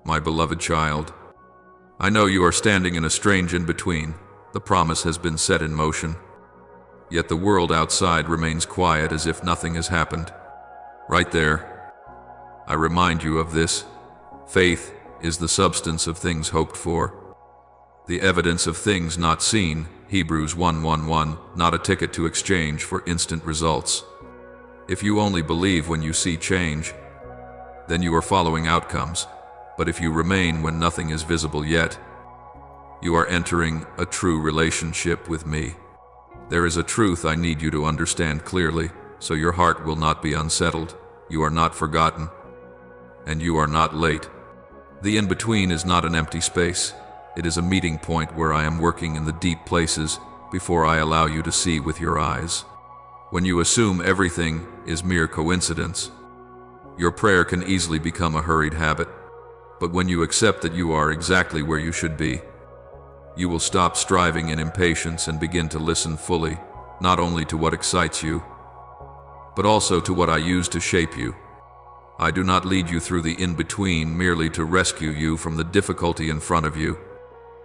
My beloved child, I know you are standing in a strange in-between. The promise has been set in motion, yet the world outside remains quiet as if nothing has happened. Right there, I remind you of this. Faith is the substance of things hoped for, the evidence of things not seen. Hebrews 1:1, not a ticket to exchange for instant results. If you only believe when you see change, then you are following outcomes. But if you remain when nothing is visible yet, you are entering a true relationship with me. There is a truth I need you to understand clearly, so your heart will not be unsettled. You are not forgotten, and you are not late. The in-between is not an empty space. It is a meeting point where I am working in the deep places before I allow you to see with your eyes. When you assume everything is mere coincidence, your prayer can easily become a hurried habit. But when you accept that you are exactly where you should be, you will stop striving in impatience and begin to listen fully, not only to what excites you, but also to what I use to shape you. I do not lead you through the in-between merely to rescue you from the difficulty in front of you.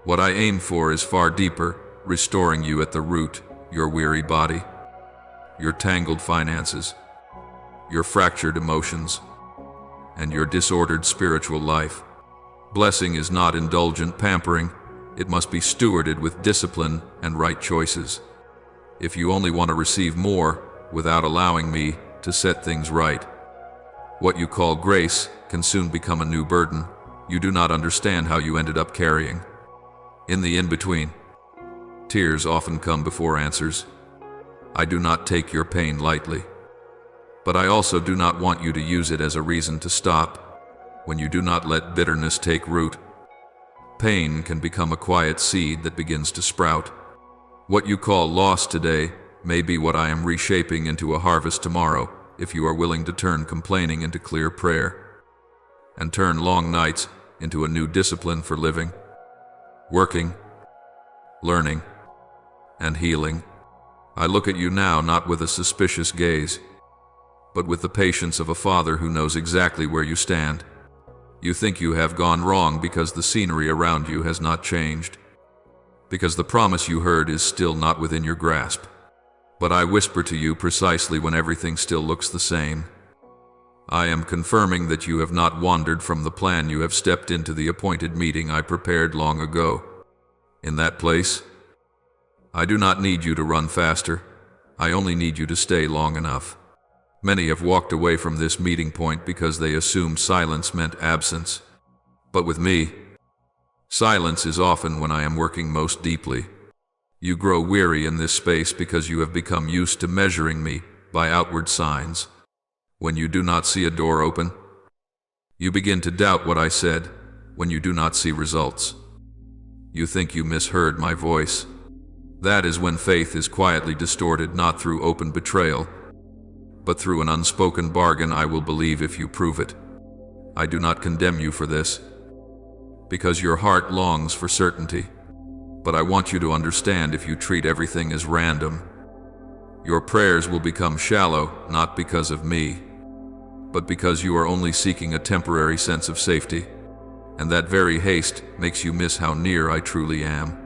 What I aim for is far deeper, restoring you at the root, your weary body, your tangled finances, your fractured emotions, and your disordered spiritual life. Blessing is not indulgent pampering. It must be stewarded with discipline and right choices. If you only want to receive more without allowing me to set things right, what you call grace can soon become a new burden you do not understand how you ended up carrying. In the in-between, tears often come before answers. I do not take your pain lightly, but I also do not want you to use it as a reason to stop. When you do not let bitterness take root, pain can become a quiet seed that begins to sprout. What you call loss today may be what I am reshaping into a harvest tomorrow, if you are willing to turn complaining into clear prayer, and turn long nights into a new discipline for living, working, learning, and healing. I look at you now not with a suspicious gaze, but with the patience of a father who knows exactly where you stand. You think you have gone wrong because the scenery around you has not changed, because the promise you heard is still not within your grasp. But I whisper to you precisely when everything still looks the same. I am confirming that you have not wandered from the plan. You have stepped into the appointed meeting I prepared long ago. In that place, I do not need you to run faster. I only need you to stay long enough. Many have walked away from this meeting point because they assumed silence meant absence. But with me, silence is often when I am working most deeply. You grow weary in this space because you have become used to measuring me by outward signs. When you do not see a door open, you begin to doubt what I said. When you do not see results, you think you misheard my voice. That is when faith is quietly distorted, not through open betrayal, but through an unspoken bargain. I will believe if you prove it. I do not condemn you for this, because your heart longs for certainty. But I want you to understand, if you treat everything as random, your prayers will become shallow, not because of me, but because you are only seeking a temporary sense of safety, and that very haste makes you miss how near I truly am.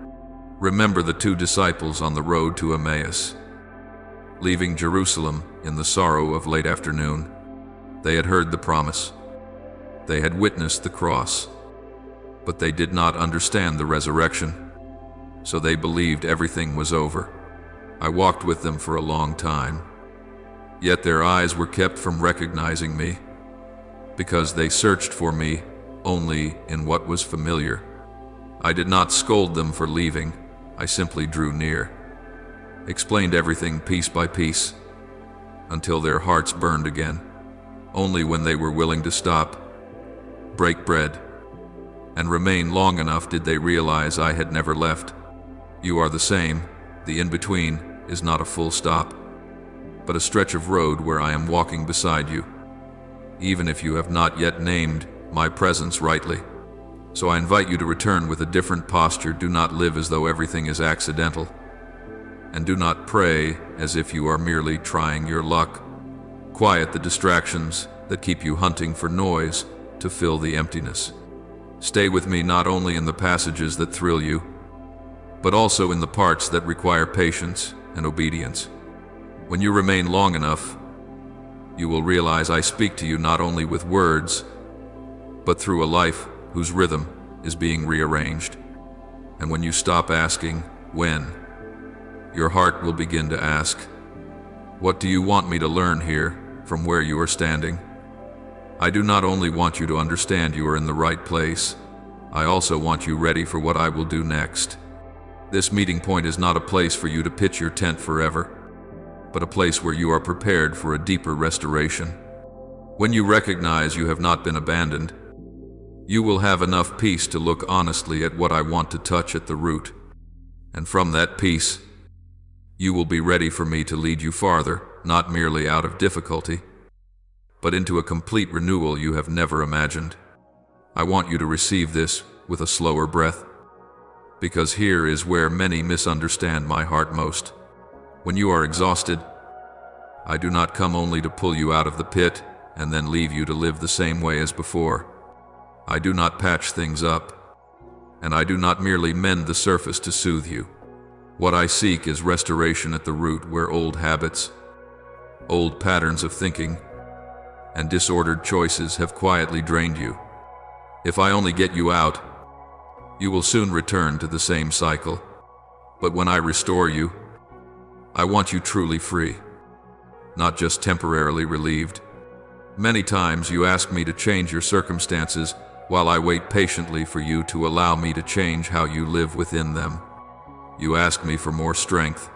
Remember the two disciples on the road to Emmaus, leaving Jerusalem in the sorrow of late afternoon. They had heard the promise. They had witnessed the cross, but they did not understand the resurrection, so they believed everything was over. I walked with them for a long time, yet their eyes were kept from recognizing me, because they searched for me only in what was familiar. I did not scold them for leaving. I simply drew near, explained everything piece by piece, until their hearts burned again. Only when they were willing to stop, break bread, and remain long enough did they realize I had never left. You are the same. The in-between is not a full stop, but a stretch of road where I am walking beside you, even if you have not yet named my presence rightly. So I invite you to return with a different posture. Do not live as though everything is accidental, and do not pray as if you are merely trying your luck. Quiet the distractions that keep you hunting for noise to fill the emptiness. Stay with me not only in the passages that thrill you, but also in the parts that require patience and obedience. When you remain long enough, you will realize I speak to you not only with words, but through a life whose rhythm is being rearranged. And when you stop asking, when, your heart will begin to ask, what do you want me to learn here from where you are standing? I do not only want you to understand you are in the right place, I also want you ready for what I will do next. This meeting point is not a place for you to pitch your tent forever, but a place where you are prepared for a deeper restoration. When you recognize you have not been abandoned, you will have enough peace to look honestly at what I want to touch at the root. And from that peace, you will be ready for me to lead you farther, not merely out of difficulty, but into a complete renewal you have never imagined. I want you to receive this with a slower breath, because here is where many misunderstand my heart most. When you are exhausted, I do not come only to pull you out of the pit and then leave you to live the same way as before. I do not patch things up, and I do not merely mend the surface to soothe you. What I seek is restoration at the root where old habits, old patterns of thinking, and disordered choices have quietly drained you. If I only get you out, you will soon return to the same cycle. But when I restore you, I want you truly free, not just temporarily relieved. Many times you ask me to change your circumstances while I wait patiently for you to allow me to change how you live within them. You ask me for more strength,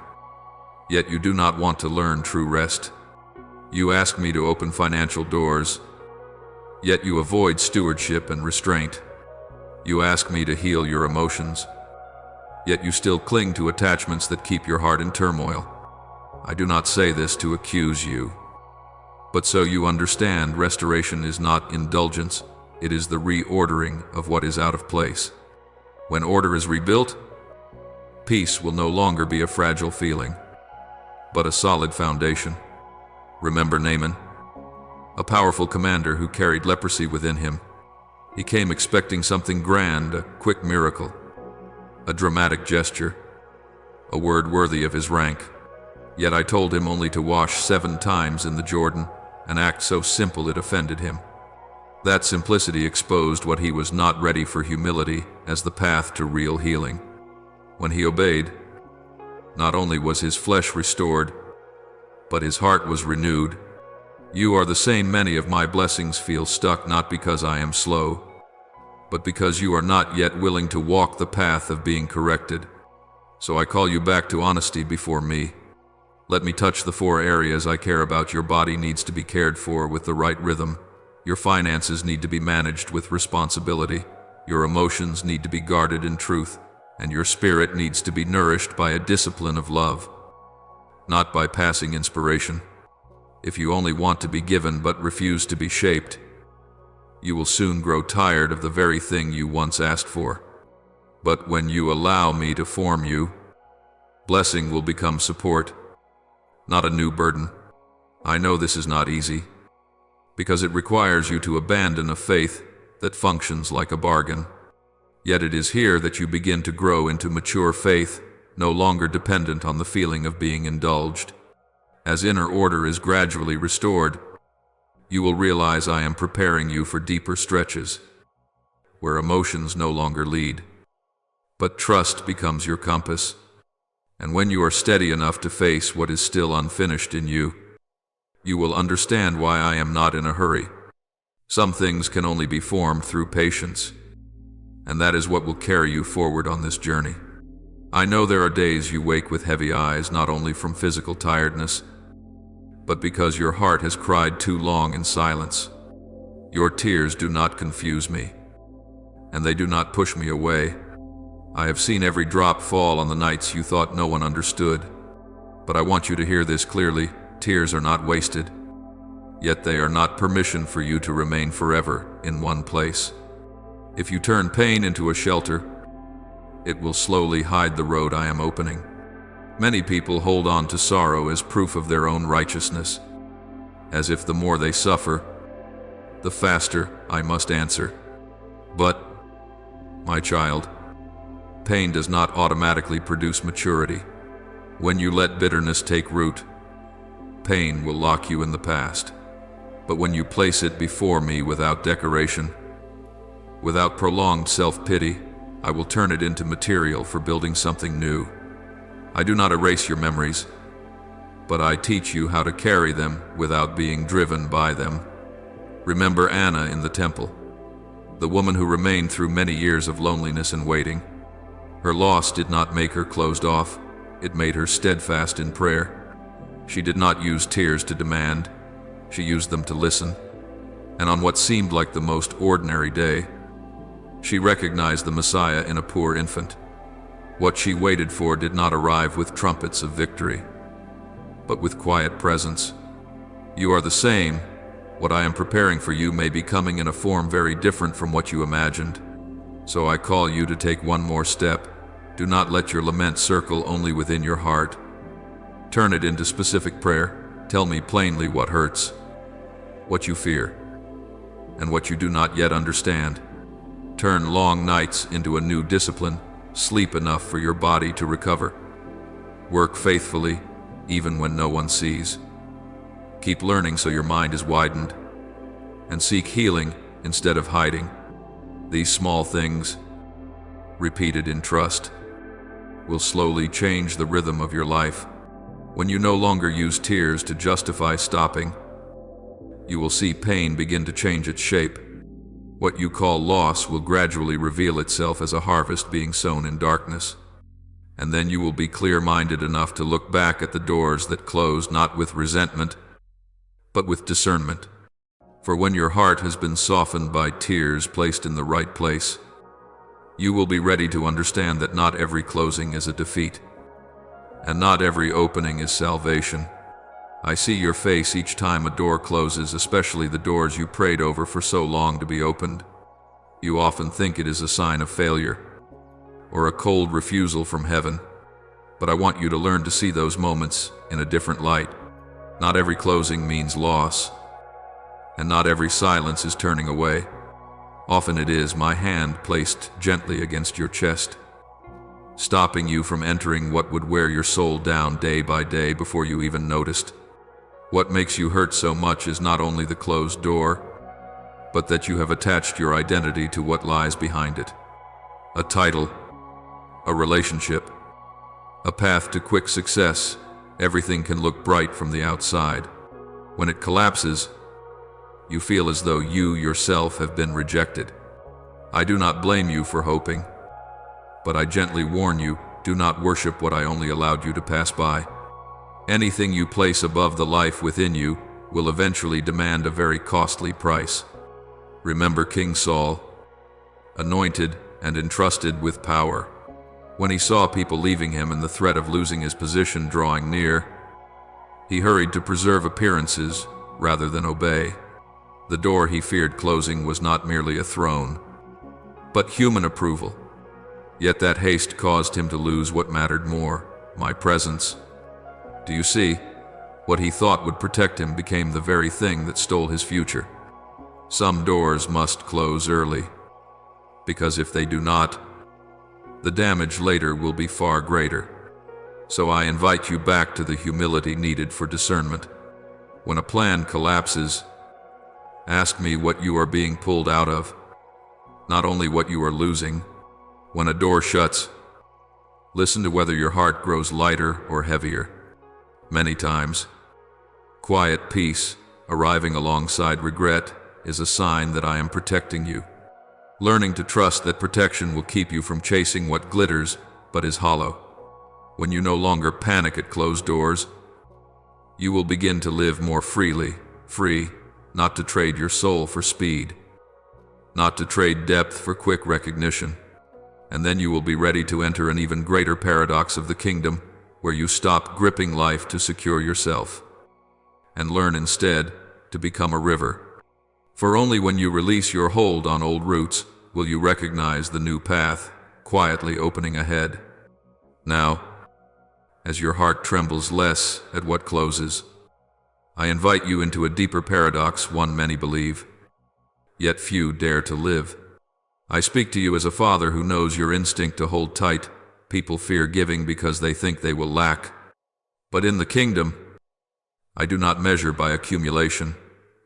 yet you do not want to learn true rest. You ask me to open financial doors, yet you avoid stewardship and restraint. You ask me to heal your emotions, yet you still cling to attachments that keep your heart in turmoil. I do not say this to accuse you, but so you understand restoration is not indulgence, it is the reordering of what is out of place. When order is rebuilt, peace will no longer be a fragile feeling, but a solid foundation. Remember Naaman, a powerful commander who carried leprosy within him. He came expecting something grand, a quick miracle, a dramatic gesture, a word worthy of his rank. Yet I told him only to wash 7 times in the Jordan, an act so simple it offended him. That simplicity exposed what he was not ready for: humility as the path to real healing. When he obeyed, not only was his flesh restored, but his heart was renewed. You are the same. Many of my blessings feel stuck, not because I am slow, but because you are not yet willing to walk the path of being corrected. So I call you back to honesty before me. Let me touch the 4 areas I care about. Your body needs to be cared for with the right rhythm. Your finances need to be managed with responsibility. Your emotions need to be guarded in truth. And your spirit needs to be nourished by a discipline of love, not by passing inspiration. If you only want to be given but refuse to be shaped, you will soon grow tired of the very thing you once asked for. But when you allow me to form you, blessing will become support, not a new burden. I know this is not easy, because it requires you to abandon a faith that functions like a bargain. Yet it is here that you begin to grow into mature faith, no longer dependent on the feeling of being indulged. As inner order is gradually restored, you will realize I am preparing you for deeper stretches, where emotions no longer lead, but trust becomes your compass. And when you are steady enough to face what is still unfinished in you, you will understand why I am not in a hurry. Some things can only be formed through patience, and that is what will carry you forward on this journey. I know there are days you wake with heavy eyes, not only from physical tiredness, but because your heart has cried too long in silence. Your tears do not confuse me, and they do not push me away. I have seen every drop fall on the nights you thought no one understood. But I want you to hear this clearly: tears are not wasted, yet they are not permission for you to remain forever in one place. If you turn pain into a shelter, it will slowly hide the road I am opening. Many people hold on to sorrow as proof of their own righteousness, as if the more they suffer, the faster I must answer. But My child, pain does not automatically produce maturity. When you let bitterness take root, pain will lock you in the past. But when you place it before me without decoration, without prolonged self-pity, I will turn it into material for building something new. I do not erase your memories, but I teach you how to carry them without being driven by them. Remember Anna in the temple, the woman who remained through many years of loneliness and waiting. Her loss did not make her closed off, it made her steadfast in prayer. She did not use tears to demand, she used them to listen. And on what seemed like the most ordinary day, she recognized the Messiah in a poor infant. What she waited for did not arrive with trumpets of victory, but with quiet presence. You are the same. What I am preparing for you may be coming in a form very different from what you imagined. So I call you to take one more step. Do not let your lament circle only within your heart. Turn it into specific prayer. Tell me plainly what hurts, what you fear, and what you do not yet understand. Turn long nights into a new discipline. Sleep enough for your body to recover. Work faithfully, even when no one sees. Keep learning so your mind is widened, and seek healing instead of hiding. These small things, repeated in trust, will slowly change the rhythm of your life. When you no longer use tears to justify stopping, you will see pain begin to change its shape. What you call loss will gradually reveal itself as a harvest being sown in darkness. And then you will be clear-minded enough to look back at the doors that closed not with resentment, but with discernment. For when your heart has been softened by tears placed in the right place, you will be ready to understand that not every closing is a defeat, and not every opening is salvation. I see your face each time a door closes, especially the doors you prayed over for so long to be opened. You often think it is a sign of failure, or a cold refusal from heaven, but I want you to learn to see those moments in a different light. Not every closing means loss, and not every silence is turning away. Often it is my hand placed gently against your chest, stopping you from entering what would wear your soul down day by day before you even noticed. What makes you hurt so much is not only the closed door, but that you have attached your identity to what lies behind it. A title, a relationship, a path to quick success. Everything can look bright from the outside. When it collapses, you feel as though you yourself have been rejected. I do not blame you for hoping, but I gently warn you, do not worship what I only allowed you to pass by. Anything you place above the life within you will eventually demand a very costly price. Remember King Saul, anointed and entrusted with power. When he saw people leaving him and the threat of losing his position drawing near, he hurried to preserve appearances rather than obey. The door he feared closing was not merely a throne, but human approval. Yet that haste caused him to lose what mattered more, my presence. Do you see? What he thought would protect him became the very thing that stole his future. Some doors must close early, because if they do not, the damage later will be far greater. So I invite you back to the humility needed for discernment. When a plan collapses, ask me what you are being pulled out of, not only what you are losing. When a door shuts, listen to whether your heart grows lighter or heavier. Many times, quiet peace, arriving alongside regret, is a sign that I am protecting you. Learning to trust that protection will keep you from chasing what glitters but is hollow. When you no longer panic at closed doors, you will begin to live more freely, free, not to trade your soul for speed, not to trade depth for quick recognition. And then you will be ready to enter an even greater paradox of the kingdom, where you stop gripping life to secure yourself, and learn instead to become a river. For only when you release your hold on old roots will you recognize the new path quietly opening ahead. Now, as your heart trembles less at what closes, I invite you into a deeper paradox, one many believe, yet few dare to live. I speak to you as a father who knows your instinct to hold tight. People fear giving because they think they will lack. But in the kingdom, I do not measure by accumulation,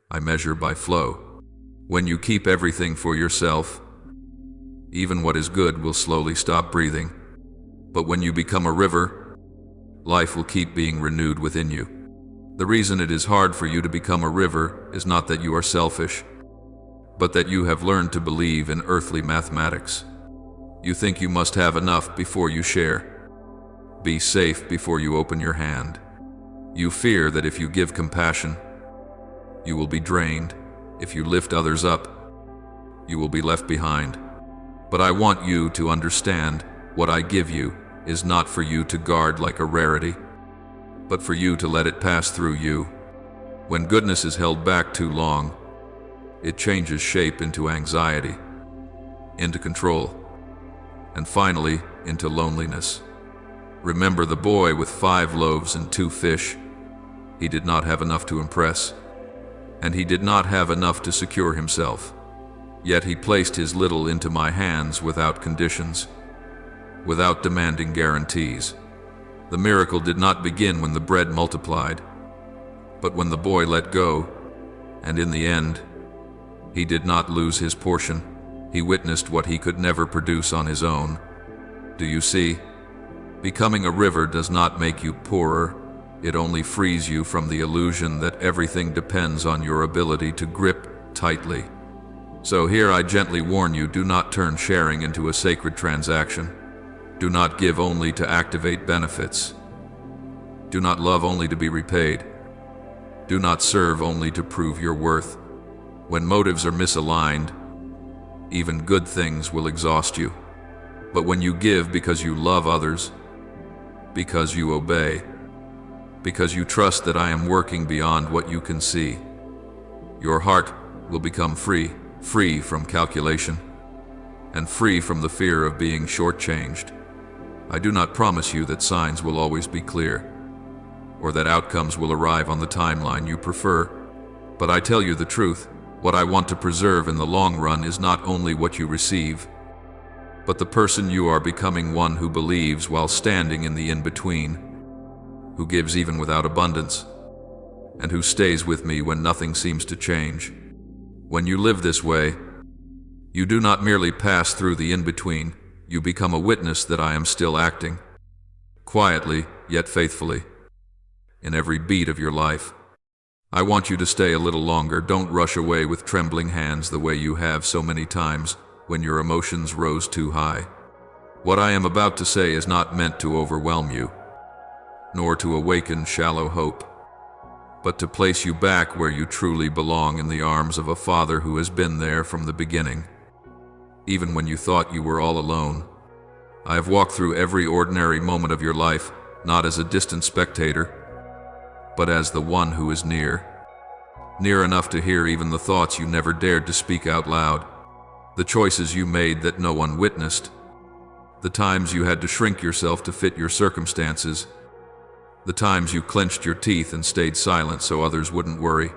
I measure by flow. When you keep everything for yourself, even what is good will slowly stop breathing. But when you become a river, life will keep being renewed within you. The reason it is hard for you to become a river is not that you are selfish, but that you have learned to believe in earthly mathematics. You think you must have enough before you share. Be safe before you open your hand. You fear that if you give compassion, you will be drained. If you lift others up, you will be left behind. But I want you to understand, what I give you is not for you to guard like a rarity, but for you to let it pass through you. When goodness is held back too long, it changes shape into anxiety, into control, and finally into loneliness. Remember the boy with 5 loaves and 2 fish. He did not have enough to impress, and he did not have enough to secure himself. Yet he placed his little into my hands without conditions, without demanding guarantees. The miracle did not begin when the bread multiplied, but when the boy let go, and in the end, he did not lose his portion. He witnessed what he could never produce on his own. Do you see? Becoming a river does not make you poorer. It only frees you from the illusion that everything depends on your ability to grip tightly. So here I gently warn you, do not turn sharing into a sacred transaction. Do not give only to activate benefits. Do not love only to be repaid. Do not serve only to prove your worth. When motives are misaligned, even good things will exhaust you. But when you give because you love others, because you obey, because you trust that I am working beyond what you can see, your heart will become free from calculation, and free from the fear of being shortchanged. I do not promise you that signs will always be clear, or that outcomes will arrive on the timeline you prefer, but I tell you the truth. What I want to preserve in the long run is not only what you receive, but the person you are becoming, one who believes while standing in the in-between, who gives even without abundance, and who stays with me when nothing seems to change. When you live this way, you do not merely pass through the in-between, you become a witness that I am still acting, quietly yet faithfully, in every beat of your life. I want you to stay a little longer. Don't rush away with trembling hands the way you have so many times when your emotions rose too high. What I am about to say is not meant to overwhelm you, nor to awaken shallow hope, but to place you back where you truly belong, in the arms of a Father who has been there from the beginning. Even when you thought you were all alone, I have walked through every ordinary moment of your life, not as a distant spectator, but as the one who is near enough to hear even the thoughts you never dared to speak out loud, the choices you made that no one witnessed, the times you had to shrink yourself to fit your circumstances, the times you clenched your teeth and stayed silent so others wouldn't worry.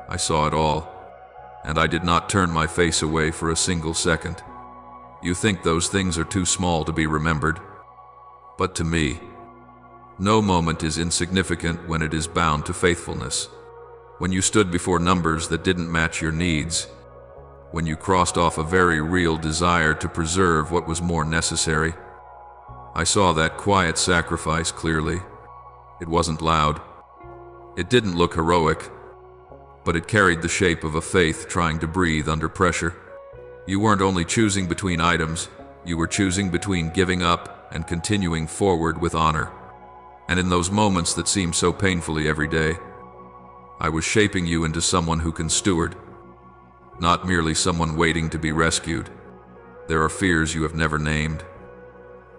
I saw it all, and I did not turn my face away for a single second. You think those things are too small to be remembered, but to me, no moment is insignificant when it is bound to faithfulness. When you stood before numbers that didn't match your needs, when you crossed off a very real desire to preserve what was more necessary, I saw that quiet sacrifice clearly. It wasn't loud. It didn't look heroic, but it carried the shape of a faith trying to breathe under pressure. You weren't only choosing between items, you were choosing between giving up and continuing forward with honor. And in those moments that seem so painfully every day, I was shaping you into someone who can steward, not merely someone waiting to be rescued. There are fears you have never named,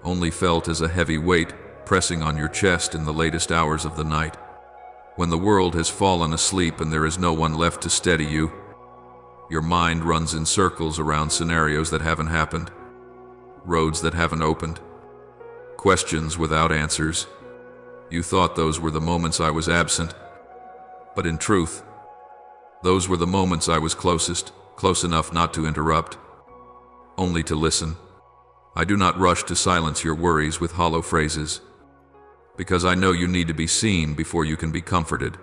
only felt as a heavy weight pressing on your chest in the latest hours of the night. When the world has fallen asleep and there is no one left to steady you, your mind runs in circles around scenarios that haven't happened, roads that haven't opened, questions without answers. You thought those were the moments I was absent, but in truth, those were the moments I was closest, close enough not to interrupt, only to listen. I do not rush to silence your worries with hollow phrases, because I know you need to be seen before you can be comforted,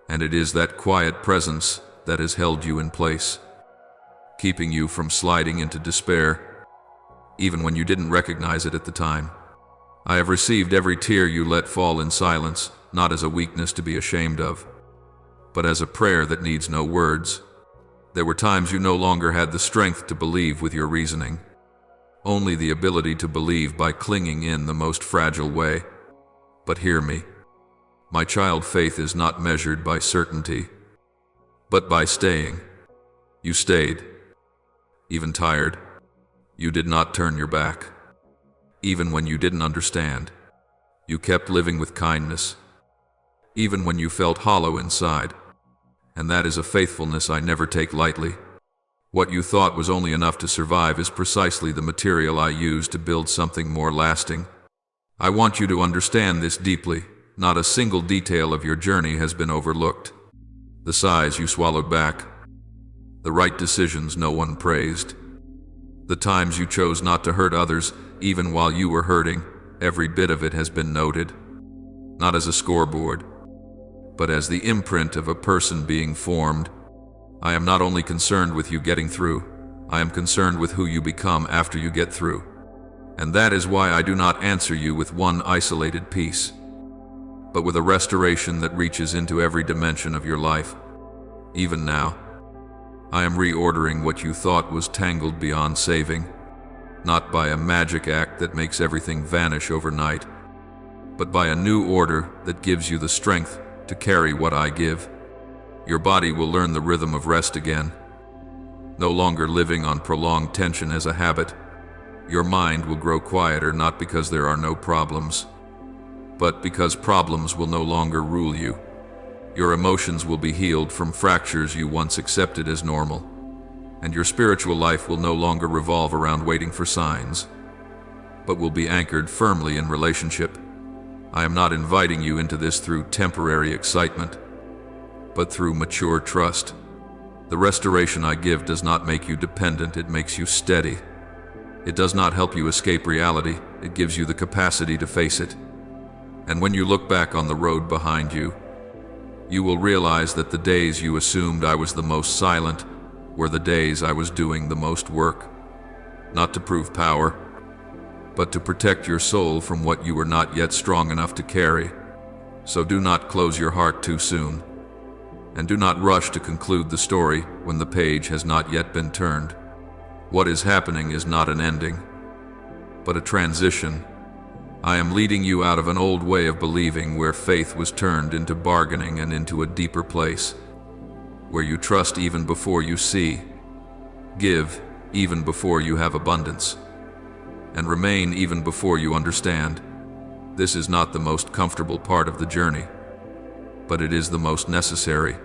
and it is that quiet presence that has held you in place, keeping you from sliding into despair, even when you didn't recognize it at the time. I have received every tear you let fall in silence, not as a weakness to be ashamed of, but as a prayer that needs no words. There were times you no longer had the strength to believe with your reasoning, only the ability to believe by clinging in the most fragile way. But hear me. My child, faith is not measured by certainty, but by staying. You stayed, even tired. You did not turn your back. Even when you didn't understand, you kept living with kindness, even when you felt hollow inside. And that is a faithfulness I never take lightly. What you thought was only enough to survive is precisely the material I use to build something more lasting. I want you to understand this deeply. Not a single detail of your journey has been overlooked. The sighs you swallowed back, the right decisions no one praised, the times you chose not to hurt others even while you were hurting, every bit of it has been noted, not as a scoreboard, but as the imprint of a person being formed. I am not only concerned with you getting through, I am concerned with who you become after you get through. And that is why I do not answer you with one isolated piece, but with a restoration that reaches into every dimension of your life. Even now, I am reordering what you thought was tangled beyond saving, not by a magic act that makes everything vanish overnight, but by a new order that gives you the strength to carry what I give. Your body will learn the rhythm of rest again, no longer living on prolonged tension as a habit. Your mind will grow quieter, not because there are no problems, but because problems will no longer rule you. Your emotions will be healed from fractures you once accepted as normal, and your spiritual life will no longer revolve around waiting for signs, but will be anchored firmly in relationship. I am not inviting you into this through temporary excitement, but through mature trust. The restoration I give does not make you dependent, it makes you steady. It does not help you escape reality, it gives you the capacity to face it. And when you look back on the road behind you, you will realize that the days you assumed I was the most silent were the days I was doing the most work, not to prove power, but to protect your soul from what you were not yet strong enough to carry. So do not close your heart too soon, and do not rush to conclude the story when the page has not yet been turned. What is happening is not an ending, but a transition. I am leading you out of an old way of believing where faith was turned into bargaining and into a deeper place, where you trust even before you see, give even before you have abundance, and remain even before you understand. This is not the most comfortable part of the journey, but it is the most necessary,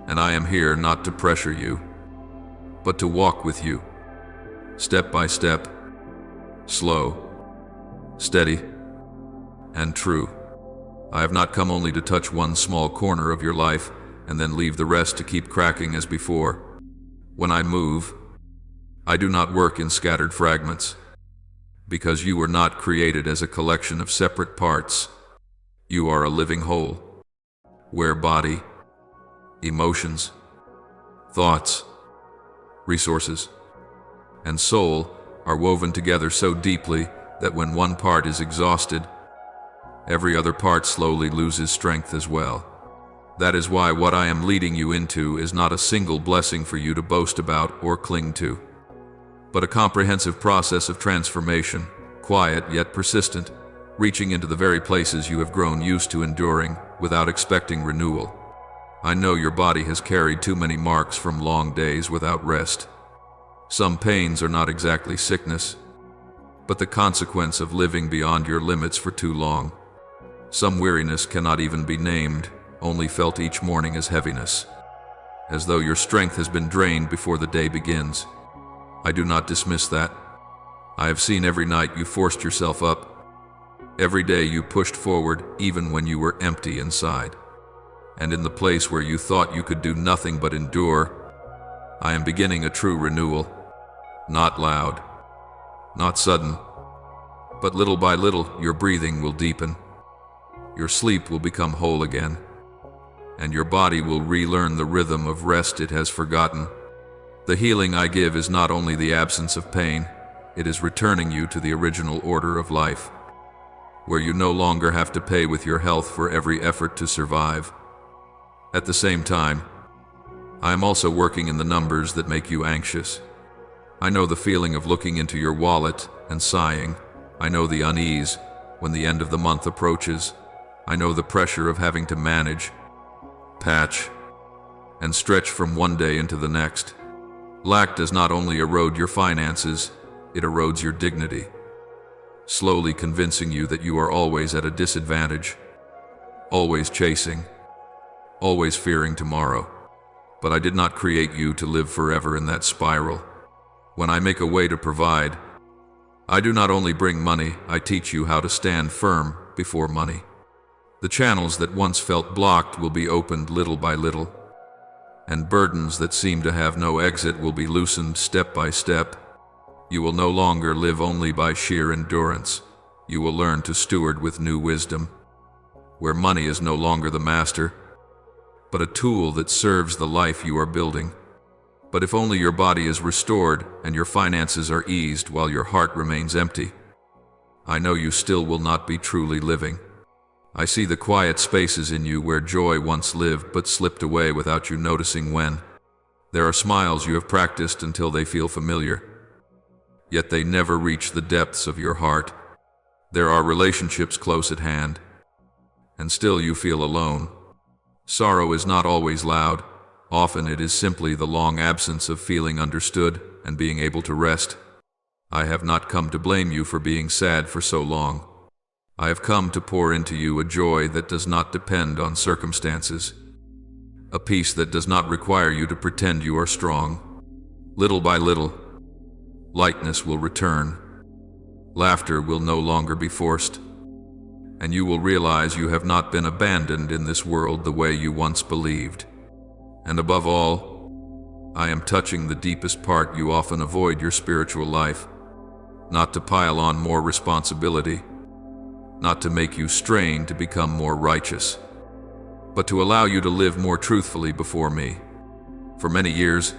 and I am here not to pressure you, but to walk with you, step by step, slow, steady, and true. I have not come only to touch one small corner of your life and then leave the rest to keep cracking as before. When I move, I do not work in scattered fragments, because you were not created as a collection of separate parts. You are a living whole, where body, emotions, thoughts, resources, and soul are woven together so deeply that when one part is exhausted, every other part slowly loses strength as well. That is why what I am leading you into is not a single blessing for you to boast about or cling to, but a comprehensive process of transformation, quiet yet persistent, reaching into the very places you have grown used to enduring without expecting renewal. I know your body has carried too many marks from long days without rest. Some pains are not exactly sickness, but the consequence of living beyond your limits for too long. Some weariness cannot even be named, only felt each morning as heaviness, as though your strength has been drained before the day begins. I do not dismiss that. I have seen every night you forced yourself up, every day you pushed forward even when you were empty inside. And in the place where you thought you could do nothing but endure, I am beginning a true renewal. Not loud, not sudden, but little by little your breathing will deepen, your sleep will become whole again, and your body will relearn the rhythm of rest it has forgotten. The healing I give is not only the absence of pain, it is returning you to the original order of life, where you no longer have to pay with your health for every effort to survive. At the same time, I am also working in the numbers that make you anxious. I know the feeling of looking into your wallet and sighing. I know the unease when the end of the month approaches. I know the pressure of having to manage, patch, and stretch from one day into the next. Lack does not only erode your finances, it erodes your dignity, slowly convincing you that you are always at a disadvantage, always chasing, always fearing tomorrow. But I did not create you to live forever in that spiral. When I make a way to provide, I do not only bring money, I teach you how to stand firm before money. The channels that once felt blocked will be opened little by little, and burdens that seem to have no exit will be loosened step by step. You will no longer live only by sheer endurance. You will learn to steward with new wisdom, where money is no longer the master, but a tool that serves the life you are building. But if only your body is restored and your finances are eased while your heart remains empty, I know you still will not be truly living. I see the quiet spaces in you where joy once lived but slipped away without you noticing when. There are smiles you have practiced until they feel familiar, yet they never reach the depths of your heart. There are relationships close at hand, and still you feel alone. Sorrow is not always loud. Often it is simply the long absence of feeling understood and being able to rest. I have not come to blame you for being sad for so long. I have come to pour into you a joy that does not depend on circumstances, a peace that does not require you to pretend you are strong. Little by little, lightness will return. Laughter will no longer be forced, and you will realize you have not been abandoned in this world the way you once believed. And above all, I am touching the deepest part you often avoid your spiritual life, not to pile on more responsibility, not to make you strain to become more righteous, but to allow you to live more truthfully before me. For many years,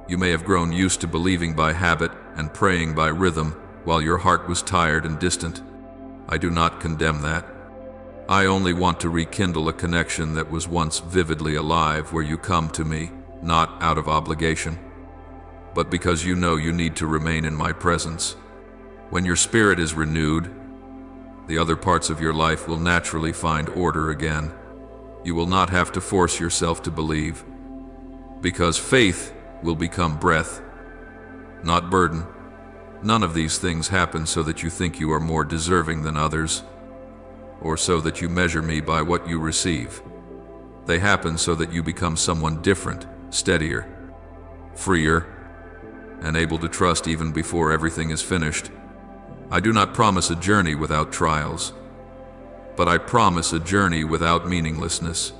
you may have grown used to believing by habit and praying by rhythm while your heart was tired and distant. I do not condemn that. I only want to rekindle a connection that was once vividly alive, where you come to me, not out of obligation, but because you know you need to remain in my presence. When your spirit is renewed, the other parts of your life will naturally find order again. You will not have to force yourself to believe, because faith will become breath, not burden. None of these things happen so that you think you are more deserving than others, or so that you measure me by what you receive. They happen so that you become someone different, steadier, freer, and able to trust even before everything is finished. I do not promise a journey without trials, but I promise a journey without meaninglessness.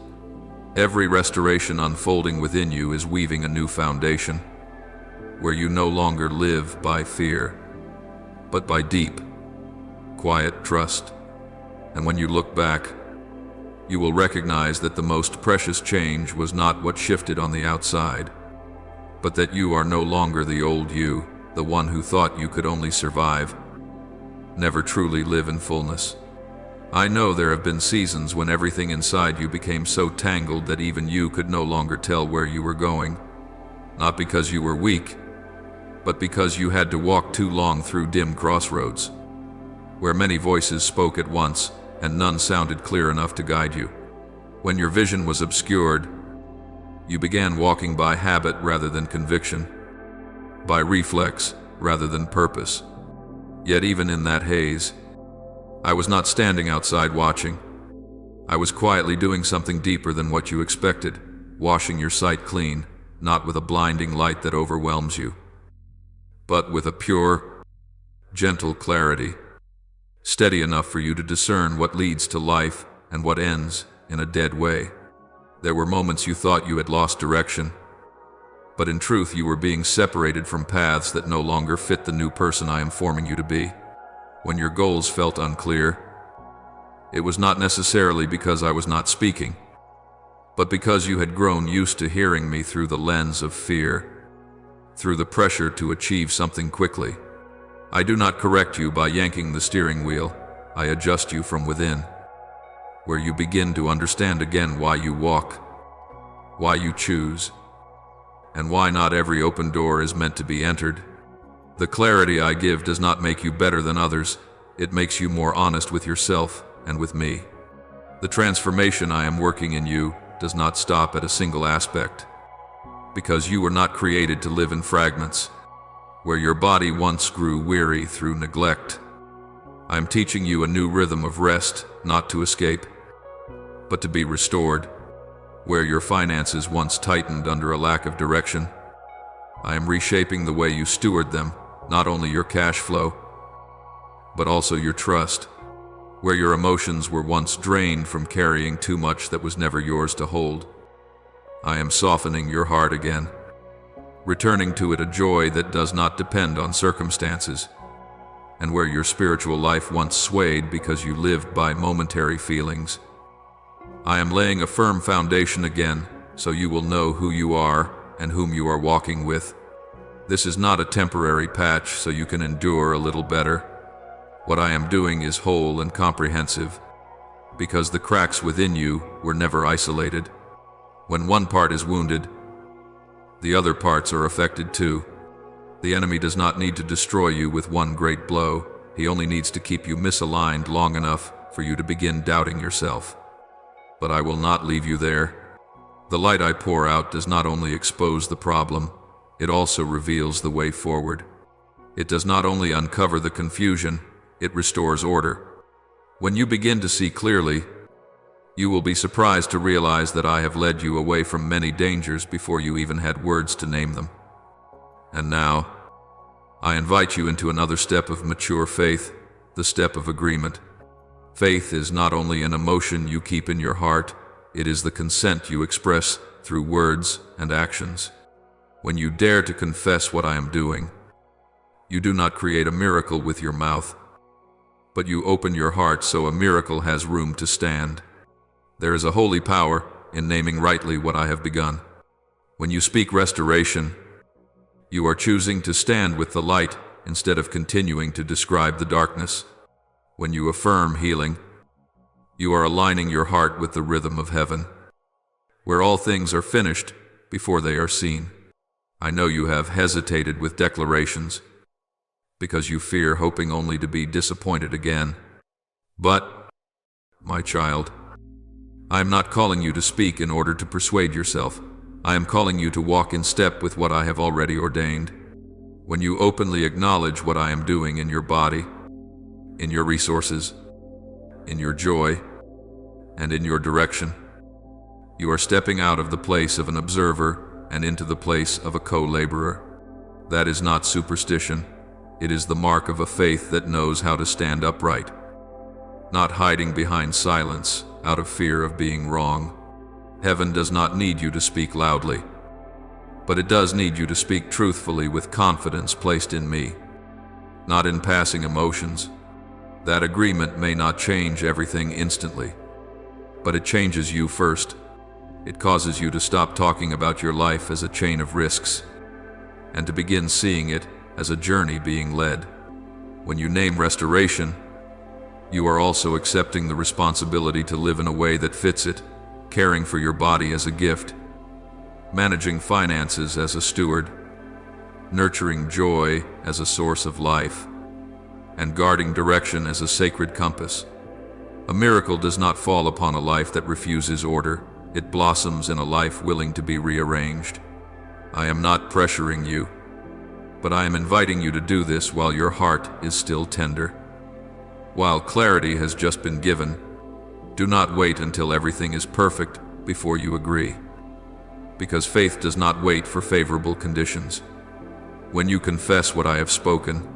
Every restoration unfolding within you is weaving a new foundation, where you no longer live by fear, but by deep, quiet trust. And when you look back, you will recognize that the most precious change was not what shifted on the outside, but that you are no longer the old you, the one who thought you could only survive, never truly live in fullness. I know there have been seasons when everything inside you became so tangled that even you could no longer tell where you were going, not because you were weak, but because you had to walk too long through dim crossroads, where many voices spoke at once, and none sounded clear enough to guide you. When your vision was obscured, you began walking by habit rather than conviction, by reflex rather than purpose. Yet even in that haze, I was not standing outside watching. I was quietly doing something deeper than what you expected, washing your sight clean, not with a blinding light that overwhelms you, but with a pure, gentle clarity, steady enough for you to discern what leads to life and what ends in a dead way. There were moments you thought you had lost direction, but in truth you were being separated from paths that no longer fit the new person I am forming you to be. When your goals felt unclear, it was not necessarily because I was not speaking, but because you had grown used to hearing me through the lens of fear, through the pressure to achieve something quickly. I do not correct you by yanking the steering wheel. I adjust you from within, where you begin to understand again why you walk, why you choose, and why not every open door is meant to be entered. The clarity I give does not make you better than others. It makes you more honest with yourself and with me. The transformation I am working in you does not stop at a single aspect, because you were not created to live in fragments, where your body once grew weary through neglect. I am teaching you a new rhythm of rest, not to escape, but to be restored. Where your finances once tightened under a lack of direction, I am reshaping the way you steward them, not only your cash flow, but also your trust. Where your emotions were once drained from carrying too much that was never yours to hold, I am softening your heart again, returning to it a joy that does not depend on circumstances. And where your spiritual life once swayed because you lived by momentary feelings, I am laying a firm foundation again, so you will know who you are and whom you are walking with. This is not a temporary patch so you can endure a little better. What I am doing is whole and comprehensive, because the cracks within you were never isolated. When one part is wounded, the other parts are affected too. The enemy does not need to destroy you with one great blow. He only needs to keep you misaligned long enough for you to begin doubting yourself. But I will not leave you there. The light I pour out does not only expose the problem, it also reveals the way forward. It does not only uncover the confusion, it restores order. When you begin to see clearly, you will be surprised to realize that I have led you away from many dangers before you even had words to name them. And now, I invite you into another step of mature faith, the step of agreement. Faith is not only an emotion you keep in your heart, it is the consent you express through words and actions. When you dare to confess what I am doing, you do not create a miracle with your mouth, but you open your heart so a miracle has room to stand. There is a holy power in naming rightly what I have begun. When you speak restoration, you are choosing to stand with the light instead of continuing to describe the darkness. When you affirm healing, you are aligning your heart with the rhythm of heaven, where all things are finished before they are seen. I know you have hesitated with declarations, because you fear hoping only to be disappointed again. But, my child, I am not calling you to speak in order to persuade yourself. I am calling you to walk in step with what I have already ordained. When you openly acknowledge what I am doing in your body, in your resources, in your joy, and in your direction, you are stepping out of the place of an observer and into the place of a co-laborer. That is not superstition. It is the mark of a faith that knows how to stand upright, not hiding behind silence out of fear of being wrong. Heaven does not need you to speak loudly, but it does need you to speak truthfully with confidence placed in me, not in passing emotions. That agreement may not change everything instantly, but it changes you first. It causes you to stop talking about your life as a chain of risks, and to begin seeing it as a journey being led. When you name restoration, you are also accepting the responsibility to live in a way that fits it, caring for your body as a gift, managing finances as a steward, nurturing joy as a source of life, and guarding direction as a sacred compass. A miracle does not fall upon a life that refuses order. It blossoms in a life willing to be rearranged. I am not pressuring you, but I am inviting you to do this while your heart is still tender. While clarity has just been given, do not wait until everything is perfect before you agree, because faith does not wait for favorable conditions. When you confess what I have spoken,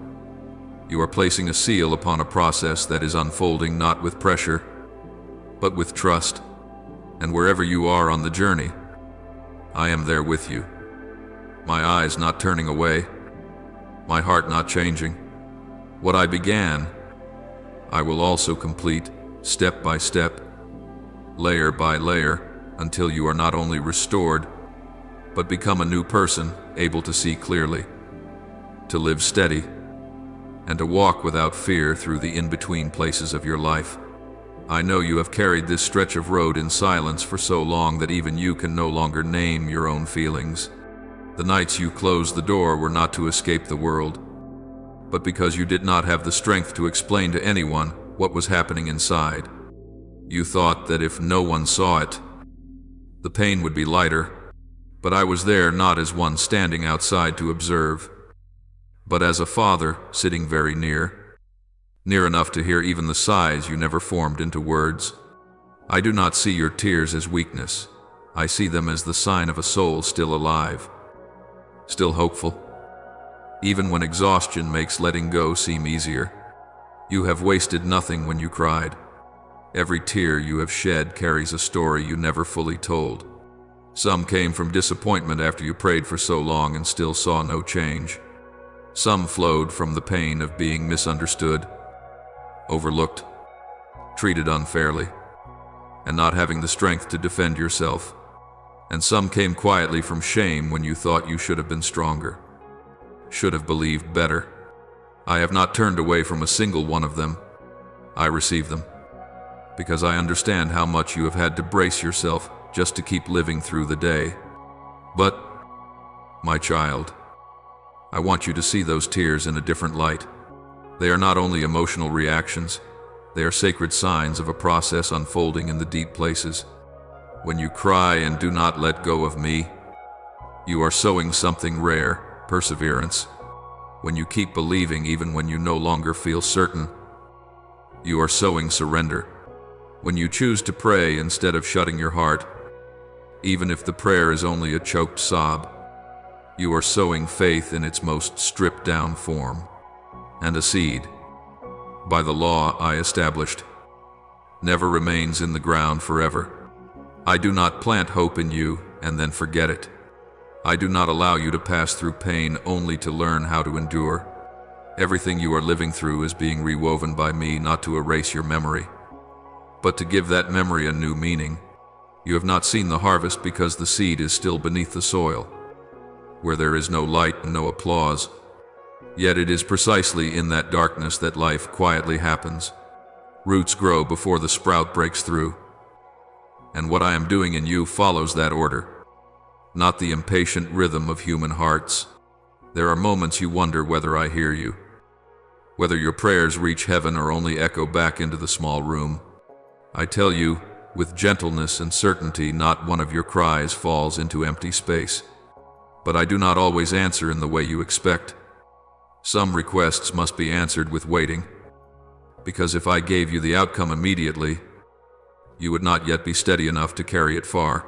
you are placing a seal upon a process that is unfolding not with pressure, but with trust. And wherever you are on the journey, I am there with you. my eyes not turning away, my heart not changing. What I began, I will also complete, step by step, layer by layer, until you are not only restored, but become a new person, able to see clearly, to live steady, and to walk without fear through the in-between places of your life. I know you have carried this stretch of road in silence for so long that even you can no longer name your own feelings. The nights you closed the door were not to escape the world, but because you did not have the strength to explain to anyone what was happening inside. You thought that if no one saw it, the pain would be lighter, but I was there not as one standing outside to observe, but as a father sitting very near enough to hear even the sighs you never formed into words. I do not see your tears as weakness. I see them as the sign of a soul still alive, still hopeful, even when exhaustion makes letting go seem easier. You have wasted nothing when you cried. Every tear you have shed carries a story you never fully told. Some came from disappointment after you prayed for so long and still saw no change. Some flowed from the pain of being misunderstood, overlooked, treated unfairly, and not having the strength to defend yourself. And some came quietly from shame when you thought you should have been stronger, should have believed better. I have not turned away from a single one of them. I receive them, because I understand how much you have had to brace yourself just to keep living through the day. But, my child, I want you to see those tears in a different light. They are not only emotional reactions, they are sacred signs of a process unfolding in the deep places. When you cry and do not let go of me, you are sowing something rare, perseverance. When you keep believing even when you no longer feel certain, you are sowing surrender. When you choose to pray instead of shutting your heart, even if the prayer is only a choked sob, you are sowing faith in its most stripped-down form. And a seed, by the law I established, never remains in the ground forever. I do not plant hope in you and then forget it. I do not allow you to pass through pain only to learn how to endure. Everything you are living through is being rewoven by me, not to erase your memory, but to give that memory a new meaning. You have not seen the harvest because the seed is still beneath the soil, where there is no light and no applause. Yet it is precisely in that darkness that life quietly happens. Roots grow before the sprout breaks through. And what I am doing in you follows that order, not the impatient rhythm of human hearts. There are moments you wonder whether I hear you, whether your prayers reach heaven or only echo back into the small room. I tell you, with gentleness and certainty, not one of your cries falls into empty space. But I do not always answer in the way you expect. Some requests must be answered with waiting, because if I gave you the outcome immediately, you would not yet be steady enough to carry it far.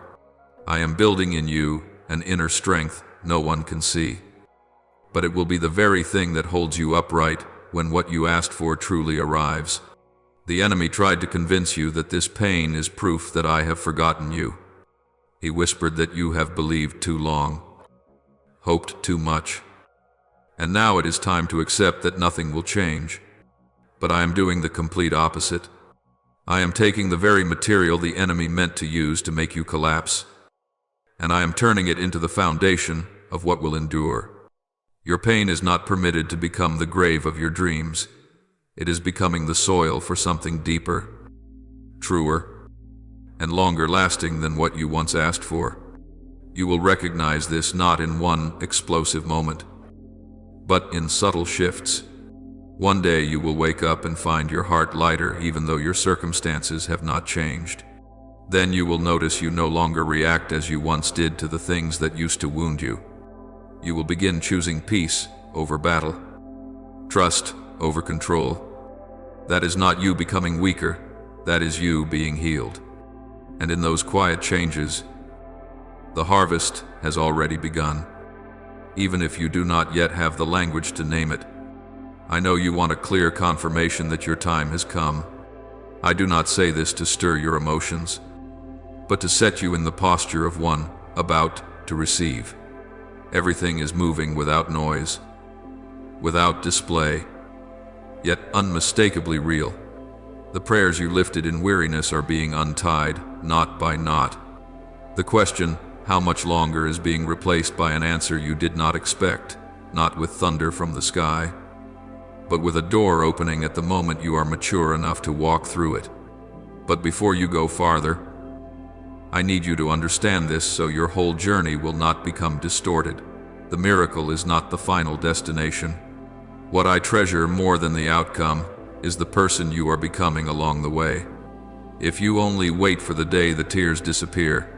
I am building in you an inner strength no one can see, but it will be the very thing that holds you upright when what you asked for truly arrives. The enemy tried to convince you that this pain is proof that I have forgotten you. He whispered that you have believed too long, hoped too much, and now it is time to accept that nothing will change. But I am doing the complete opposite. I am taking the very material the enemy meant to use to make you collapse, and I am turning it into the foundation of what will endure. Your pain is not permitted to become the grave of your dreams. It is becoming the soil for something deeper, truer, and longer lasting than what you once asked for. You will recognize this not in one explosive moment, but in subtle shifts. One day you will wake up and find your heart lighter even though your circumstances have not changed. Then you will notice you no longer react as you once did to the things that used to wound you. You will begin choosing peace over battle, trust over control. That is not you becoming weaker, that is you being healed. And in those quiet changes, the harvest has already begun. Even if you do not yet have the language to name it, I know you want a clear confirmation that your time has come. I do not say this to stir your emotions, but to set you in the posture of one about to receive. Everything is moving without noise, without display, yet unmistakably real. The prayers you lifted in weariness are being untied, knot by knot. The question, how much longer, is being replaced by an answer you did not expect, not with thunder from the sky, but with a door opening at the moment you are mature enough to walk through it. But before you go farther, I need you to understand this so your whole journey will not become distorted. The miracle is not the final destination. What I treasure more than the outcome is the person you are becoming along the way. If you only wait for the day the tears disappear,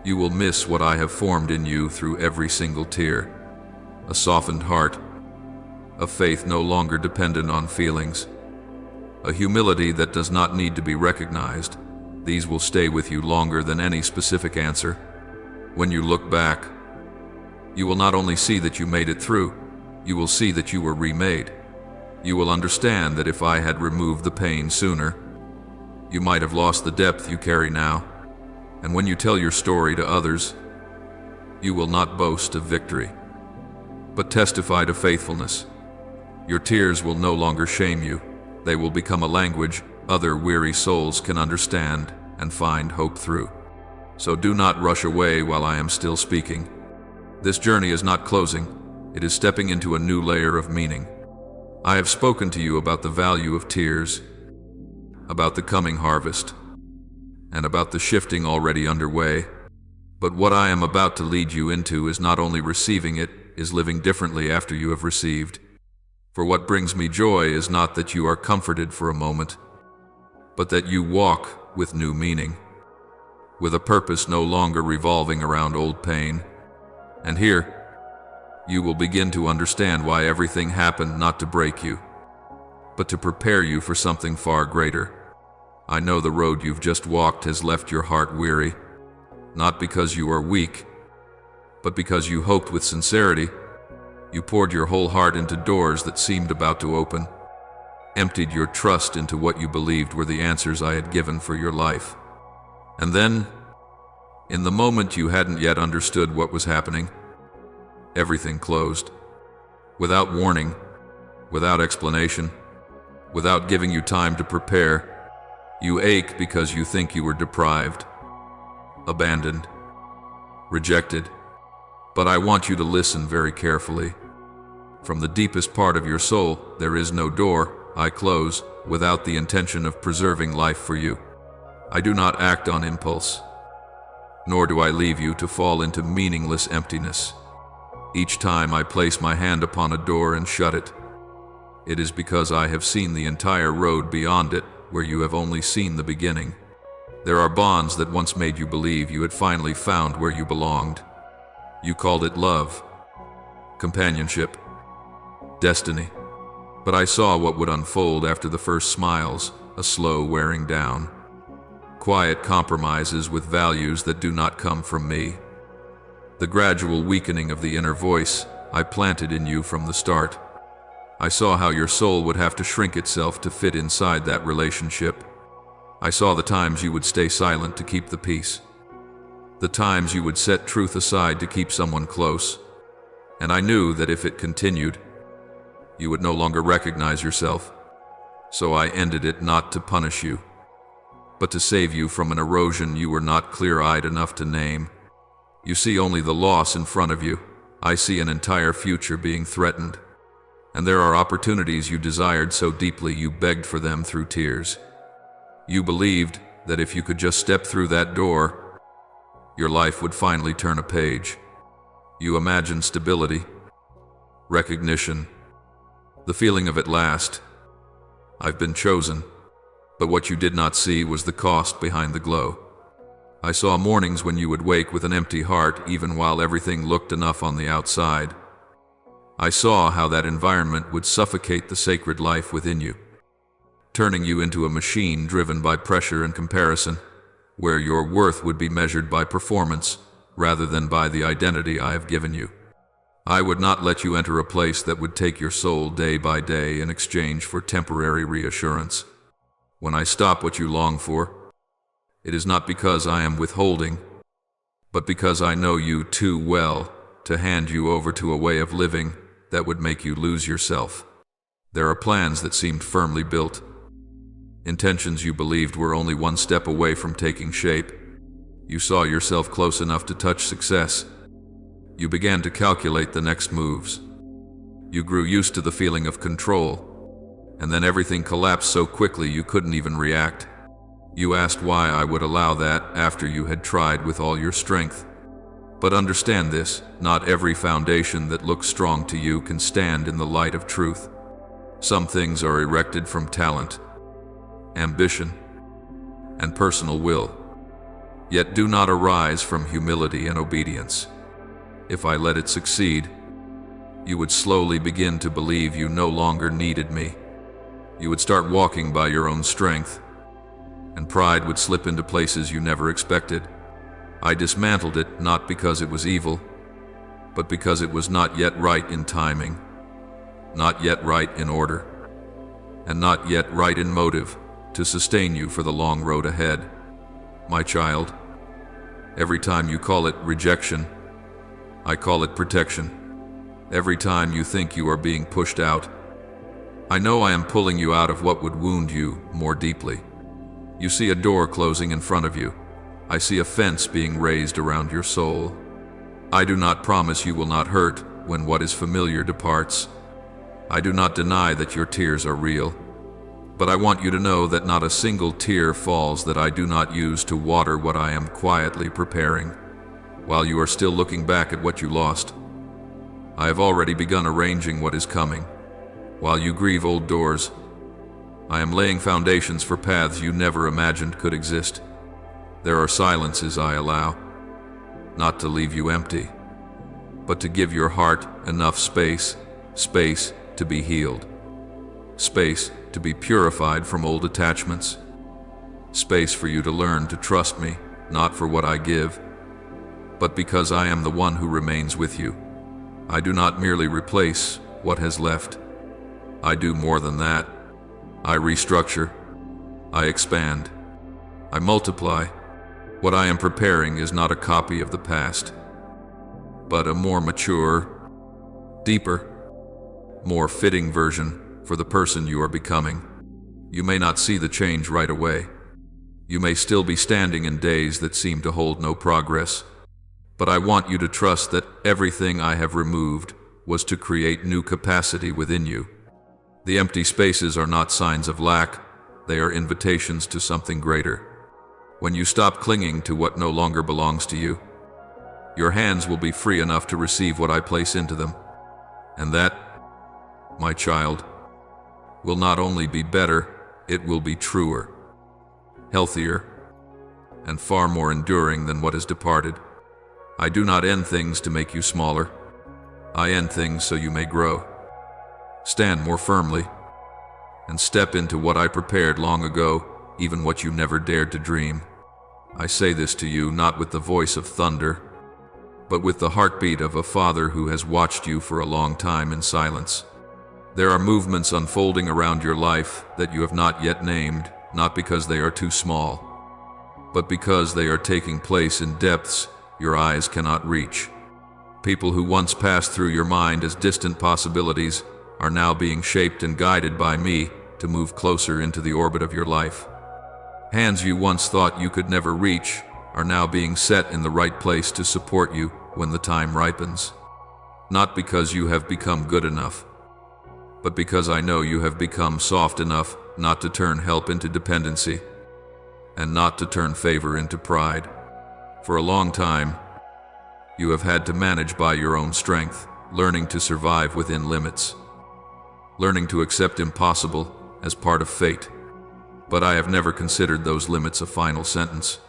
you will miss what I have formed in you through every single tear. A softened heart, a faith no longer dependent on feelings, a humility that does not need to be recognized. These will stay with you longer than any specific answer. When you look back, you will not only see that you made it through, you will see that you were remade. You will understand that if I had removed the pain sooner, you might have lost the depth you carry now. And when you tell your story to others, you will not boast of victory, but testify to faithfulness. Your tears will no longer shame you. They will become a language other weary souls can understand and find hope through. So do not rush away while I am still speaking. This journey is not closing. It is stepping into a new layer of meaning. I have spoken to you about the value of tears, about the coming harvest, and about the shifting already underway. But what I am about to lead you into is not only receiving it, is living differently after you have received. For what brings me joy is not that you are comforted for a moment, but that you walk with new meaning, with a purpose no longer revolving around old pain. And here, you will begin to understand why everything happened not to break you, but to prepare you for something far greater. I know the road you've just walked has left your heart weary, not because you are weak, but because you hoped with sincerity. You poured your whole heart into doors that seemed about to open, emptied your trust into what you believed were the answers I had given for your life. And then, in the moment you hadn't yet understood what was happening, everything closed. Without warning, without explanation, without giving you time to prepare. You ache because you think you were deprived, abandoned, rejected. But I want you to listen very carefully. From the deepest part of your soul, there is no door I close without the intention of preserving life for you. I do not act on impulse, nor do I leave you to fall into meaningless emptiness. Each time I place my hand upon a door and shut it, it is because I have seen the entire road beyond it where you have only seen the beginning. There are bonds that once made you believe you had finally found where you belonged. You called it love, companionship, destiny. But I saw what would unfold after the first smiles, a slow wearing down. Quiet compromises with values that do not come from me. The gradual weakening of the inner voice I planted in you from the start. I saw how your soul would have to shrink itself to fit inside that relationship. I saw the times you would stay silent to keep the peace. The times you would set truth aside to keep someone close. And I knew that if it continued, you would no longer recognize yourself. So I ended it not to punish you, but to save you from an erosion you were not clear-eyed enough to name. You see only the loss in front of you. I see an entire future being threatened. And there are opportunities you desired so deeply you begged for them through tears. You believed that if you could just step through that door, your life would finally turn a page. You imagined stability, recognition, the feeling of at last, I've been chosen. But what you did not see was the cost behind the glow. I saw mornings when you would wake with an empty heart even while everything looked enough on the outside. I saw how that environment would suffocate the sacred life within you, turning you into a machine driven by pressure and comparison, where your worth would be measured by performance rather than by the identity I have given you. I would not let you enter a place that would take your soul day by day in exchange for temporary reassurance. When I stop what you long for, it is not because I am withholding, but because I know you too well to hand you over to a way of living that would make you lose yourself. There are plans that seemed firmly built, intentions you believed were only one step away from taking shape. You saw yourself close enough to touch success. You began to calculate the next moves. You grew used to the feeling of control, and then everything collapsed so quickly you couldn't even react. You asked why I would allow that after you had tried with all your strength. But understand this, not every foundation that looks strong to you can stand in the light of truth. Some things are erected from talent, ambition, and personal will, yet do not arise from humility and obedience. If I let it succeed, you would slowly begin to believe you no longer needed me. You would start walking by your own strength, and pride would slip into places you never expected. I dismantled it not because it was evil, but because it was not yet right in timing, not yet right in order, and not yet right in motive to sustain you for the long road ahead. My child, every time you call it rejection, I call it protection. Every time you think you are being pushed out, I know I am pulling you out of what would wound you more deeply. You see a door closing in front of you. I see a fence being raised around your soul. I do not promise you will not hurt when what is familiar departs. I do not deny that your tears are real, but I want you to know that not a single tear falls that I do not use to water what I am quietly preparing. While you are still looking back at what you lost, I have already begun arranging what is coming. While you grieve old doors, I am laying foundations for paths you never imagined could exist. There are silences I allow, not to leave you empty, but to give your heart enough space to be healed, space to be purified from old attachments, space for you to learn to trust me, not for what I give, but because I am the one who remains with you. I do not merely replace what has left. I do more than that. I restructure, I expand, I multiply. What I am preparing is not a copy of the past, but a more mature, deeper, more fitting version for the person you are becoming. You may not see the change right away. You may still be standing in days that seem to hold no progress, but I want you to trust that everything I have removed was to create new capacity within you. The empty spaces are not signs of lack, they are invitations to something greater. When you stop clinging to what no longer belongs to you, your hands will be free enough to receive what I place into them. And that, my child, will not only be better, it will be truer, healthier, and far more enduring than what has departed. I do not end things to make you smaller. I end things so you may grow. Stand more firmly, and step into what I prepared long ago, even what you never dared to dream. I say this to you not with the voice of thunder, but with the heartbeat of a father who has watched you for a long time in silence. There are movements unfolding around your life that you have not yet named, not because they are too small, but because they are taking place in depths your eyes cannot reach. People who once passed through your mind as distant possibilities are now being shaped and guided by me to move closer into the orbit of your life. Hands you once thought you could never reach are now being set in the right place to support you when the time ripens. Not because you have become good enough, but because I know you have become soft enough not to turn help into dependency, and not to turn favor into pride. For a long time, you have had to manage by your own strength, learning to survive within limits, learning to accept impossible as part of fate. But I have never considered those limits a final sentence.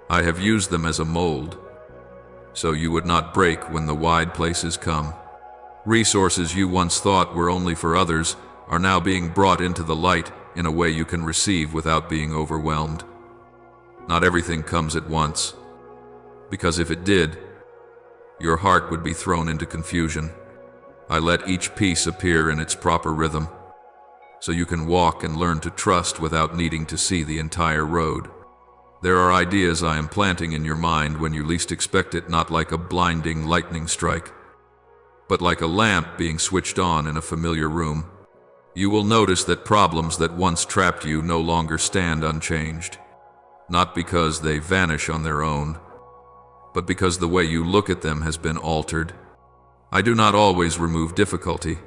I have used them as a mold, so you would not break when the wide places come. Resources you once thought were only for others are now being brought into the light in a way you can receive without being overwhelmed. Not everything comes at once, because if it did, your heart would be thrown into confusion. I let each piece appear in its proper rhythm, so you can walk and learn to trust without needing to see the entire road. There are ideas I am planting in your mind when you least expect it, not like a blinding lightning strike, but like a lamp being switched on in a familiar room. You will notice that problems that once trapped you no longer stand unchanged, not because they vanish on their own, but because the way you look at them has been altered. I do not always remove difficulty.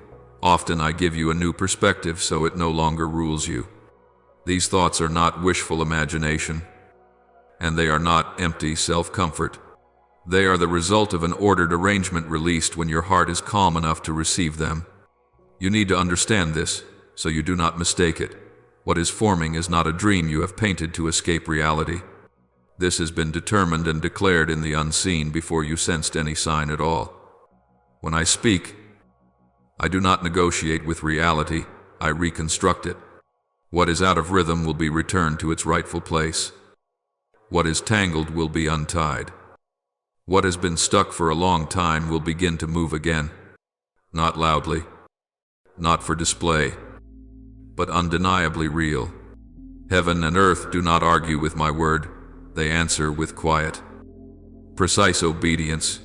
Often I give you a new perspective so it no longer rules you. These thoughts are not wishful imagination, and they are not empty self-comfort. They are the result of an ordered arrangement released when your heart is calm enough to receive them. You need to understand this, so you do not mistake it. What is forming is not a dream you have painted to escape reality. This has been determined and declared in the unseen before you sensed any sign at all. When I speak, I do not negotiate with reality, I reconstruct it. What is out of rhythm will be returned to its rightful place. What is tangled will be untied. What has been stuck for a long time will begin to move again. Not loudly, not for display, but undeniably real. Heaven and earth do not argue with my word, they answer with quiet, precise obedience.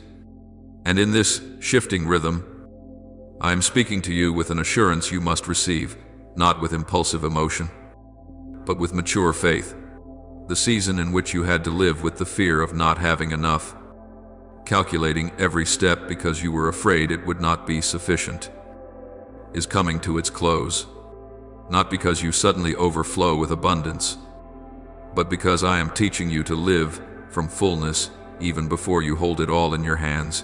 And in this shifting rhythm, I am speaking to you with an assurance you must receive, not with impulsive emotion, but with mature faith. The season in which you had to live with the fear of not having enough, calculating every step because you were afraid it would not be sufficient, is coming to its close. Not because you suddenly overflow with abundance, but because I am teaching you to live from fullness even before you hold it all in your hands.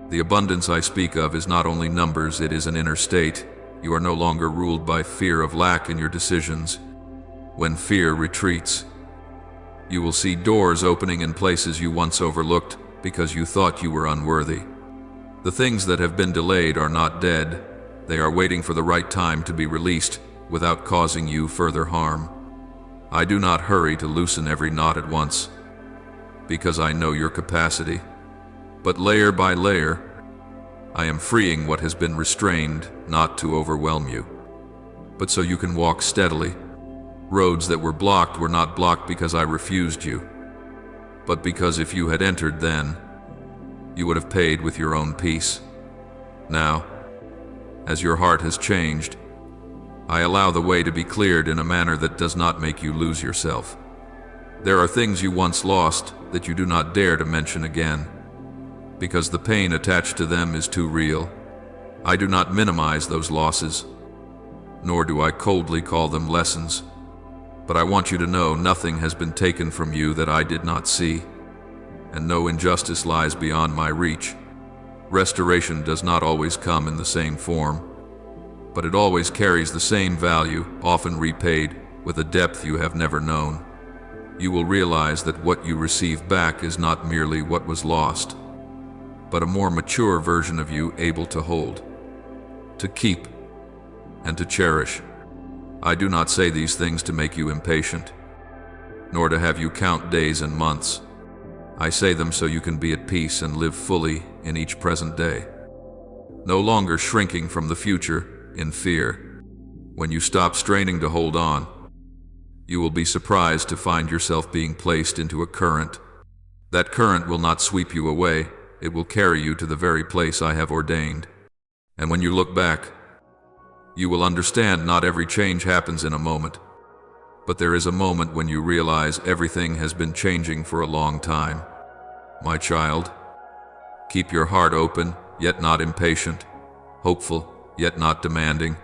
The abundance I speak of is not only numbers, it is an inner state. You are no longer ruled by fear of lack in your decisions. When fear retreats, you will see doors opening in places you once overlooked because you thought you were unworthy. The things that have been delayed are not dead. They are waiting for the right time to be released without causing you further harm. I do not hurry to loosen every knot at once, because I know your capacity. But layer by layer, I am freeing what has been restrained, not to overwhelm you, but so you can walk steadily. Roads that were not blocked because I refused you, but because if you had entered then, you would have paid with your own peace. Now, as your heart has changed, I allow the way to be cleared in a manner that does not make you lose yourself. There are things you once lost that you do not dare to mention again, because the pain attached to them is too real. I do not minimize those losses, nor do I coldly call them lessons. But I want you to know nothing has been taken from you that I did not see, and no injustice lies beyond my reach. Restoration does not always come in the same form, but it always carries the same value, often repaid with a depth you have never known. You will realize that what you receive back is not merely what was lost, but a more mature version of you able to hold, to keep, and to cherish. I do not say these things to make you impatient, nor to have you count days and months. I say them so you can be at peace and live fully in each present day, no longer shrinking from the future in fear. When you stop straining to hold on, you will be surprised to find yourself being placed into a current. That current will not sweep you away, it will carry you to the very place I have ordained. And when you look back, you will understand not every change happens in a moment, but there is a moment when you realize everything has been changing for a long time. My child, keep your heart open, yet not impatient, hopeful, yet not demanding,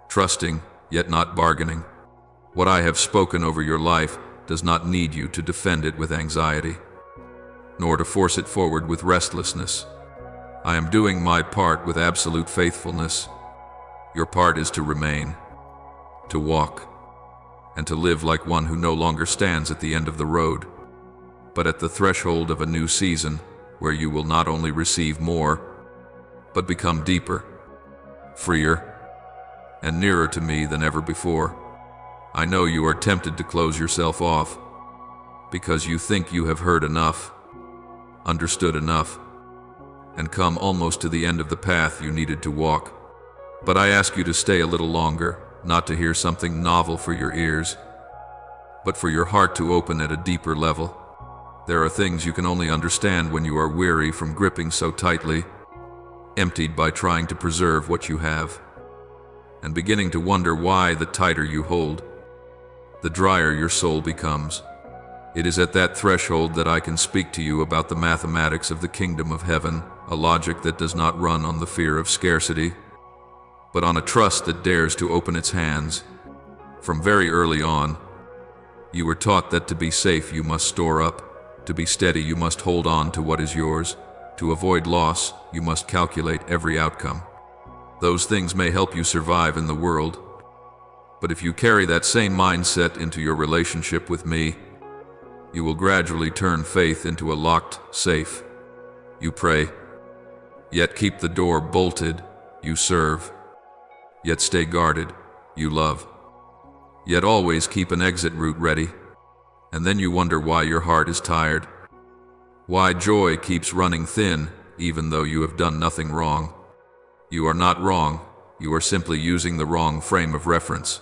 trusting, yet not bargaining. What I have spoken over your life does not need you to defend it with anxiety, nor to force it forward with restlessness. I am doing my part with absolute faithfulness. Your part is to remain, to walk, and to live like one who no longer stands at the end of the road, but at the threshold of a new season where you will not only receive more, but become deeper, freer, and nearer to me than ever before. I know you are tempted to close yourself off because you think you have heard enough, understood enough, and come almost to the end of the path you needed to walk. But I ask you to stay a little longer, not to hear something novel for your ears, but for your heart to open at a deeper level. There are things you can only understand when you are weary from gripping so tightly, emptied by trying to preserve what you have, and beginning to wonder why the tighter you hold, the drier your soul becomes. It is at that threshold that I can speak to you about the mathematics of the kingdom of heaven, a logic that does not run on the fear of scarcity, but on a trust that dares to open its hands. From very early on, you were taught that to be safe you must store up, to be steady you must hold on to what is yours, to avoid loss you must calculate every outcome. Those things may help you survive in the world, but if you carry that same mindset into your relationship with me, you will gradually turn faith into a locked safe. You pray, yet keep the door bolted. You serve, yet stay guarded. You love, yet always keep an exit route ready. And then you wonder why your heart is tired, why joy keeps running thin even though you have done nothing wrong. You are not wrong, you are simply using the wrong frame of reference.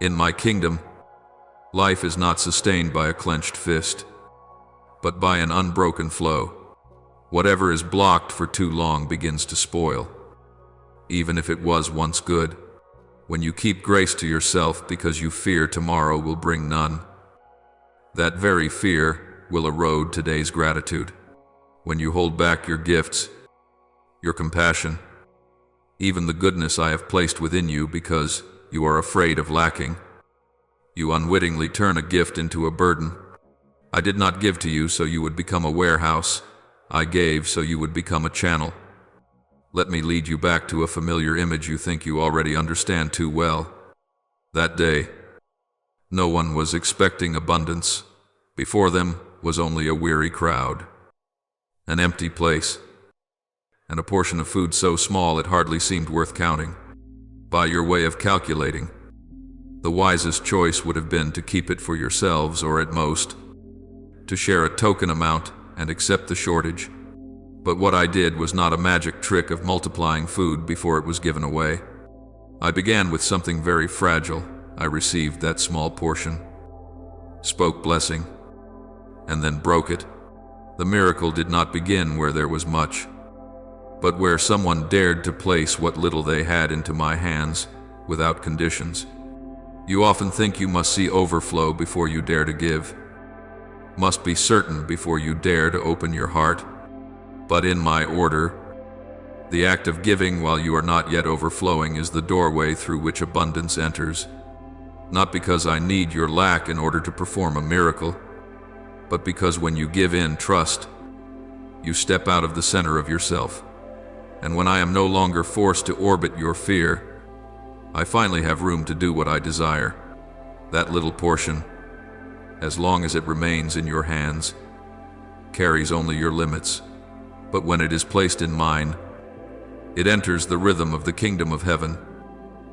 In my kingdom, life is not sustained by a clenched fist, but by an unbroken flow. Whatever is blocked for too long begins to spoil, even if it was once good. When you keep grace to yourself because you fear tomorrow will bring none, that very fear will erode today's gratitude. When you hold back your gifts, your compassion, even the goodness I have placed within you because you are afraid of lacking, you unwittingly turn a gift into a burden. I did not give to you so you would become a warehouse. I gave so you would become a channel. Let me lead you back to a familiar image you think you already understand too well. That day, no one was expecting abundance. Before them was only a weary crowd, an empty place, and a portion of food so small it hardly seemed worth counting. By your way of calculating, the wisest choice would have been to keep it for yourselves, or at most, to share a token amount and accept the shortage. But what I did was not a magic trick of multiplying food before it was given away. I began with something very fragile. I received that small portion, spoke blessing, and then broke it. The miracle did not begin where there was much, but where someone dared to place what little they had into my hands without conditions. You often think you must see overflow before you dare to give, must be certain before you dare to open your heart. But in my order, the act of giving while you are not yet overflowing is the doorway through which abundance enters. Not because I need your lack in order to perform a miracle, but because when you give in trust, you step out of the center of yourself. And when I am no longer forced to orbit your fear, I finally have room to do what I desire. That little portion, as long as it remains in your hands, carries only your limits. But when it is placed in mine, it enters the rhythm of the kingdom of heaven.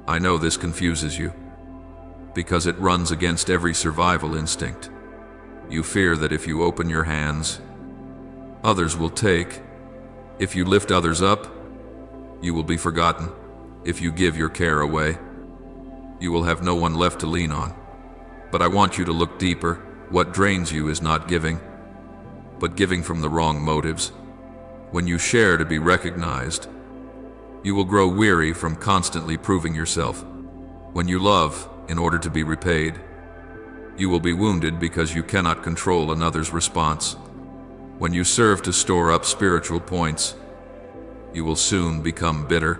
I know this confuses you, because it runs against every survival instinct. You fear that if you open your hands, others will take. If you lift others up, you will be forgotten. If you give your care away, you will have no one left to lean on. But I want you to look deeper. What drains you is not giving, but giving from the wrong motives. When you share to be recognized, you will grow weary from constantly proving yourself. When you love in order to be repaid, you will be wounded because you cannot control another's response. When you serve to store up spiritual points, you will soon become bitter,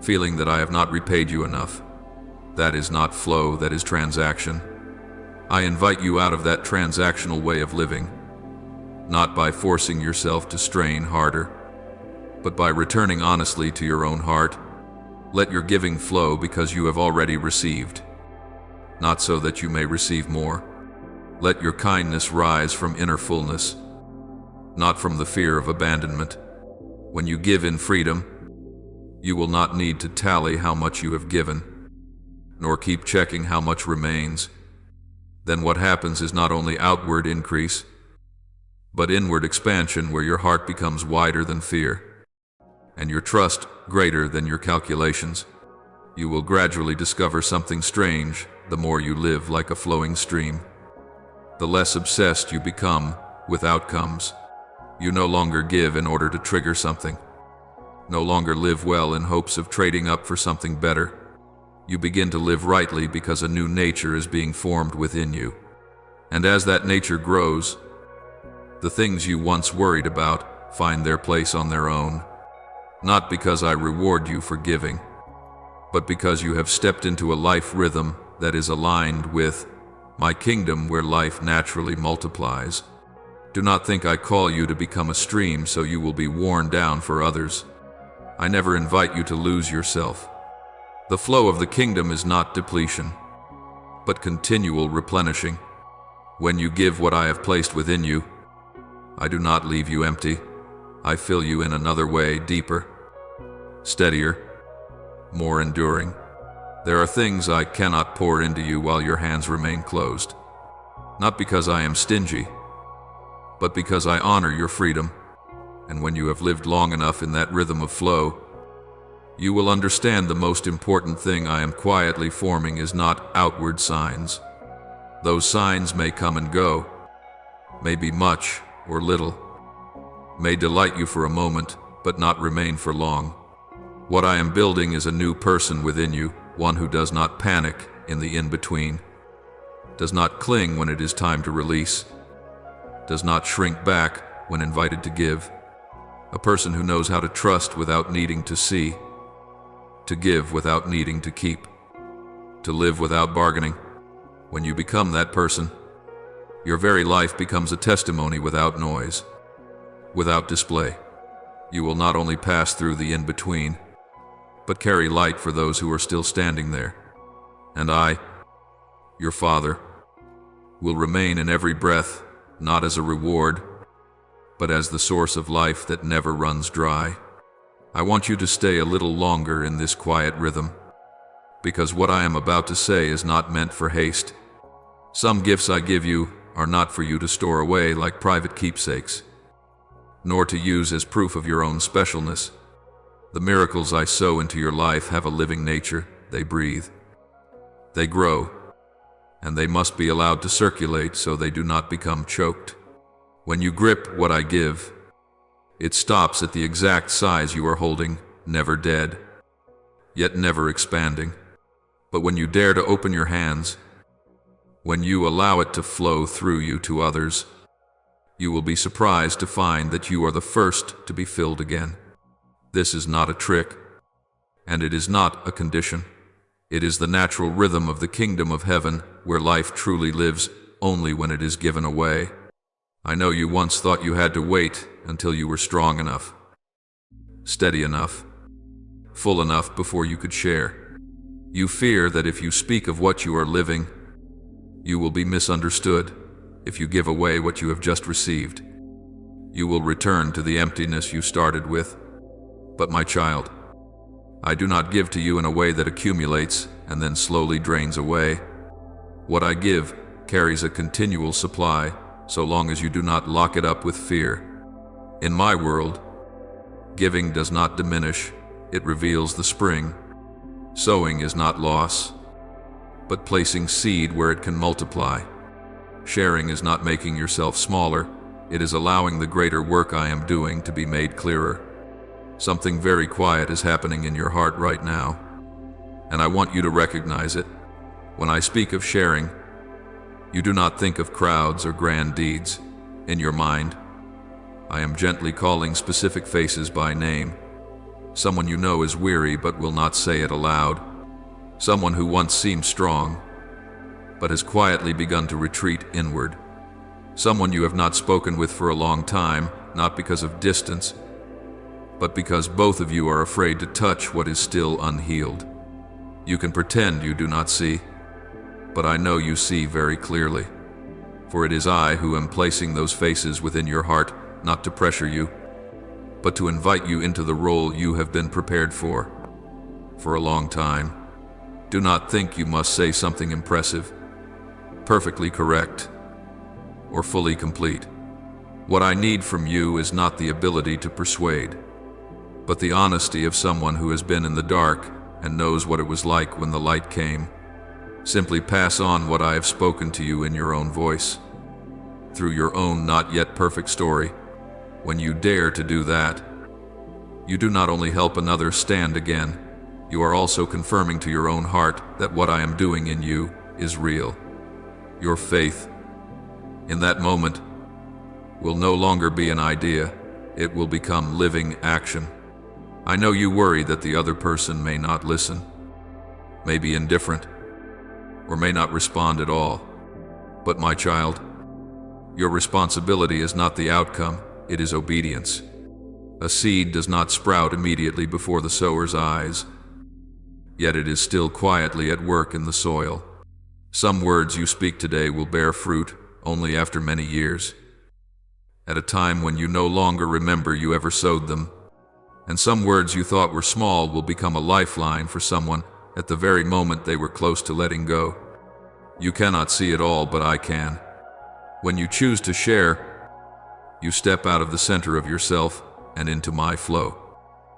feeling that I have not repaid you enough. That is not flow, that is transaction. I invite you out of that transactional way of living, not by forcing yourself to strain harder, but by returning honestly to your own heart. Let your giving flow because you have already received, not so that you may receive more. Let your kindness rise from inner fullness, not from the fear of abandonment. When you give in freedom, you will not need to tally how much you have given, nor keep checking how much remains. Then what happens is not only outward increase, but inward expansion, where your heart becomes wider than fear, and your trust greater than your calculations. You will gradually discover something strange. the more you live like a flowing stream. The less obsessed you become with outcomes. You no longer give in order to trigger something. No longer live well in hopes of trading up for something better. You begin to live rightly because a new nature is being formed within you. And as that nature grows, the things you once worried about find their place on their own. Not because I reward you for giving, but because you have stepped into a life rhythm that is aligned with my kingdom, where life naturally multiplies. Do not think I call you to become a stream so you will be worn down for others. I never invite you to lose yourself. The flow of the kingdom is not depletion, but continual replenishing. When you give what I have placed within you, I do not leave you empty. I fill you in another way, deeper, steadier, more enduring. There are things I cannot pour into you while your hands remain closed. Not because I am stingy, but because I honor your freedom. And when you have lived long enough in that rhythm of flow, you will understand the most important thing I am quietly forming is not outward signs. Those signs may come and go, may be much or little, may delight you for a moment, but not remain for long. What I am building is a new person within you, one who does not panic in the in-between, does not cling when it is time to release, does not shrink back when invited to give. A person who knows how to trust without needing to see, to give without needing to keep, to live without bargaining. When you become that person, your very life becomes a testimony without noise, without display. You will not only pass through the in-between, but carry light for those who are still standing there. And I, your Father, will remain in every breath, not as a reward, but as the source of life that never runs dry. I want you to stay a little longer in this quiet rhythm, because what I am about to say is not meant for haste. Some gifts I give you are not for you to store away like private keepsakes, nor to use as proof of your own specialness. The miracles I sow into your life have a living nature. They breathe, they grow, and they must be allowed to circulate so they do not become choked. When you grip what I give, it stops at the exact size you are holding, never dead, yet never expanding. But when you dare to open your hands, when you allow it to flow through you to others, you will be surprised to find that you are the first to be filled again. This is not a trick, and it is not a condition. It is the natural rhythm of the kingdom of heaven, where life truly lives only when it is given away. I know you once thought you had to wait until you were strong enough, steady enough, full enough before you could share. You fear that if you speak of what you are living, you will be misunderstood. If you give away what you have just received, you will return to the emptiness you started with. But my child, I do not give to you in a way that accumulates and then slowly drains away. What I give carries a continual supply, so long as you do not lock it up with fear. In my world, giving does not diminish, it reveals the spring. Sowing is not loss, but placing seed where it can multiply. Sharing is not making yourself smaller, it is allowing the greater work I am doing to be made clearer. Something very quiet is happening in your heart right now, and I want you to recognize it. When I speak of sharing, you do not think of crowds or grand deeds. In your mind, I am gently calling specific faces by name. Someone you know is weary but will not say it aloud. Someone who once seemed strong, but has quietly begun to retreat inward. Someone you have not spoken with for a long time, not because of distance, but because both of you are afraid to touch what is still unhealed. You can pretend you do not see, but I know you see very clearly. For it is I who am placing those faces within your heart, not to pressure you, but to invite you into the role you have been prepared for a long time. Do not think you must say something impressive, perfectly correct, or fully complete. What I need from you is not the ability to persuade, but the honesty of someone who has been in the dark and knows what it was like when the light came. Simply pass on what I have spoken to you in your own voice, through your own not yet perfect story. When you dare to do that, you do not only help another stand again, you are also confirming to your own heart that what I am doing in you is real. Your faith, in that moment, will no longer be an idea, it will become living action. I know you worry that the other person may not listen, may be indifferent, or may not respond at all. But my child, your responsibility is not the outcome, it is obedience. A seed does not sprout immediately before the sower's eyes, yet it is still quietly at work in the soil. Some words you speak today will bear fruit only after many years, at a time when you no longer remember you ever sowed them. And some words you thought were small will become a lifeline for someone at the very moment they were close to letting go. You cannot see it all, but I can. When you choose to share, you step out of the center of yourself and into my flow.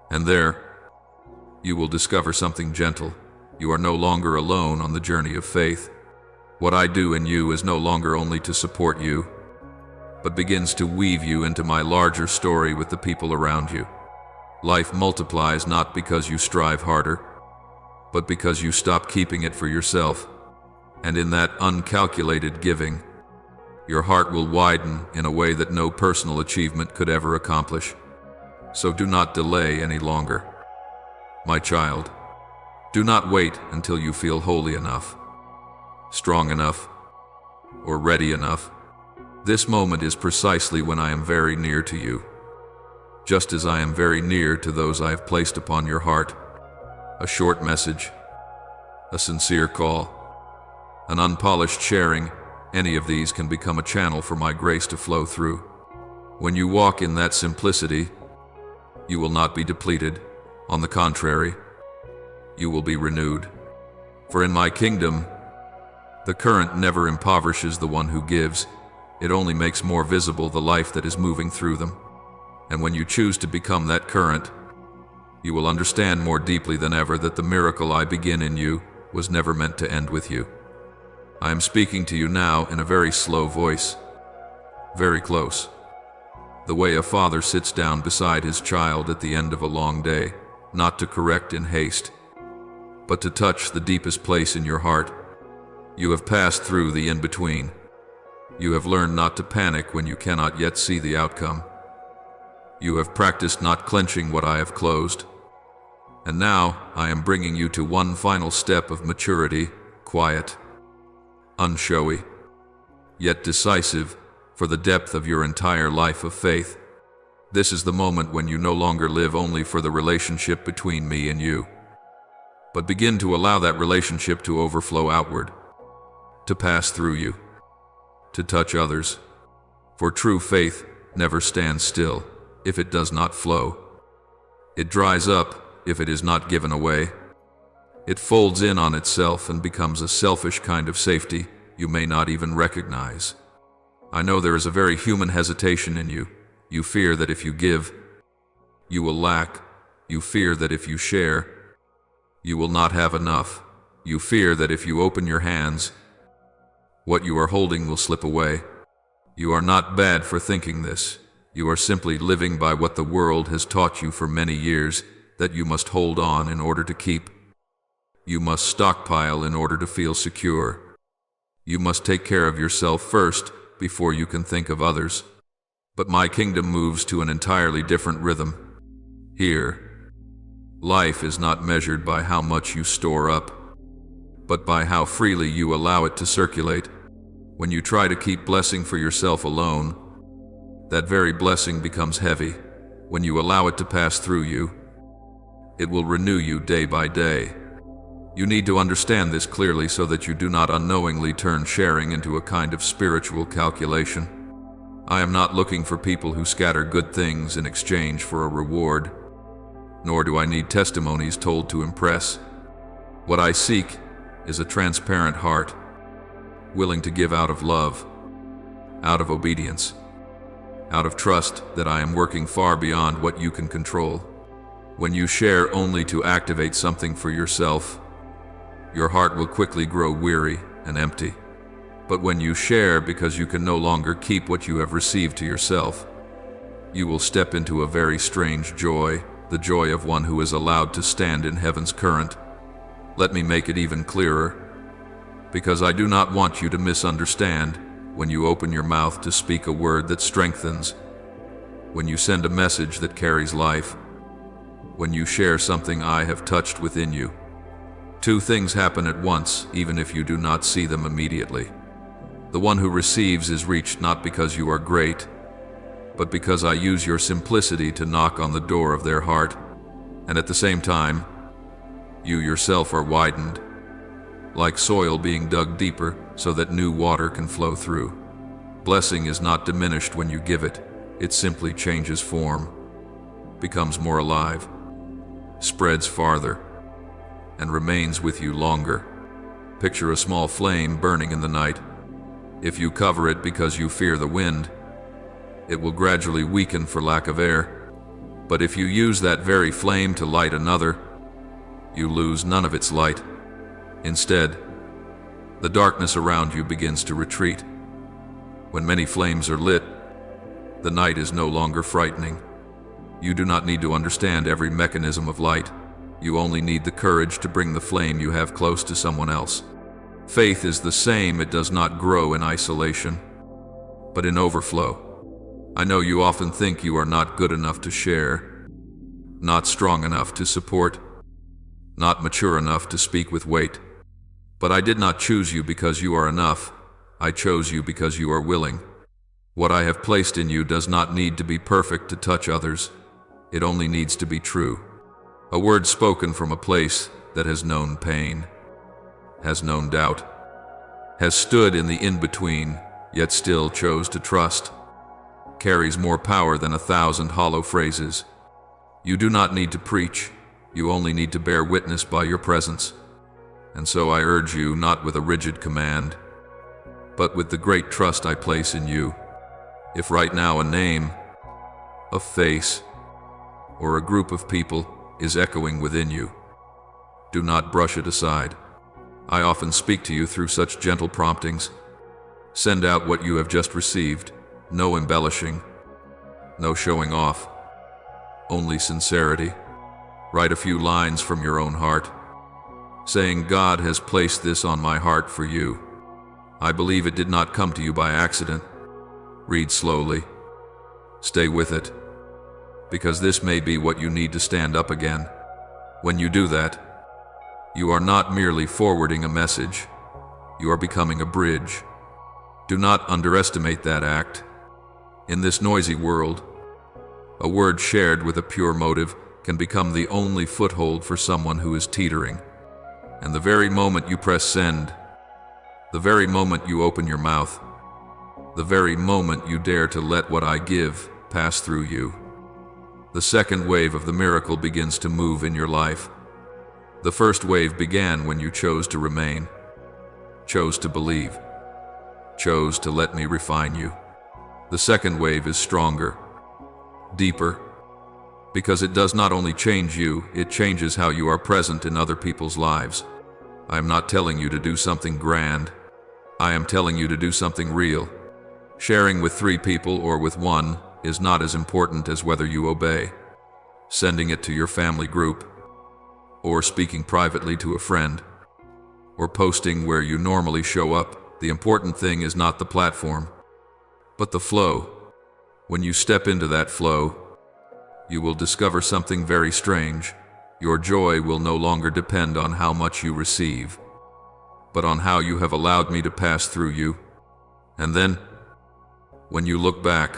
And there, you will discover something gentle. You are no longer alone on the journey of faith. What I do in you is no longer only to support you, but begins to weave you into my larger story with the people around you. Life multiplies not because you strive harder, but because you stop keeping it for yourself. And in that uncalculated giving, your heart will widen in a way that no personal achievement could ever accomplish. So do not delay any longer. My child, do not wait until you feel holy enough, strong enough, or ready enough. This moment is precisely when I am very near to you, just as I am very near to those I have placed upon your heart. A short message, a sincere call, an unpolished sharing, any of these can become a channel for my grace to flow through. When you walk in that simplicity, you will not be depleted. On the contrary, you will be renewed. For in my kingdom, the current never impoverishes the one who gives. It only makes more visible the life that is moving through them. And when you choose to become that current, you will understand more deeply than ever that the miracle I begin in you was never meant to end with you. I am speaking to you now in a very slow voice, very close, the way a father sits down beside his child at the end of a long day, not to correct in haste, but to touch the deepest place in your heart. You have passed through the in-between. You have learned not to panic when you cannot yet see the outcome. You have practiced not clenching what I have closed. And now I am bringing you to one final step of maturity, quiet, unshowy, yet decisive for the depth of your entire life of faith. This is the moment when you no longer live only for the relationship between me and you, but begin to allow that relationship to overflow outward, to pass through you, to touch others. For true faith never stands still if it does not flow. It dries up if it is not given away. It folds in on itself and becomes a selfish kind of safety you may not even recognize. I know there is a very human hesitation in you. You fear that if you give, you will lack. You fear that if you share, you will not have enough. You fear that if you open your hands, what you are holding will slip away. You are not bad for thinking this. You are simply living by what the world has taught you for many years, that you must hold on in order to keep. You must stockpile in order to feel secure. You must take care of yourself first before you can think of others. But my kingdom moves to an entirely different rhythm. Here, life is not measured by how much you store up, but by how freely you allow it to circulate. When you try to keep blessing for yourself alone, that very blessing becomes heavy. When you allow it to pass through you, it will renew you day by day. You need to understand this clearly so that you do not unknowingly turn sharing into a kind of spiritual calculation. I am not looking for people who scatter good things in exchange for a reward, nor do I need testimonies told to impress. What I seek is a transparent heart, willing to give out of love, out of obedience, out of trust that I am working far beyond what you can control. When you share only to activate something for yourself, Your heart will quickly grow weary and empty. But when you share because you can no longer keep what you have received to yourself, you will step into a very strange joy, the joy of one who is allowed to stand in heaven's current. Let me make it even clearer, because I do not want you to misunderstand. When you open your mouth to speak a word that strengthens, when you send a message that carries life, when you share something I have touched within you, two things happen at once, even if you do not see them immediately. The one who receives is reached not because you are great, but because I use your simplicity to knock on the door of their heart, and at the same time, you yourself are widened, like soil being dug deeper so that new water can flow through. Blessing is not diminished when you give it, it simply changes form, becomes more alive, spreads farther, and remains with you longer. Picture a small flame burning in the night. If you cover it because you fear the wind, it will gradually weaken for lack of air. But if you use that very flame to light another, you lose none of its light. Instead, the darkness around you begins to retreat. When many flames are lit, the night is no longer frightening. You do not need to understand every mechanism of light. You only need the courage to bring the flame you have close to someone else. Faith is the same. It does not grow in isolation, but in overflow. I know you often think you are not good enough to share, not strong enough to support, not mature enough to speak with weight. But I did not choose you because you are enough. I chose you because you are willing. What I have placed in you does not need to be perfect to touch others. It only needs to be true. A word spoken from a place that has known pain, has known doubt, has stood in the in-between, yet still chose to trust, carries more power than 1,000 hollow phrases. You do not need to preach, you only need to bear witness by your presence. And so I urge you, not with a rigid command, but with the great trust I place in you. If right now a name, a face, or a group of people is echoing within you, do not brush it aside. I often speak to you through such gentle promptings. Send out what you have just received, no embellishing, no showing off, only sincerity. Write a few lines from your own heart, saying, God has placed this on my heart for you. I believe it did not come to you by accident. Read slowly. Stay with it, because this may be what you need to stand up again. When you do that, you are not merely forwarding a message, you are becoming a bridge. Do not underestimate that act. In this noisy world, a word shared with a pure motive can become the only foothold for someone who is teetering. And the very moment you press send, the very moment you open your mouth, the very moment you dare to let what I give pass through you, the second wave of the miracle begins to move in your life. The first wave began when you chose to remain, chose to believe, chose to let me refine you. The second wave is stronger, deeper, because it does not only change you, it changes how you are present in other people's lives. I am not telling you to do something grand. I am telling you to do something real. Sharing with 3 people or with 1 is not as important as whether you obey. Sending it to your family group, or speaking privately to a friend, or posting where you normally show up, the important thing is not the platform, but the flow. When you step into that flow, you will discover something very strange. Your joy will no longer depend on how much you receive, but on how you have allowed me to pass through you. And then, when you look back,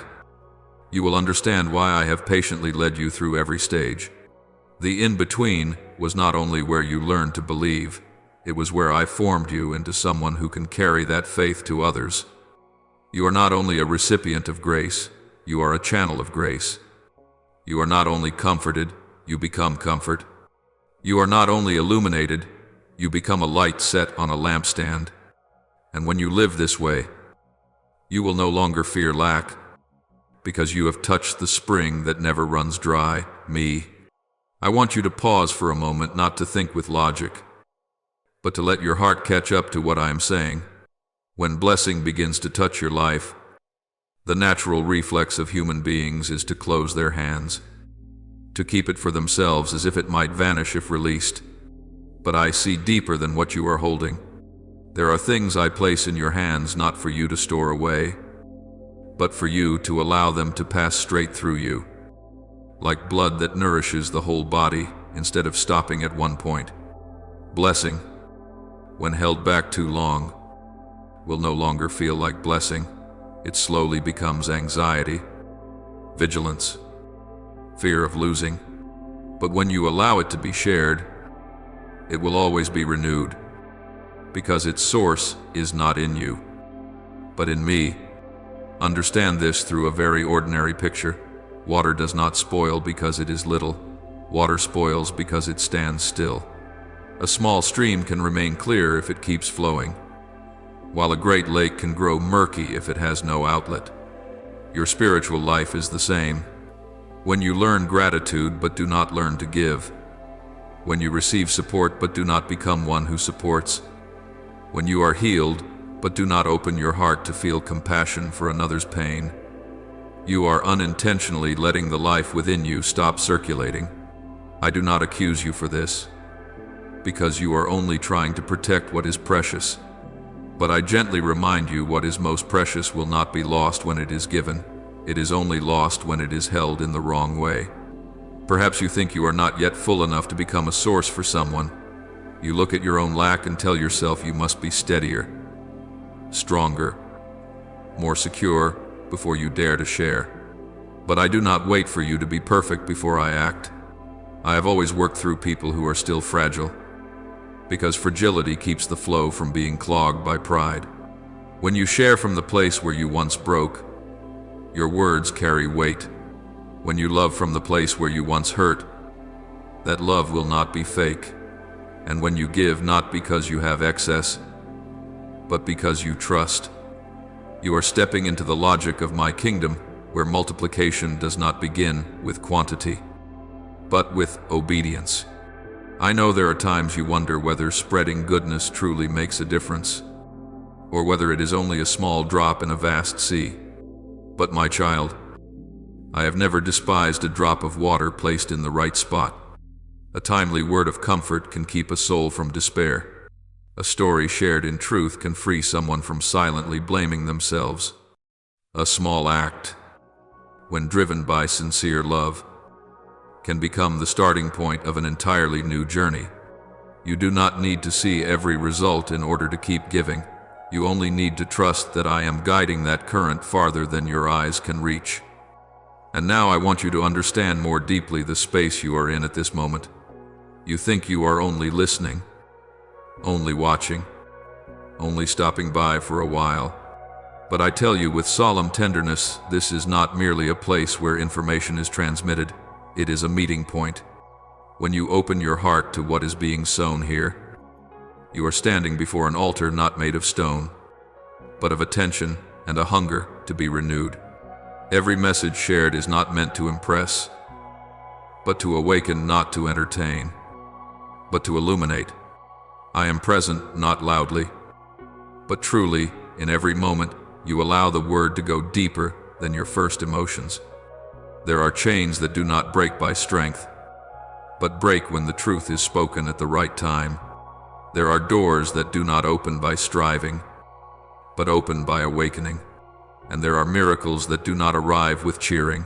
you will understand why I have patiently led you through every stage. The in-between was not only where you learned to believe, it was where I formed you into someone who can carry that faith to others. You are not only a recipient of grace, you are a channel of grace. You are not only comforted, you become comfort. You are not only illuminated, you become a light set on a lampstand. And when you live this way, you will no longer fear lack, because you have touched the spring that never runs dry, me. I want you to pause for a moment, not to think with logic, but to let your heart catch up to what I am saying. When blessing begins to touch your life, the natural reflex of human beings is to close their hands, to keep it for themselves as if it might vanish if released. But I see deeper than what you are holding. There are things I place in your hands not for you to store away, but for you to allow them to pass straight through you, like blood that nourishes the whole body instead of stopping at one point. Blessing, when held back too long, will no longer feel like blessing. It slowly becomes anxiety, vigilance, fear of losing. But when you allow it to be shared, it will always be renewed, because its source is not in you, but in me. Understand this through a very ordinary picture. Water does not spoil because it is little. Water spoils because it stands still. A small stream can remain clear if it keeps flowing, while a great lake can grow murky if it has no outlet. Your spiritual life is the same. When you learn gratitude but do not learn to give, when you receive support but do not become one who supports, when you are healed but do not open your heart to feel compassion for another's pain, you are unintentionally letting the life within you stop circulating. I do not accuse you for this, because you are only trying to protect what is precious. But I gently remind you what is most precious will not be lost when it is given. It is only lost when it is held in the wrong way. Perhaps you think you are not yet full enough to become a source for someone. You look at your own lack and tell yourself you must be steadier, stronger, more secure before you dare to share. But I do not wait for you to be perfect before I act. I have always worked through people who are still fragile, because fragility keeps the flow from being clogged by pride. When you share from the place where you once broke, your words carry weight. When you love from the place where you once hurt, that love will not be fake. And when you give not because you have excess, but because you trust, you are stepping into the logic of my kingdom, where multiplication does not begin with quantity, but with obedience. I know there are times you wonder whether spreading goodness truly makes a difference, or whether it is only a small drop in a vast sea. But my child, I have never despised a drop of water placed in the right spot. A timely word of comfort can keep a soul from despair. A story shared in truth can free someone from silently blaming themselves. A small act, when driven by sincere love, can become the starting point of an entirely new journey. You do not need to see every result in order to keep giving. You only need to trust that I am guiding that current farther than your eyes can reach. And now I want you to understand more deeply the space you are in at this moment. You think you are only listening, only watching, only stopping by for a while. But I tell you with solemn tenderness, this is not merely a place where information is transmitted. It is a meeting point. When you open your heart to what is being sown here, you are standing before an altar not made of stone, but of attention and a hunger to be renewed. Every message shared is not meant to impress, but to awaken, not to entertain, but to illuminate. I am present, not loudly, but truly. In every moment, you allow the word to go deeper than your first emotions. There are chains that do not break by strength, but break when the truth is spoken at the right time. There are doors that do not open by striving, but open by awakening. And there are miracles that do not arrive with cheering,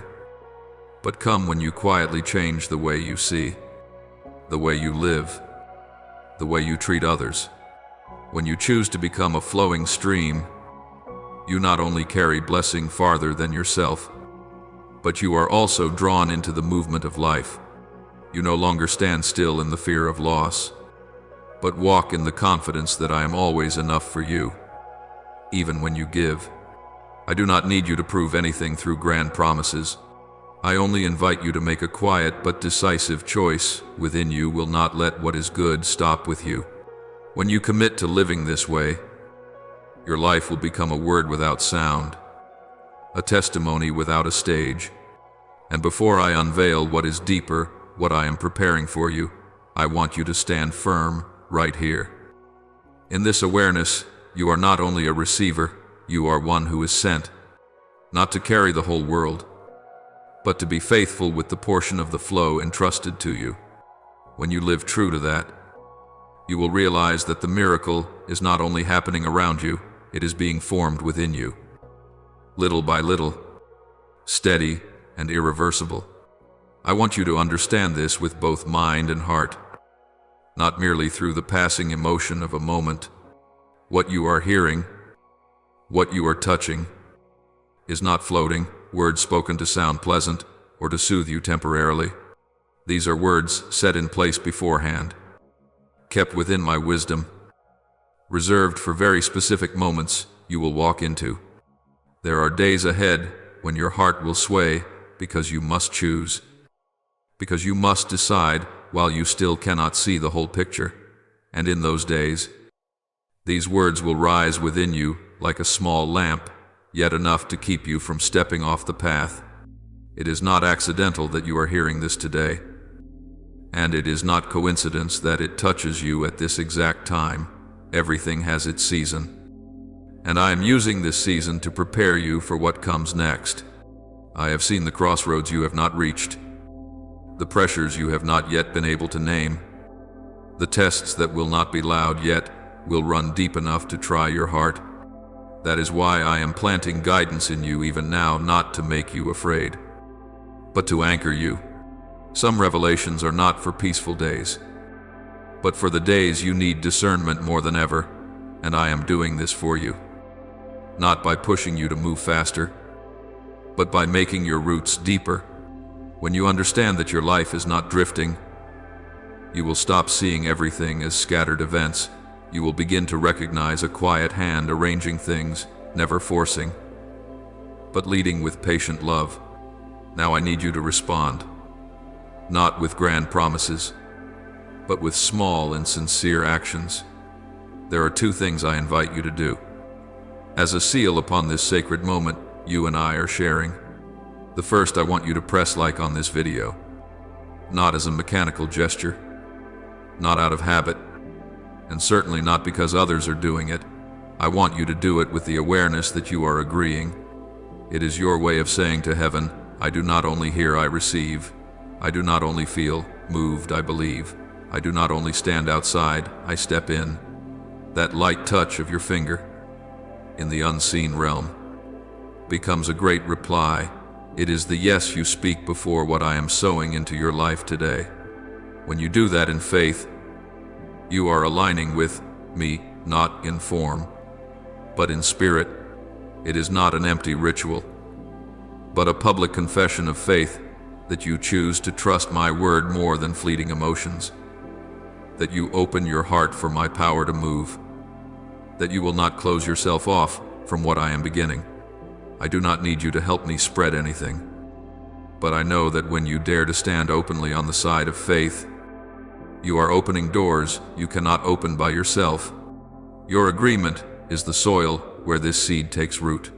but come when you quietly change the way you see, the way you live, the way you treat others. When you choose to become a flowing stream, you not only carry blessing farther than yourself, but you are also drawn into the movement of life. You no longer stand still in the fear of loss, but walk in the confidence that I am always enough for you, even when you give. I do not need you to prove anything through grand promises. I only invite you to make a quiet but decisive choice within you. Will not let what is good stop with you. When you commit to living this way, your life will become a word without sound, a testimony without a stage. And before I unveil what is deeper, what I am preparing for you, I want you to stand firm right here. In this awareness, you are not only a receiver, you are one who is sent, not to carry the whole world, but to be faithful with the portion of the flow entrusted to you. When you live true to that, you will realize that the miracle is not only happening around you, it is being formed within you. Little by little, steady and irreversible. I want you to understand this with both mind and heart, not merely through the passing emotion of a moment. What you are hearing, what you are touching, is not floating, words spoken to sound pleasant or to soothe you temporarily. These are words set in place beforehand, kept within my wisdom, reserved for very specific moments you will walk into. There are days ahead when your heart will sway because you must choose, because you must decide while you still cannot see the whole picture. And in those days, these words will rise within you like a small lamp, yet enough to keep you from stepping off the path. It is not accidental that you are hearing this today, and it is not coincidence that it touches you at this exact time. Everything has its season, and I am using this season to prepare you for what comes next. I have seen the crossroads you have not reached, the pressures you have not yet been able to name, the tests that will not be loud yet will run deep enough to try your heart. That is why I am planting guidance in you even now, not to make you afraid, but to anchor you. Some revelations are not for peaceful days, but for the days you need discernment more than ever, and I am doing this for you, not by pushing you to move faster, but by making your roots deeper. When you understand that your life is not drifting, you will stop seeing everything as scattered events. You will begin to recognize a quiet hand arranging things, never forcing, but leading with patient love. Now I need you to respond, not with grand promises, but with small and sincere actions. There are two things I invite you to do. As a seal upon this sacred moment you and I are sharing. The first, I want you to press like on this video, not as a mechanical gesture, not out of habit, and certainly not because others are doing it. I want you to do it with the awareness that you are agreeing. It is your way of saying to heaven, I do not only hear, I receive. I do not only feel moved, I believe. I do not only stand outside, I step in. That light touch of your finger in the unseen realm becomes a great reply. It is the yes you speak before what I am sowing into your life today. When you do that in faith, you are aligning with me, not in form, but in spirit. It is not an empty ritual, but a public confession of faith that you choose to trust my word more than fleeting emotions, that you open your heart for my power to move, that you will not close yourself off from what I am beginning. I do not need you to help me spread anything, but I know that when you dare to stand openly on the side of faith, you are opening doors you cannot open by yourself. Your agreement is the soil where this seed takes root.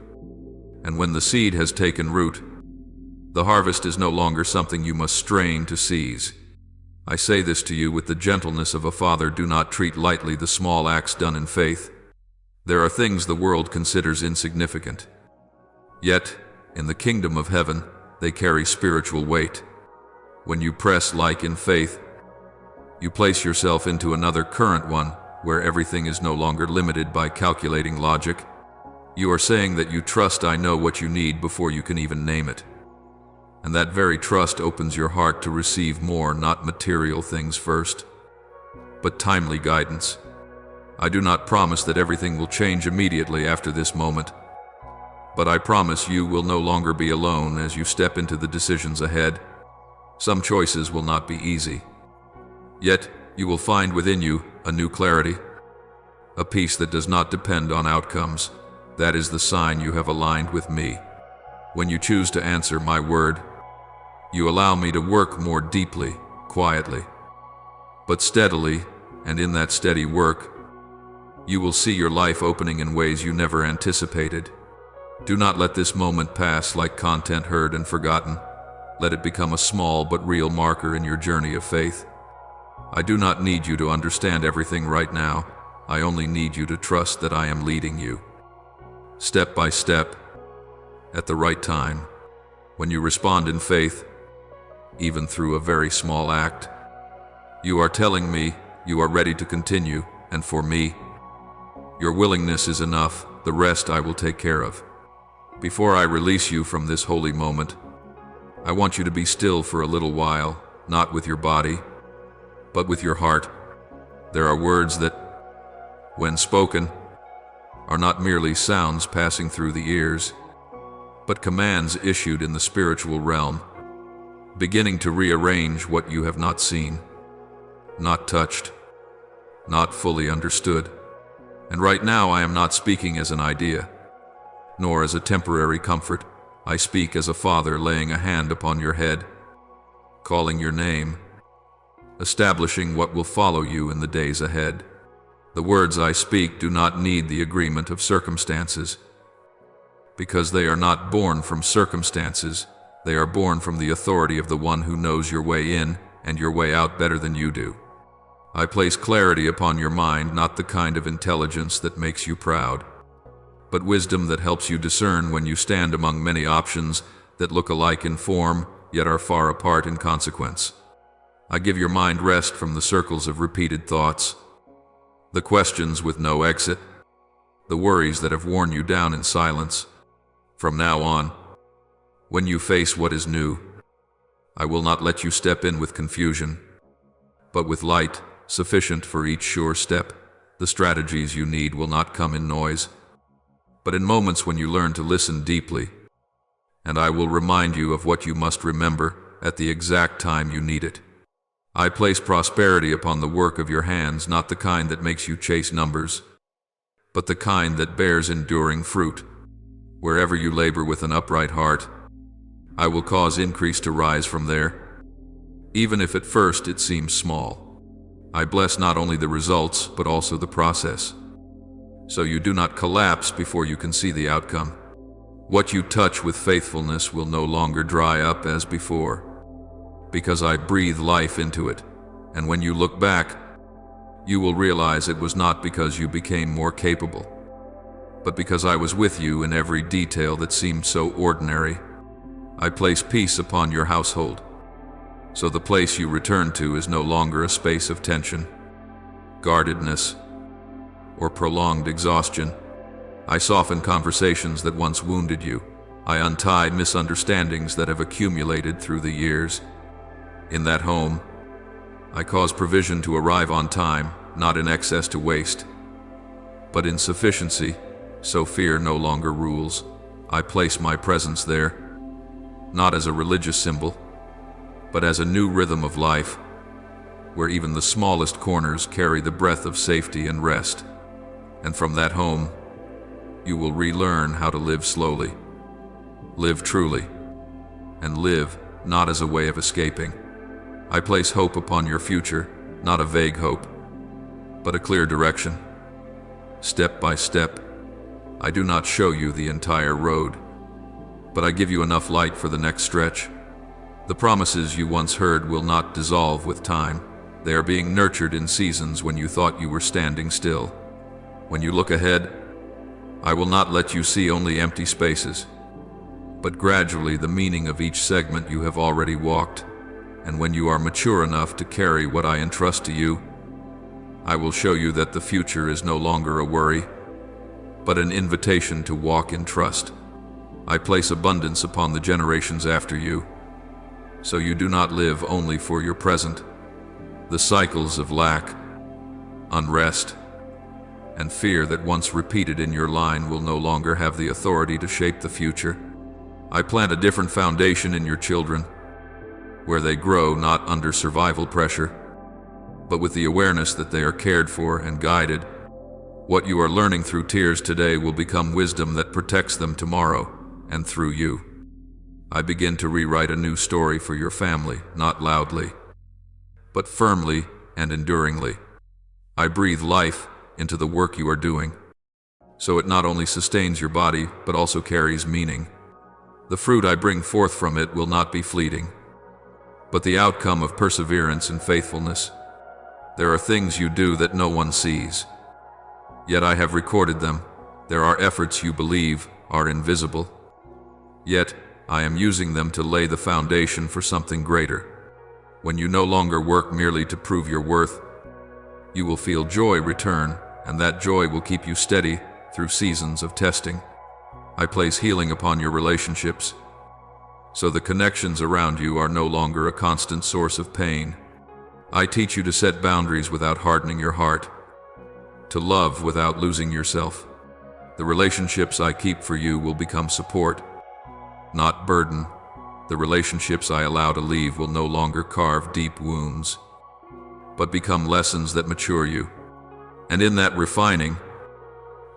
And when the seed has taken root, the harvest is no longer something you must strain to seize. I say this to you with the gentleness of a father. Do not treat lightly the small acts done in faith. There are things the world considers insignificant, yet, in the kingdom of heaven, they carry spiritual weight. When you press like in faith, you place yourself into another current one, where everything is no longer limited by calculating logic. You are saying that you trust I know what you need before you can even name it. And that very trust opens your heart to receive more, not material things first, but timely guidance. I do not promise that everything will change immediately after this moment, but I promise you will no longer be alone as you step into the decisions ahead. Some choices will not be easy, yet you will find within you a new clarity, a peace that does not depend on outcomes. That is the sign you have aligned with me. When you choose to answer my word, you allow me to work more deeply, quietly, but steadily, and in that steady work, you will see your life opening in ways you never anticipated. Do not let this moment pass like content heard and forgotten. Let it become a small but real marker in your journey of faith. I do not need you to understand everything right now. I only need you to trust that I am leading you, step by step, at the right time. When you respond in faith, even through a very small act, you are telling me you are ready to continue, and for me, your willingness is enough. The rest I will take care of. Before I release you from this holy moment, I want you to be still for a little while, not with your body, but with your heart. There are words that, when spoken, are not merely sounds passing through the ears, but commands issued in the spiritual realm, beginning to rearrange what you have not seen, not touched, not fully understood. And right now I am not speaking as an idea, nor as a temporary comfort. I speak as a father laying a hand upon your head, calling your name, establishing what will follow you in the days ahead. The words I speak do not need the agreement of circumstances, because they are not born from circumstances. They are born from the authority of the one who knows your way in and your way out better than you do. I place clarity upon your mind, not the kind of intelligence that makes you proud, but wisdom that helps you discern when you stand among many options that look alike in form, yet are far apart in consequence. I give your mind rest from the circles of repeated thoughts, the questions with no exit, the worries that have worn you down in silence. From now on, when you face what is new, I will not let you step in with confusion, but with light, sufficient for each sure step. The strategies you need will not come in noise, but in moments when you learn to listen deeply, and I will remind you of what you must remember at the exact time you need it. I place prosperity upon the work of your hands, not the kind that makes you chase numbers, but the kind that bears enduring fruit. Wherever you labor with an upright heart, I will cause increase to rise from there, even if at first it seems small. I bless not only the results, but also the process, so you do not collapse before you can see the outcome. What you touch with faithfulness will no longer dry up as before, because I breathe life into it, and when you look back, you will realize it was not because you became more capable, but because I was with you in every detail that seemed so ordinary. I place peace upon your household, so the place you return to is no longer a space of tension, guardedness, or prolonged exhaustion. I soften conversations that once wounded you. I untie misunderstandings that have accumulated through the years. In that home, I cause provision to arrive on time, not in excess to waste, but in sufficiency, so fear no longer rules. I place my presence there, not as a religious symbol, but as a new rhythm of life, where even the smallest corners carry the breath of safety and rest. And from that home, you will relearn how to live slowly, live truly, and live not as a way of escaping. I place hope upon your future, not a vague hope, but a clear direction. Step by step, I do not show you the entire road, but I give you enough light for the next stretch. The promises you once heard will not dissolve with time. They are being nurtured in seasons when you thought you were standing still. When you look ahead, I will not let you see only empty spaces, but gradually the meaning of each segment you have already walked. And when you are mature enough to carry what I entrust to you, I will show you that the future is no longer a worry, but an invitation to walk in trust. I place abundance upon the generations after you, so you do not live only for your present. The cycles of lack, unrest, and fear that once repeated in your line will no longer have the authority to shape the future. I plant a different foundation in your children, where they grow not under survival pressure, but with the awareness that they are cared for and guided. What you are learning through tears today will become wisdom that protects them tomorrow, and through you, I begin to rewrite a new story for your family, not loudly, but firmly and enduringly. I breathe life into the work you are doing, so it not only sustains your body, but also carries meaning. The fruit I bring forth from it will not be fleeting, but the outcome of perseverance and faithfulness. There are things you do that no one sees, Yet I have recorded them. There are efforts you believe are invisible. Yet I am using them to lay the foundation for something greater. When you no longer work merely to prove your worth, you will feel joy return, and that joy will keep you steady through seasons of testing. I place healing upon your relationships, so the connections around you are no longer a constant source of pain. I teach you to set boundaries without hardening your heart, to love without losing yourself. The relationships I keep for you will become support, not burden. The relationships I allow to leave will no longer carve deep wounds, but become lessons that mature you. And in that refining,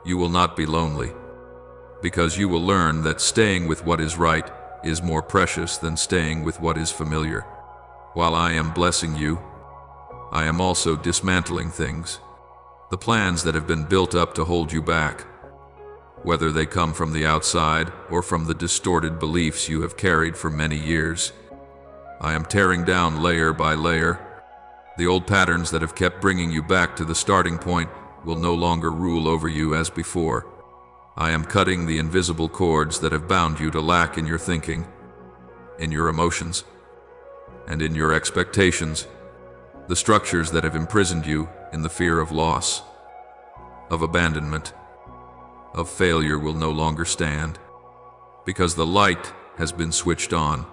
you will not be lonely, because you will learn that staying with what is right is more precious than staying with what is familiar. While I am blessing you, I am also dismantling things, the plans that have been built up to hold you back, whether they come from the outside or from the distorted beliefs you have carried for many years. I am tearing down layer by layer. The old patterns that have kept bringing you back to the starting point will no longer rule over you as before. I am cutting the invisible cords that have bound you to lack in your thinking, in your emotions, and in your expectations, the structures that have imprisoned you in the fear of loss, of abandonment, of failure will no longer stand, because the light has been switched on,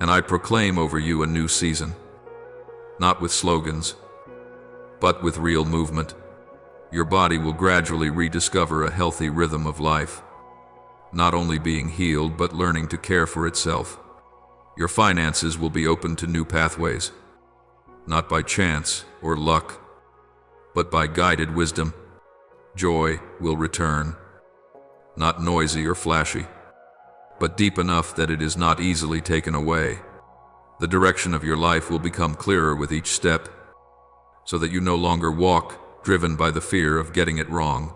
and I proclaim over you a new season, not with slogans, but with real movement. Your body will gradually rediscover a healthy rhythm of life, not only being healed but learning to care for itself. Your finances will be open to new pathways, not by chance or luck, but by guided wisdom. Joy will return, not noisy or flashy, but deep enough that it is not easily taken away. The direction of your life will become clearer with each step, so that you no longer walk driven by the fear of getting it wrong,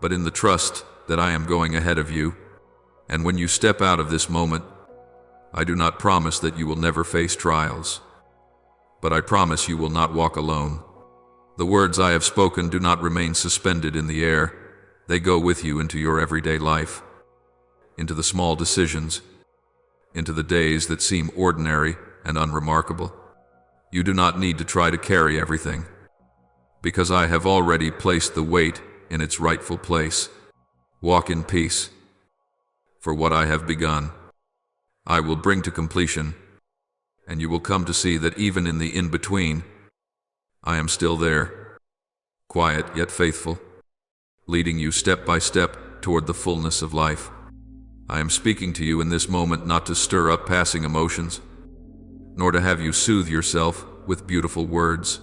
but in the trust that I am going ahead of you. And when you step out of this moment, I do not promise that you will never face trials, but I promise you will not walk alone. The words I have spoken do not remain suspended in the air. They go with you into your everyday life, into the small decisions, into the days that seem ordinary and unremarkable. You do not need to try to carry everything, because I have already placed the weight in its rightful place. Walk in peace, for what I have begun, I will bring to completion, and you will come to see that even in the in-between, I am still there, quiet yet faithful, leading you step by step toward the fullness of life. I am speaking to you in this moment not to stir up passing emotions, nor to have you soothe yourself with beautiful words.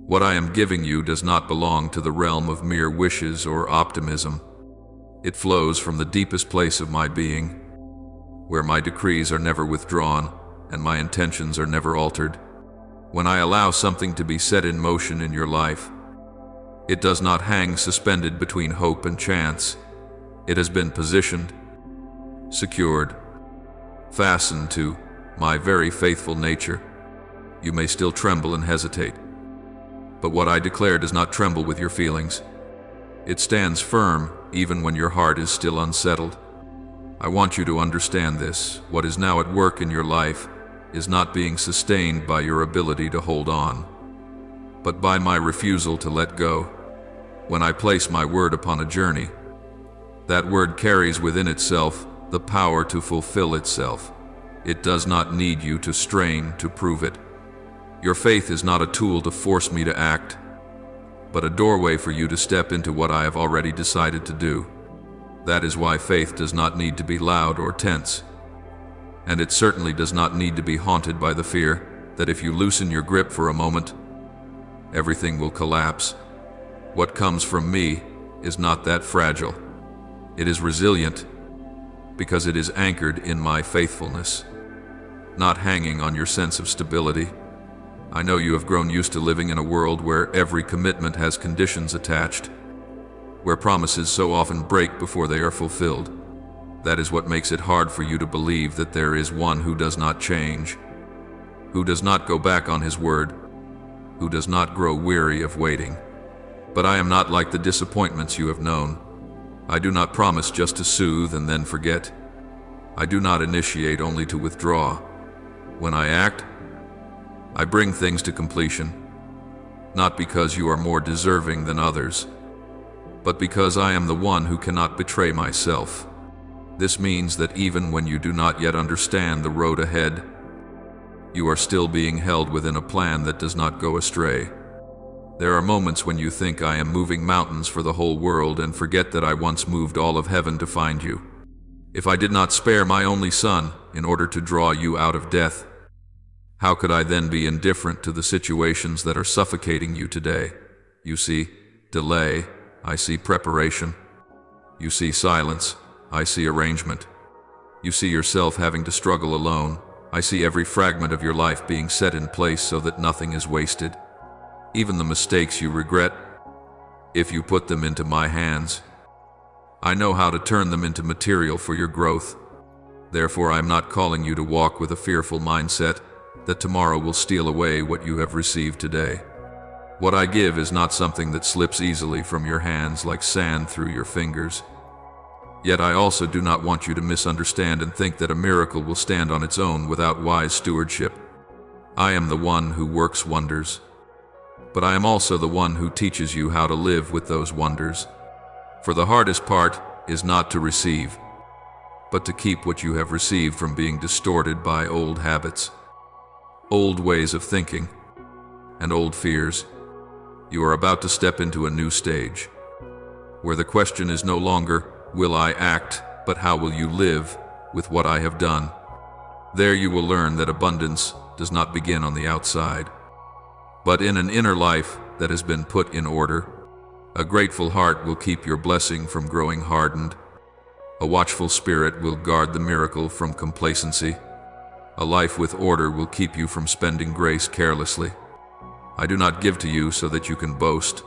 What I am giving you does not belong to the realm of mere wishes or optimism. It flows from the deepest place of my being, where my decrees are never withdrawn and my intentions are never altered. When I allow something to be set in motion in your life, it does not hang suspended between hope and chance. It has been positioned, secured, fastened to my very faithful nature. You may still tremble and hesitate, but what I declare does not tremble with your feelings. It stands firm even when your heart is still unsettled. I want you to understand this. What is now at work in your life is not being sustained by your ability to hold on, but by my refusal to let go. When I place my word upon a journey, that word carries within itself the power to fulfill itself. It does not need you to strain to prove it. Your faith is not a tool to force me to act, but a doorway for you to step into what I have already decided to do. That is why faith does not need to be loud or tense, and it certainly does not need to be haunted by the fear that if you loosen your grip for a moment, everything will collapse. What comes from me is not that fragile. It is resilient because it is anchored in my faithfulness, not hanging on your sense of stability. I know you have grown used to living in a world where every commitment has conditions attached, where promises so often break before they are fulfilled. That is what makes it hard for you to believe that there is one who does not change, who does not go back on his word, who does not grow weary of waiting. But I am not like the disappointments you have known. I do not promise just to soothe and then forget. I do not initiate only to withdraw. When I act, I bring things to completion, not because you are more deserving than others, but because I am the one who cannot betray myself. This means that even when you do not yet understand the road ahead, you are still being held within a plan that does not go astray. There are moments when you think I am moving mountains for the whole world and forget that I once moved all of heaven to find you. If I did not spare my only son in order to draw you out of death, how could I then be indifferent to the situations that are suffocating you today? You see delay, I see preparation. You see silence, I see arrangement. You see yourself having to struggle alone. I see every fragment of your life being set in place so that nothing is wasted. Even the mistakes you regret, if you put them into my hands, I know how to turn them into material for your growth. Therefore, I am not calling you to walk with a fearful mindset that tomorrow will steal away what you have received today. What I give is not something that slips easily from your hands like sand through your fingers. Yet I also do not want you to misunderstand and think that a miracle will stand on its own without wise stewardship. I am the one who works wonders, but I am also the one who teaches you how to live with those wonders. For the hardest part is not to receive, but to keep what you have received from being distorted by old habits, old ways of thinking, and old fears. You are about to step into a new stage, where the question is no longer, will I act, but how will you live with what I have done? There you will learn that abundance does not begin on the outside, but in an inner life that has been put in order. A grateful heart will keep your blessing from growing hardened. A watchful spirit will guard the miracle from complacency. A life with order will keep you from spending grace carelessly. I do not give to you so that you can boast,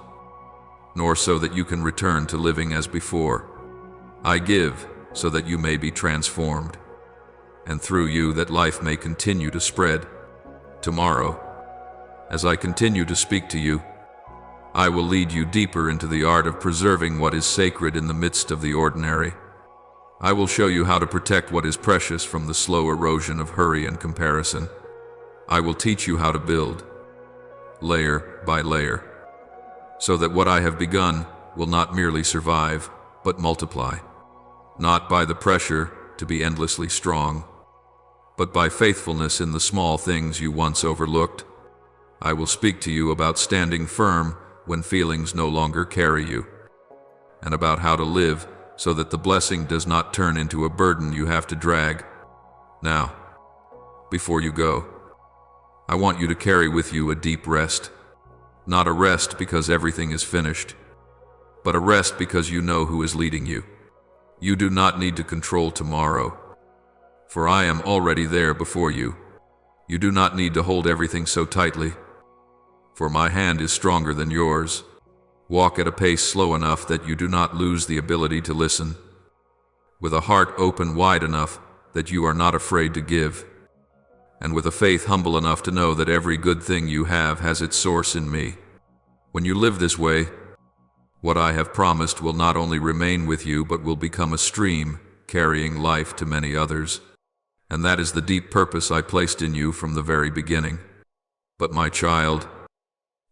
nor so that you can return to living as before. I give so that you may be transformed, and through you that life may continue to spread. Tomorrow, as I continue to speak to you, I will lead you deeper into the art of preserving what is sacred in the midst of the ordinary. I will show you how to protect what is precious from the slow erosion of hurry and comparison. I will teach you how to build, layer by layer, so that what I have begun will not merely survive, but multiply. Not by the pressure to be endlessly strong, but by faithfulness in the small things you once overlooked. I will speak to you about standing firm when feelings no longer carry you, and about how to live so that the blessing does not turn into a burden you have to drag. Now, before you go, I want you to carry with you a deep rest. Not a rest because everything is finished, but a rest because you know who is leading you. You do not need to control tomorrow, for I am already there before you. You do not need to hold everything so tightly, for my hand is stronger than yours. Walk at a pace slow enough that you do not lose the ability to listen, with a heart open wide enough that you are not afraid to give, and with a faith humble enough to know that every good thing you have has its source in me. When you live this way, what I have promised will not only remain with you, but will become a stream carrying life to many others. And that is the deep purpose I placed in you from the very beginning. But my child,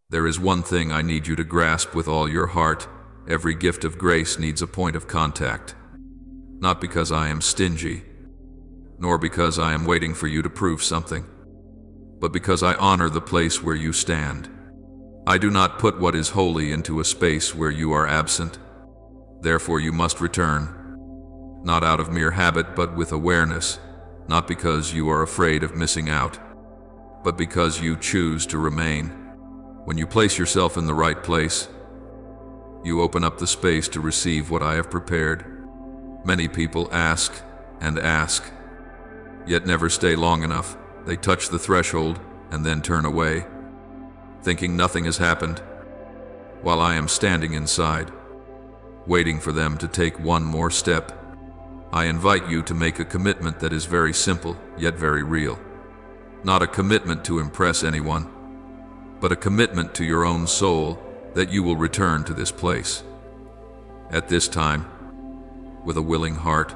there is one thing I need you to grasp with all your heart. Every gift of grace needs a point of contact. Not because I am stingy, nor because I am waiting for you to prove something, but because I honor the place where you stand. I do not put what is holy into a space where you are absent. Therefore you must return, not out of mere habit but with awareness, not because you are afraid of missing out, but because you choose to remain. When you place yourself in the right place, you open up the space to receive what I have prepared. Many people ask and ask, yet never stay long enough. They touch the threshold and then turn away, thinking nothing has happened, while I am standing inside, waiting for them to take one more step. I invite you to make a commitment that is very simple, yet very real. Not a commitment to impress anyone, but a commitment to your own soul that you will return to this place. At this time, with a willing heart,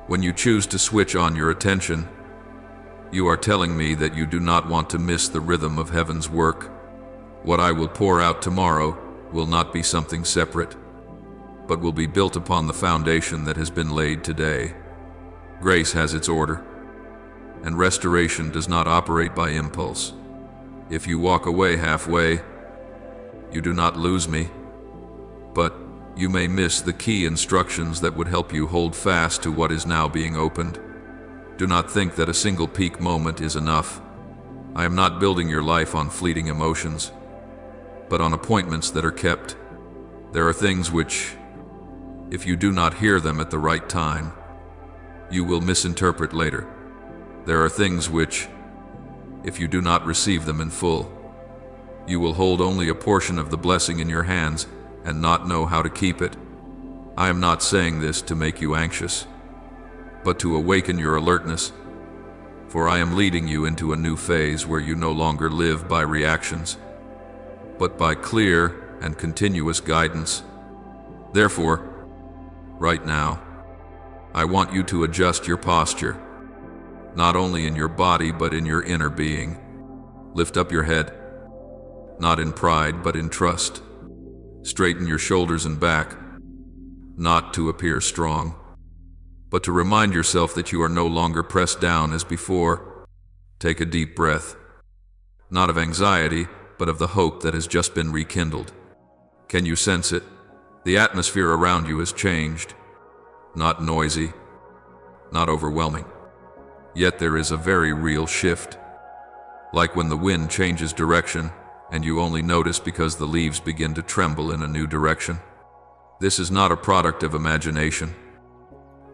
when you choose to switch on your attention, you are telling me that you do not want to miss the rhythm of heaven's work. What I will pour out tomorrow will not be something separate, but will be built upon the foundation that has been laid today. Grace has its order, and restoration does not operate by impulse. If you walk away halfway, you do not lose me, but you may miss the key instructions that would help you hold fast to what is now being opened. Do not think that a single peak moment is enough. I am not building your life on fleeting emotions, but on appointments that are kept. There are things which, if you do not hear them at the right time, you will misinterpret later. There are things which, if you do not receive them in full, you will hold only a portion of the blessing in your hands and not know how to keep it. I am not saying this to make you anxious, but to awaken your alertness, for I am leading you into a new phase where you no longer live by reactions, but by clear and continuous guidance. Therefore, right now, I want you to adjust your posture, not only in your body but in your inner being. Lift up your head, not in pride but in trust. Straighten your shoulders and back, not to appear strong, but to remind yourself that you are no longer pressed down as before. Take a deep breath, not of anxiety, but of the hope that has just been rekindled. Can you sense it? The atmosphere around you has changed. Not noisy, not overwhelming. Yet there is a very real shift. Like when the wind changes direction, and you only notice because the leaves begin to tremble in a new direction. This is not a product of imagination,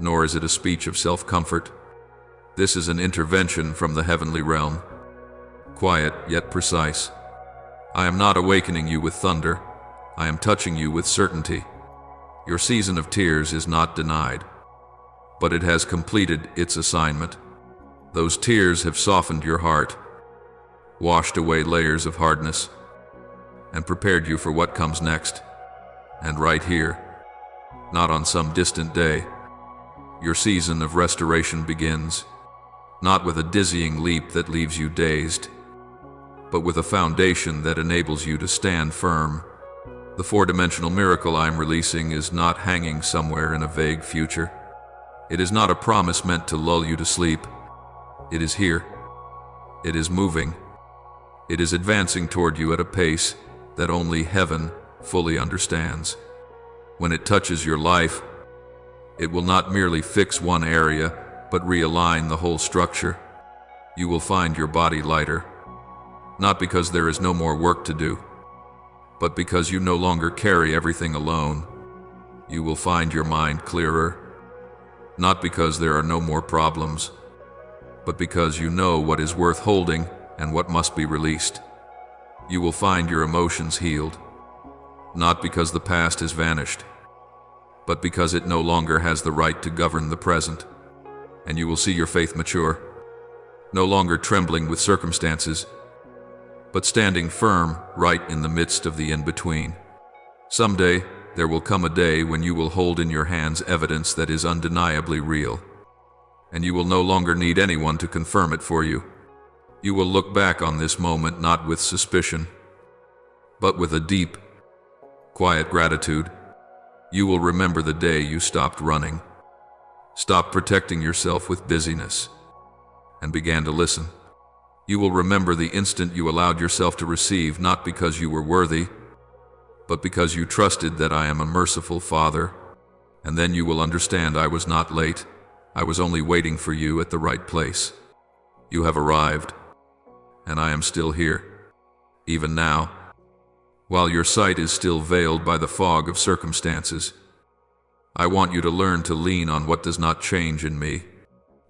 nor is it a speech of self-comfort. This is an intervention from the heavenly realm, quiet yet precise. I am not awakening you with thunder, I am touching you with certainty. Your season of tears is not denied, but it has completed its assignment. Those tears have softened your heart, washed away layers of hardness, and prepared you for what comes next. And right here, not on some distant day, your season of restoration begins, not with a dizzying leap that leaves you dazed, but with a foundation that enables you to stand firm. The four-dimensional miracle I am releasing is not hanging somewhere in a vague future. It is not a promise meant to lull you to sleep. It is here. It is moving. It is advancing toward you at a pace that only heaven fully understands. When it touches your life, it will not merely fix one area, but realign the whole structure. You will find your body lighter, not because there is no more work to do, but because you no longer carry everything alone. You will find your mind clearer, not because there are no more problems, but because you know what is worth holding and what must be released. You will find your emotions healed, not because the past has vanished, but because it no longer has the right to govern the present. And you will see your faith mature, no longer trembling with circumstances, but standing firm right in the midst of the in-between. Someday, there will come a day when you will hold in your hands evidence that is undeniably real, and you will no longer need anyone to confirm it for you. You will look back on this moment not with suspicion, but with a deep, quiet gratitude. You will remember the day you stopped running, stopped protecting yourself with busyness, and began to listen. You will remember the instant you allowed yourself to receive, not because you were worthy, but because you trusted that I am a merciful Father. And then you will understand I was not late. I was only waiting for you at the right place. You have arrived, and I am still here, even now, while your sight is still veiled by the fog of circumstances. I want you to learn to lean on what does not change in me.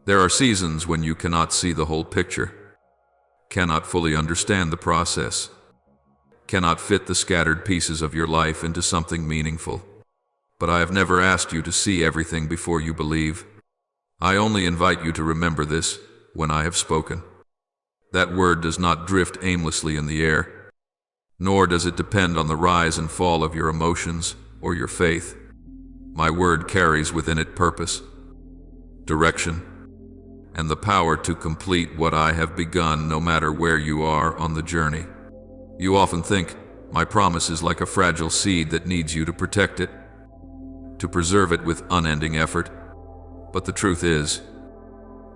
There are seasons when you cannot see the whole picture, cannot fully understand the process, cannot fit the scattered pieces of your life into something meaningful. But I have never asked you to see everything before you believe. I only invite you to remember this when I have spoken. That word does not drift aimlessly in the air. nor does it depend on the rise and fall of your emotions or your faith. My word carries within it purpose, direction, and the power to complete what I have begun, no matter where you are on the journey. You often think, my promise is like a fragile seed that needs you to protect it, to preserve it with unending effort. But the truth is,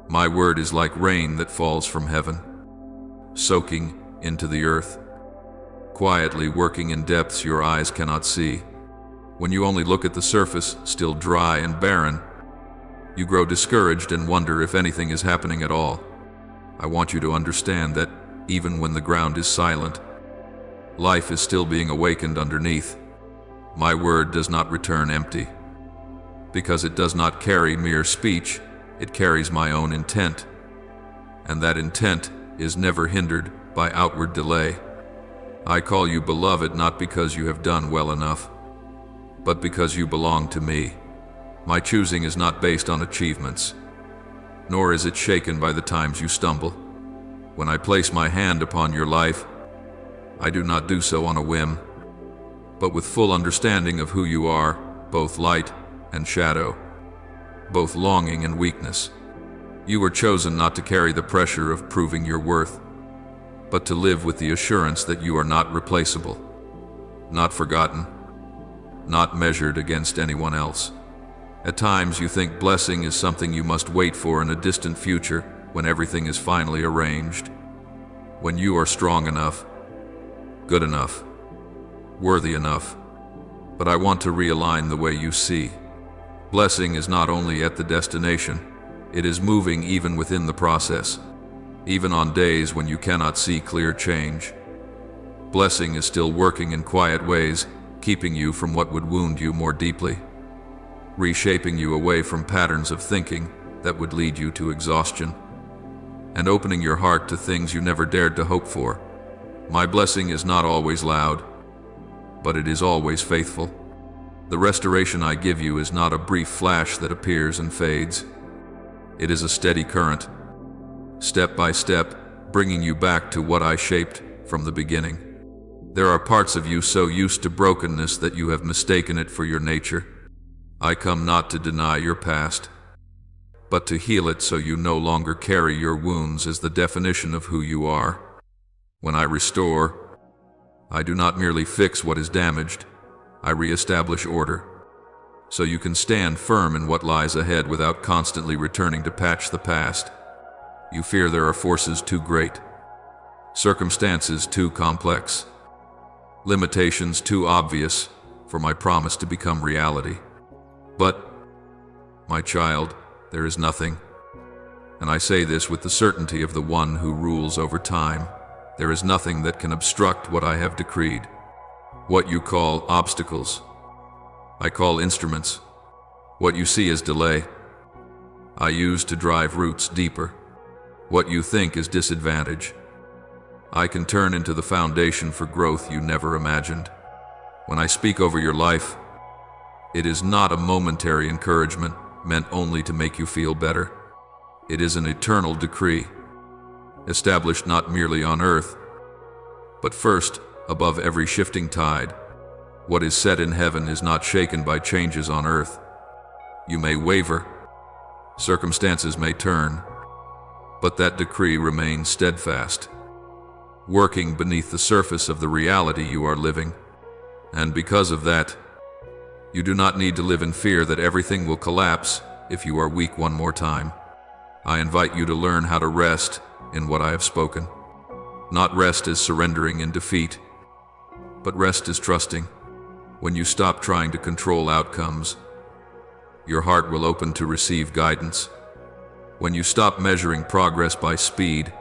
my word is like rain that falls from heaven, soaking into the earth, quietly working in depths your eyes cannot see. When you only look at the surface, still dry and barren, you grow discouraged and wonder if anything is happening at all. I want you to understand that even when the ground is silent, life is still being awakened underneath. My word does not return empty. Because it does not carry mere speech, it carries my own intent. And that intent is never hindered by outward delay. I call you beloved not because you have done well enough, but because you belong to me. My choosing is not based on achievements, nor is it shaken by the times you stumble. When I place my hand upon your life, I do not do so on a whim, but with full understanding of who you are, both light and shadow, both longing and weakness. You were chosen not to carry the pressure of proving your worth, but to live with the assurance that you are not replaceable, not forgotten, not measured against anyone else. At times you think blessing is something you must wait for in a distant future when everything is finally arranged, when you are strong enough, good enough, worthy enough. But I want to realign the way you see. Blessing is not only at the destination, it is moving even within the process. Even on days when you cannot see clear change, blessing is still working in quiet ways, keeping you from what would wound you more deeply, reshaping you away from patterns of thinking that would lead you to exhaustion, and opening your heart to things you never dared to hope for. My blessing is not always loud, but it is always faithful. The restoration I give you is not a brief flash that appears and fades. It is a steady current, step by step, bringing you back to what I shaped from the beginning. There are parts of you so used to brokenness that you have mistaken it for your nature. I come not to deny your past, but to heal it so you no longer carry your wounds as the definition of who you are. When I restore, I do not merely fix what is damaged, I reestablish order, so you can stand firm in what lies ahead without constantly returning to patch the past. You fear there are forces too great, circumstances too complex, limitations too obvious for my promise to become reality. But, my child, there is nothing, and I say this with the certainty of the one who rules over time, there is nothing that can obstruct what I have decreed. What you call obstacles, I call instruments. What you see as delay, I use to drive roots deeper. What you think is disadvantage, I can turn into the foundation for growth you never imagined. When I speak over your life, it is not a momentary encouragement meant only to make you feel better. It is an eternal decree, established not merely on earth, but first above every shifting tide. What is set in heaven is not shaken by changes on earth. You may waver, circumstances may turn, but that decree remains steadfast, working beneath the surface of the reality you are living. And because of that, you do not need to live in fear that everything will collapse if you are weak one more time. I invite you to learn how to rest in what I have spoken. Not rest as surrendering in defeat, but rest as trusting. When you stop trying to control outcomes, your heart will open to receive guidance. When you stop measuring progress by speed,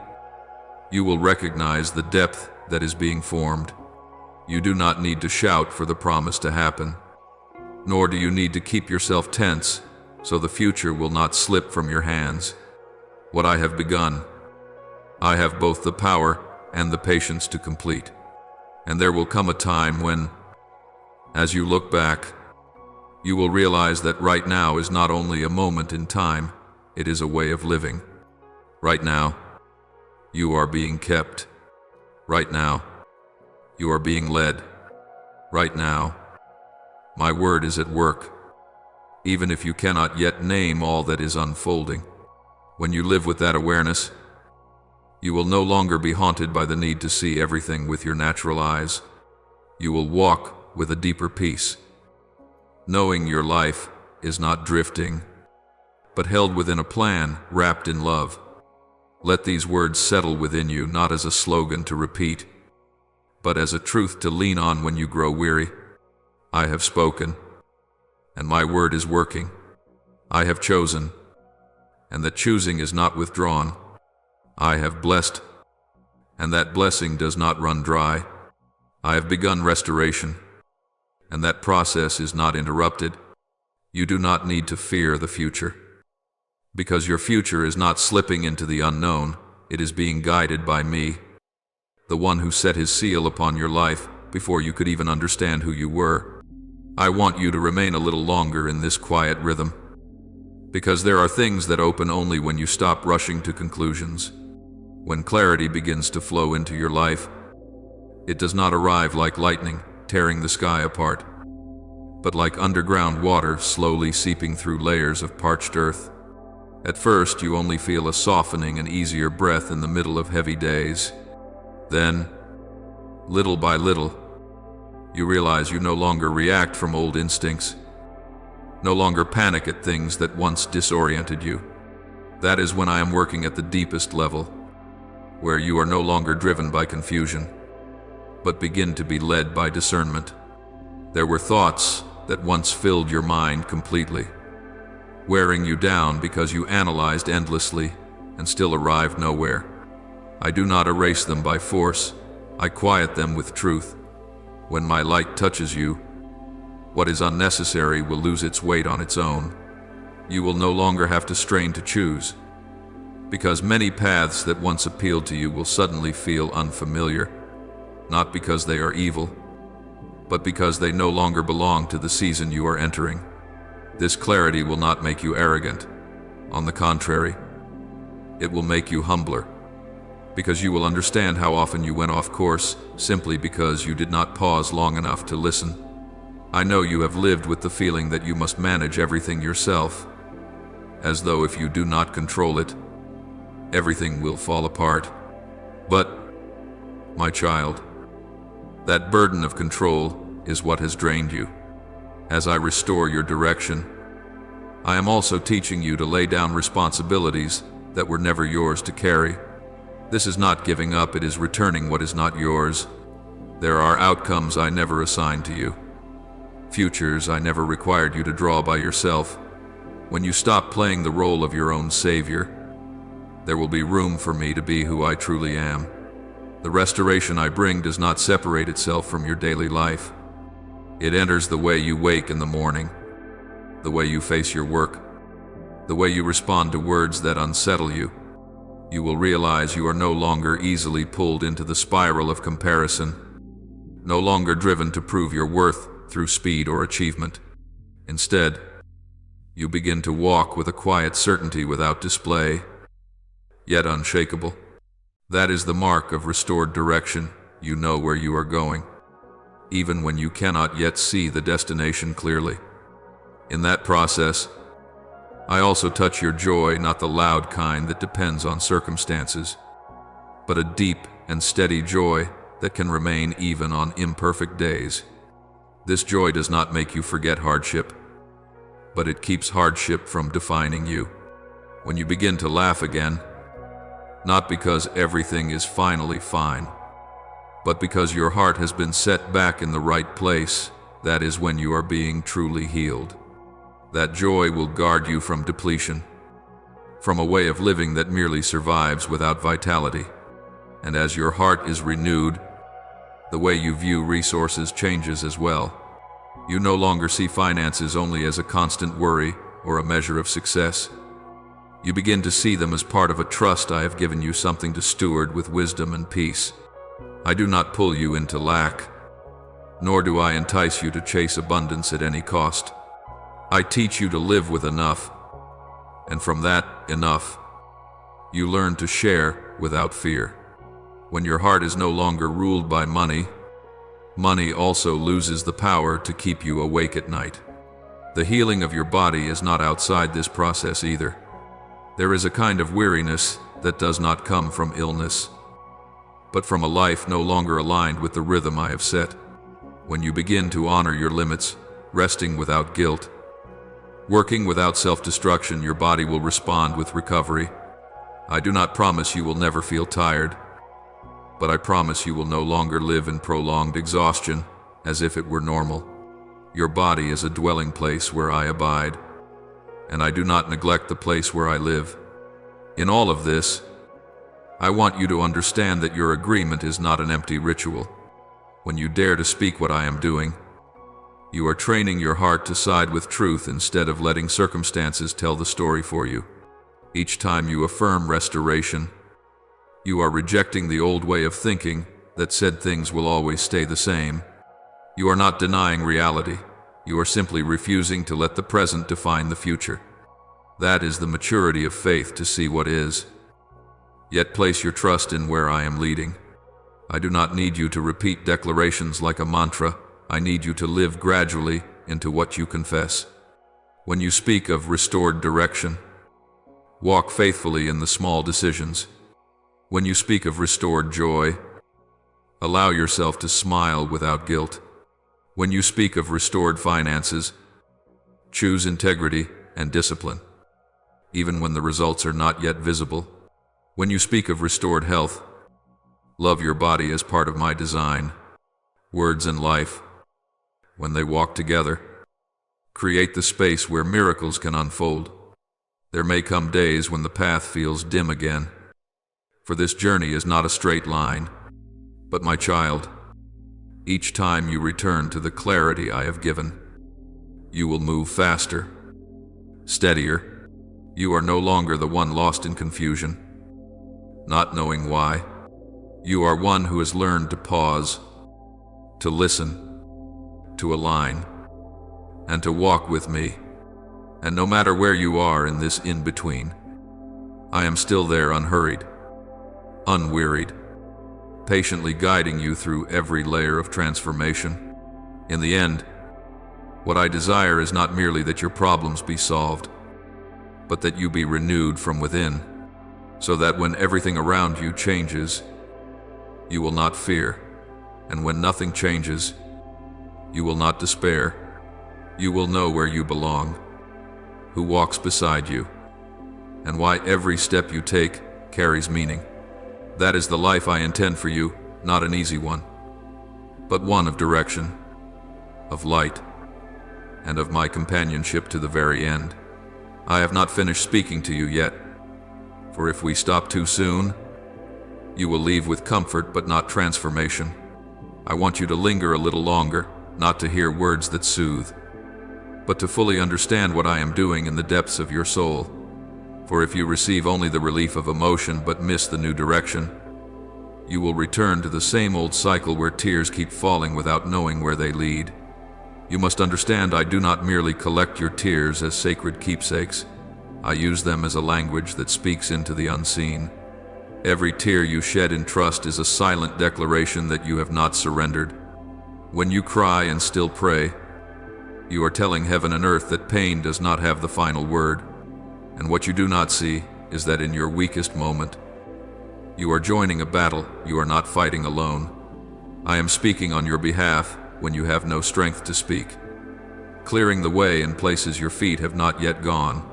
you will recognize the depth that is being formed. You do not need to shout for the promise to happen, nor do you need to keep yourself tense so the future will not slip from your hands. What I have begun, I have both the power and the patience to complete. And there will come a time when, as you look back, you will realize that right now is not only a moment in time, it is a way of living. Right now, you are being kept. Right now, You are being led. Right now, my word is at work, even if you cannot yet name all that is unfolding. When you live with that awareness, you will no longer be haunted by the need to see everything with your natural eyes. You will walk with a deeper peace, knowing your life is not drifting, but held within a plan wrapped in love. Let these words settle within you, not as a slogan to repeat, but as a truth to lean on when you grow weary. I have spoken, and my word is working. I have chosen, and that choosing is not withdrawn. I have blessed, and that blessing does not run dry. I have begun restoration, and that process is not interrupted. You do not need to fear the future, because your future is not slipping into the unknown. It is being guided by me, the one who set his seal upon your life before you could even understand who you were. I want you to remain a little longer in this quiet rhythm, because there are things that open only when you stop rushing to conclusions. When clarity begins to flow into your life, it does not arrive like lightning tearing the sky apart, but like underground water slowly seeping through layers of parched earth. At first, you only feel a softening and easier breath in the middle of heavy days. Then, little by little, you realize you no longer react from old instincts, no longer panic at things that once disoriented you. That is when I am working at the deepest level, where you are no longer driven by confusion, but begin to be led by discernment. There were thoughts that once filled your mind completely, wearing you down because you analyzed endlessly and still arrived nowhere. I do not erase them by force. I quiet them with truth. When my light touches you, what is unnecessary will lose its weight on its own. You will no longer have to strain to choose, because many paths that once appealed to you will suddenly feel unfamiliar, not because they are evil, but because they no longer belong to the season you are entering. This clarity will not make you arrogant. On the contrary, it will make you humbler, because you will understand how often you went off course simply because you did not pause long enough to listen. I know you have lived with the feeling that you must manage everything yourself, as though if you do not control it, everything will fall apart. But, my child, that burden of control is what has drained you. As I restore your direction, I am also teaching you to lay down responsibilities that were never yours to carry. This is not giving up, it is returning what is not yours. There are outcomes I never assigned to you, futures I never required you to draw by yourself. When you stop playing the role of your own savior, there will be room for me to be who I truly am. The restoration I bring does not separate itself from your daily life. It enters the way you wake in the morning, the way you face your work, the way you respond to words that unsettle you. You will realize you are no longer easily pulled into the spiral of comparison, no longer driven to prove your worth through speed or achievement. Instead, you begin to walk with a quiet certainty without display, yet unshakable. That is the mark of restored direction. You know where you are going, even when you cannot yet see the destination clearly. In that process, I also touch your joy, not the loud kind that depends on circumstances, but a deep and steady joy that can remain even on imperfect days. This joy does not make you forget hardship, but it keeps hardship from defining you. When you begin to laugh again, not because everything is finally fine, but because your heart has been set back in the right place, that is when you are being truly healed. That joy will guard you from depletion, from a way of living that merely survives without vitality. And as your heart is renewed, the way you view resources changes as well. You no longer see finances only as a constant worry or a measure of success. You begin to see them as part of a trust I have given you, something to steward with wisdom and peace. I do not pull you into lack, nor do I entice you to chase abundance at any cost. I teach you to live with enough, and from that enough, you learn to share without fear. When your heart is no longer ruled by money, Money also loses the power to keep you awake at night. The healing of your body is not outside this process either. There is a kind of weariness that does not come from illness, but from a life no longer aligned with the rhythm I have set. When you begin to honor your limits, resting without guilt, working without self-destruction, your body will respond with recovery. I do not promise you will never feel tired, but I promise you will no longer live in prolonged exhaustion as if it were normal. Your body is a dwelling place where I abide, and I do not neglect the place where I live. In all of this, I want you to understand that your agreement is not an empty ritual. When you dare to speak what I am doing, you are training your heart to side with truth instead of letting circumstances tell the story for you. Each time you affirm restoration, you are rejecting the old way of thinking that said things will always stay the same. You are not denying reality. You are simply refusing to let the present define the future. That is the maturity of faith, to see what is, yet place your trust in where I am leading. I do not need you to repeat declarations like a mantra. I need you to live gradually into what you confess. When you speak of restored direction, walk faithfully in the small decisions. When you speak of restored joy, allow yourself to smile without guilt. When you speak of restored finances, choose integrity and discipline, even when the results are not yet visible. When you speak of restored health, love your body as part of my design. Words and life, when they walk together, create the space where miracles can unfold. There may come days when the path feels dim again, for this journey is not a straight line. But my child, each time you return to the clarity I have given, you will move faster, steadier. You are no longer the one lost in confusion, not knowing why. You are one who has learned to pause, to listen, to align, and to walk with me. And no matter where you are in this in-between, I am still there, unhurried, unwearied, patiently guiding you through every layer of transformation. In the end, what I desire is not merely that your problems be solved, but that you be renewed from within, so that when everything around you changes, you will not fear, and when nothing changes, you will not despair. You will know where you belong, who walks beside you, and why every step you take carries meaning. That is the life I intend for you, not an easy one, but one of direction, of light, and of my companionship to the very end. I have not finished speaking to you yet, for if we stop too soon, you will leave with comfort but not transformation. I want you to linger a little longer, not to hear words that soothe, but to fully understand what I am doing in the depths of your soul. For if you receive only the relief of emotion but miss the new direction, you will return to the same old cycle where tears keep falling without knowing where they lead. You must understand, I do not merely collect your tears as sacred keepsakes. I use them as a language that speaks into the unseen. Every tear you shed in trust is a silent declaration that you have not surrendered. When you cry and still pray, you are telling heaven and earth that pain does not have the final word. And what you do not see is that in your weakest moment, you are joining a battle you are not fighting alone. I am speaking on your behalf when you have no strength to speak, clearing the way in places your feet have not yet gone.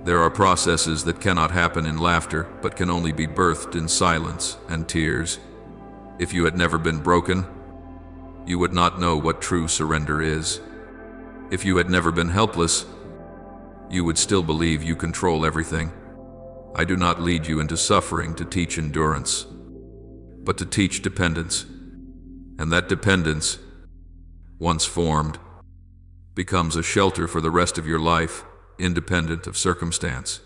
There are processes that cannot happen in laughter, but can only be birthed in silence and tears. If you had never been broken, you would not know what true surrender is. If you had never been helpless, you would still believe you control everything. I do not lead you into suffering to teach endurance, but to teach dependence. And that dependence, once formed, becomes a shelter for the rest of your life, independent of circumstance.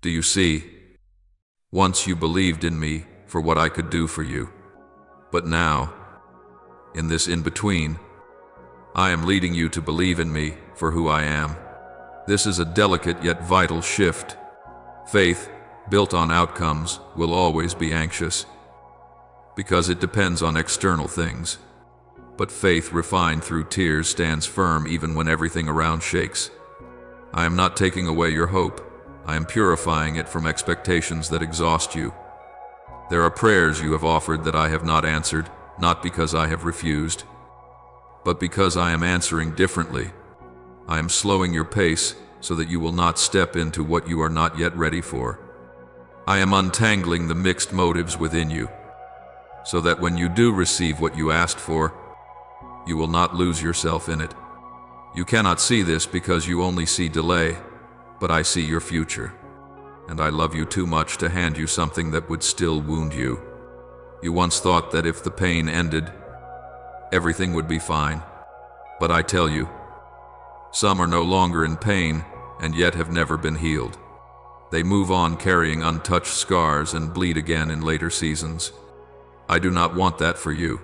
Do you see? Once you believed in me for what I could do for you, but now, in this in-between, I am leading you to believe in me for who I am. This is a delicate yet vital shift. Faith, built on outcomes, will always be anxious, because it depends on external things. But faith refined through tears stands firm even when everything around shakes. I am not taking away your hope. I am purifying it from expectations that exhaust you. There are prayers you have offered that I have not answered, not because I have refused, but because I am answering differently. I am slowing your pace so that you will not step into what you are not yet ready for. I am untangling the mixed motives within you, so that when you do receive what you asked for, you will not lose yourself in it. You cannot see this because you only see delay, but I see your future, and I love you too much to hand you something that would still wound you. You once thought that if the pain ended, everything would be fine, but I tell you, some are no longer in pain and yet have never been healed. They move on carrying untouched scars and bleed again in later seasons. I do not want that for you.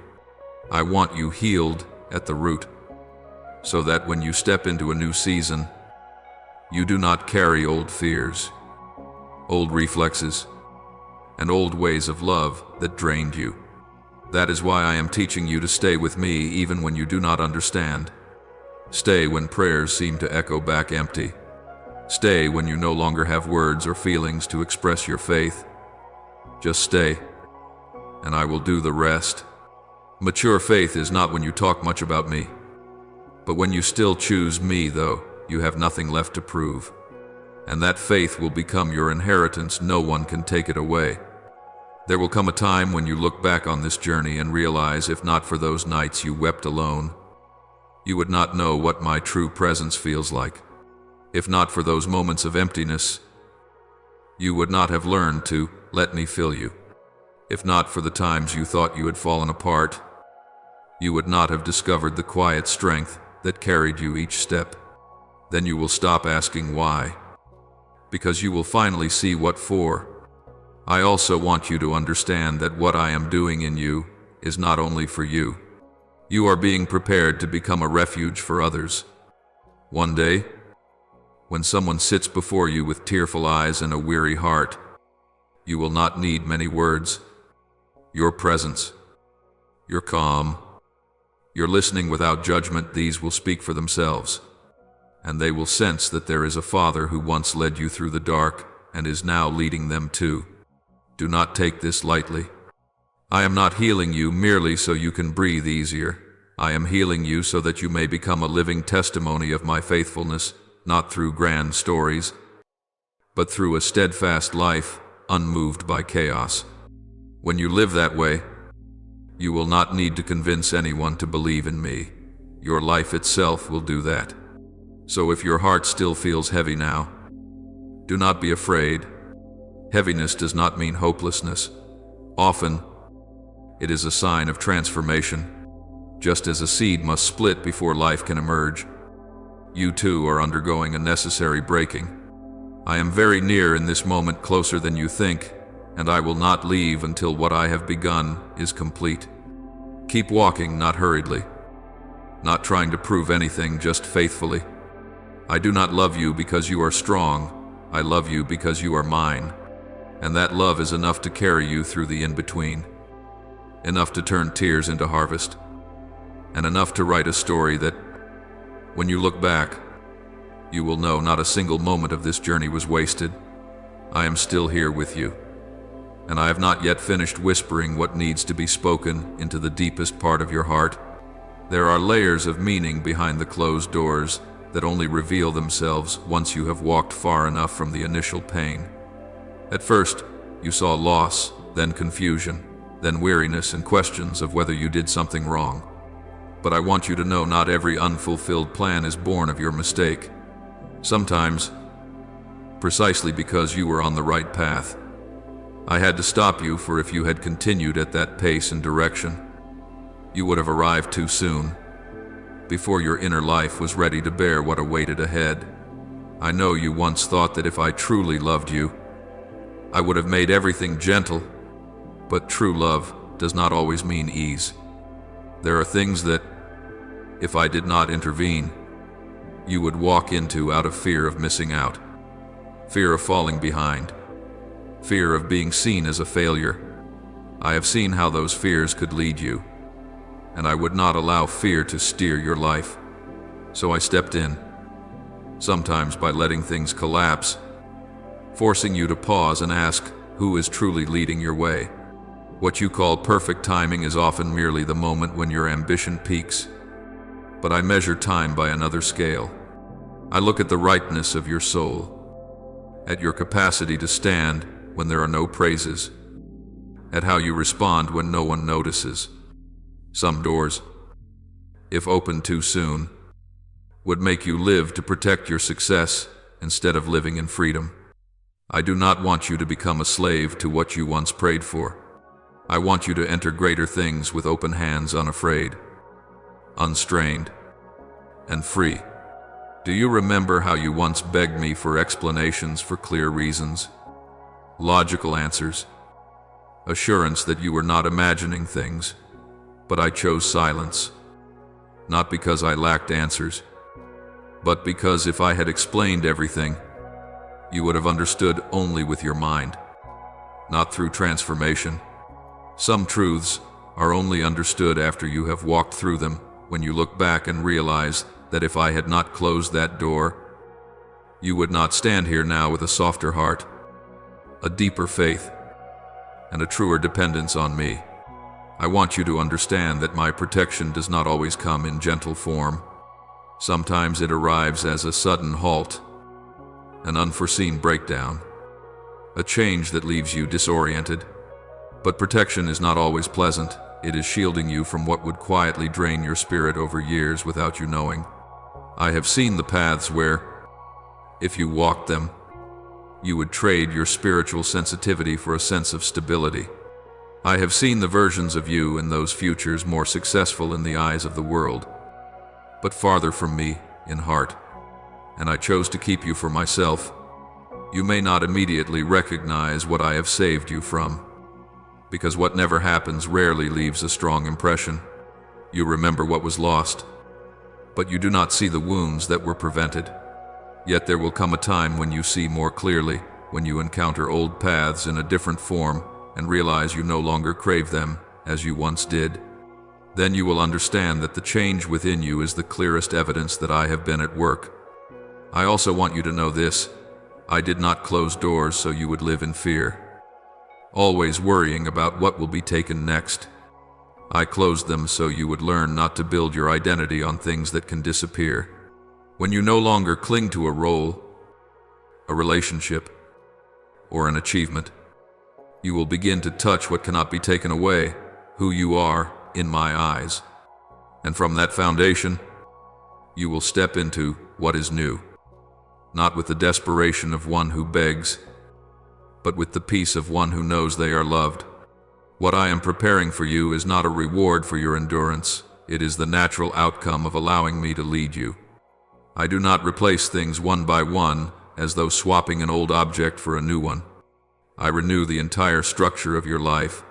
I want you healed at the root, so that when you step into a new season, you do not carry old fears, old reflexes, and old ways of love that drained you. That is why I am teaching you to stay with me even when you do not understand. Stay when prayers seem to echo back empty. Stay when you no longer have words or feelings to express your faith. Just stay, and I will do the rest. Mature faith is not when you talk much about me, but when you still choose me, though you have nothing left to prove. And that faith will become your inheritance. No one can take it away. There will come a time when you look back on this journey and realize if not for those nights you wept alone, you would not know what my true presence feels like. If not for those moments of emptiness, you would not have learned to let me fill you. If not for the times you thought you had fallen apart, you would not have discovered the quiet strength that carried you each step. Then you will stop asking why, because you will finally see what for. I also want you to understand that what I am doing in you is not only for you. You are being prepared to become a refuge for others. One day, when someone sits before you with tearful eyes and a weary heart, you will not need many words. Your presence, your calm, your listening without judgment, these will speak for themselves. And they will sense that there is a Father who once led you through the dark and is now leading them too. Do not take this lightly. I am not healing you merely so you can breathe easier. I am healing you so that you may become a living testimony of my faithfulness, not through grand stories, but through a steadfast life, unmoved by chaos. When you live that way, you will not need to convince anyone to believe in me. Your life itself will do that. So if your heart still feels heavy now, do not be afraid. Heaviness does not mean hopelessness. Often, it is a sign of transformation. Just as a seed must split before life can emerge, you too are undergoing a necessary breaking. I am very near in this moment, closer than you think, and I will not leave until what I have begun is complete. Keep walking, not hurriedly, not trying to prove anything, just faithfully. I do not love you because you are strong. I love you because you are mine, and that love is enough to carry you through the in-between, enough to turn tears into harvest, and enough to write a story that, when you look back, you will know not a single moment of this journey was wasted. I am still here with you, and I have not yet finished whispering what needs to be spoken into the deepest part of your heart. There are layers of meaning behind the closed doors that only reveal themselves once you have walked far enough from the initial pain. At first, you saw loss, then confusion, then weariness and questions of whether you did something wrong. But I want you to know not every unfulfilled plan is born of your mistake. Sometimes, precisely because you were on the right path, I had to stop you, for if you had continued at that pace and direction, you would have arrived too soon, before your inner life was ready to bear what awaited ahead. I know you once thought that if I truly loved you, I would have made everything gentle, but true love does not always mean ease. There are things that, if I did not intervene, you would walk into out of fear of missing out, fear of falling behind, fear of being seen as a failure. I have seen how those fears could lead you, and I would not allow fear to steer your life. So I stepped in, sometimes by letting things collapse, forcing you to pause and ask who is truly leading your way. What you call perfect timing is often merely the moment when your ambition peaks. But I measure time by another scale. I look at the rightness of your soul, at your capacity to stand when there are no praises, at how you respond when no one notices. Some doors, if opened too soon, would make you live to protect your success instead of living in freedom. I do not want you to become a slave to what you once prayed for. I want you to enter greater things with open hands, unafraid, unstrained, and free. Do you remember how you once begged me for explanations for clear reasons, logical answers, assurance that you were not imagining things? But I chose silence, not because I lacked answers, but because if I had explained everything, you would have understood only with your mind, not through transformation. Some truths are only understood after you have walked through them, when you look back and realize that if I had not closed that door, you would not stand here now with a softer heart, a deeper faith, and a truer dependence on me. I want you to understand that my protection does not always come in gentle form. Sometimes it arrives as a sudden halt, an unforeseen breakdown, a change that leaves you disoriented. But protection is not always pleasant. It is shielding you from what would quietly drain your spirit over years without you knowing. I have seen the paths where, if you walked them, you would trade your spiritual sensitivity for a sense of stability. I have seen the versions of you in those futures more successful in the eyes of the world, but farther from me in heart, and I chose to keep you for myself. You may not immediately recognize what I have saved you from, because what never happens rarely leaves a strong impression. You remember what was lost, but you do not see the wounds that were prevented. Yet there will come a time when you see more clearly, when you encounter old paths in a different form and realize you no longer crave them as you once did. Then you will understand that the change within you is the clearest evidence that I have been at work. I also want you to know this: I did not close doors so you would live in fear, always worrying about what will be taken next. I closed them so you would learn not to build your identity on things that can disappear. When you no longer cling to a role, a relationship, or an achievement, you will begin to touch what cannot be taken away, who you are in my eyes. And from that foundation, you will step into what is new, not with the desperation of one who begs, but with the peace of one who knows they are loved. What I am preparing for you is not a reward for your endurance. It is the natural outcome of allowing me to lead you. I do not replace things one by one, as though swapping an old object for a new one. I renew the entire structure of your life.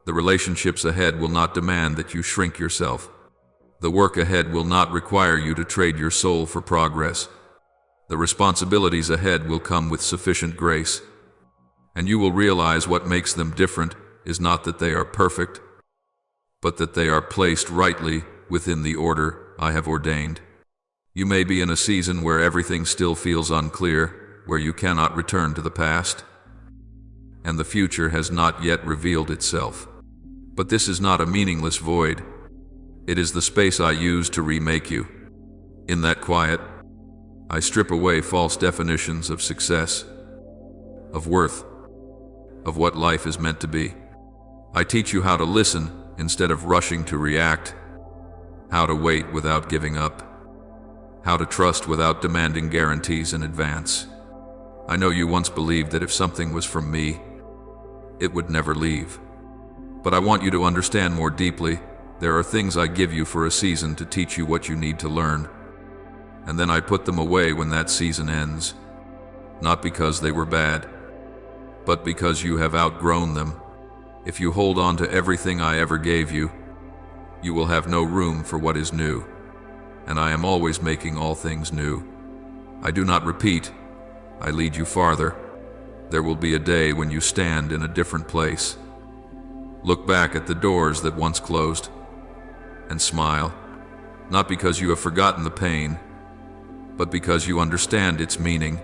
The relationships ahead will not demand that you shrink yourself. The work ahead will not require you to trade your soul for progress. The responsibilities ahead will come with sufficient grace. And you will realize what makes them different is not that they are perfect, but that they are placed rightly within the order I have ordained. You may be in a season where everything still feels unclear, where you cannot return to the past, and the future has not yet revealed itself. But this is not a meaningless void. It is the space I use to remake you. In that quiet, I strip away false definitions of success, of worth, of what life is meant to be. I teach you how to listen instead of rushing to react, how to wait without giving up, how to trust without demanding guarantees in advance. I know you once believed that if something was from me, it would never leave. But I want you to understand more deeply. There are things I give you for a season to teach you what you need to learn, and then I put them away when that season ends, not because they were bad, but because you have outgrown them. If you hold on to everything I ever gave you, you will have no room for what is new, and I am always making all things new. I do not repeat, I lead you farther. There will be a day when you stand in a different place. Look back at the doors that once closed. and smile, not because you have forgotten the pain, but because you understand its meaning.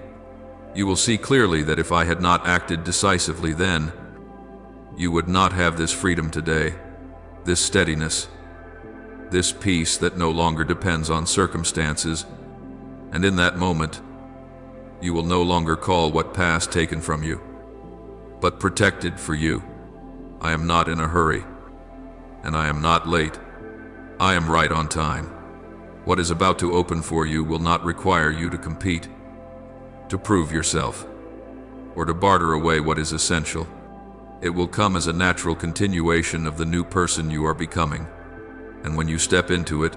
You will see clearly that if I had not acted decisively then, you would not have this freedom today, this steadiness, this peace that no longer depends on circumstances, and in that moment, you will no longer call what passed taken from you, but protected for you. I am not in a hurry, and I am not late. I am right on time. What is about to open for you will not require you to compete, to prove yourself, or to barter away what is essential. It will come as a natural continuation of the new person you are becoming, and when you step into it,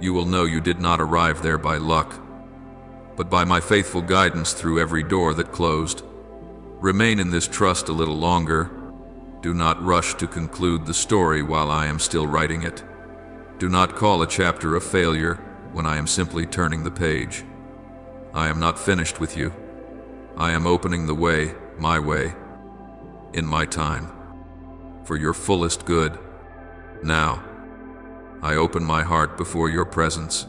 you will know you did not arrive there by luck, but by my faithful guidance through every door that closed. Remain in this trust a little longer. Do not rush to conclude the story while I am still writing it. Do not call a chapter a failure when I am simply turning the page. I am not finished with you. I am opening the way, my way, in my time, for your fullest good. Now, I open my heart before your presence,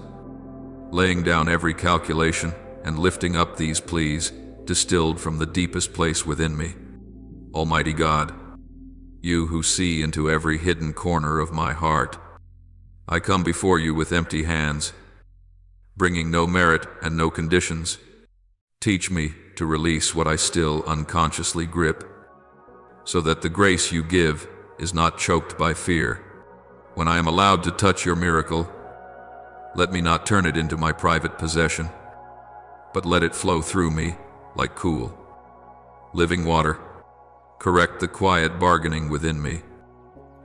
laying down every calculation and lifting up these pleas distilled from the deepest place within me. Almighty God, you who see into every hidden corner of my heart, I come before you with empty hands, bringing no merit and no conditions. Teach me to release what I still unconsciously grip, so that the grace you give is not choked by fear. When I am allowed to touch your miracle, let me not turn it into my private possession, but let it flow through me like cool, living water. Correct the quiet bargaining within me,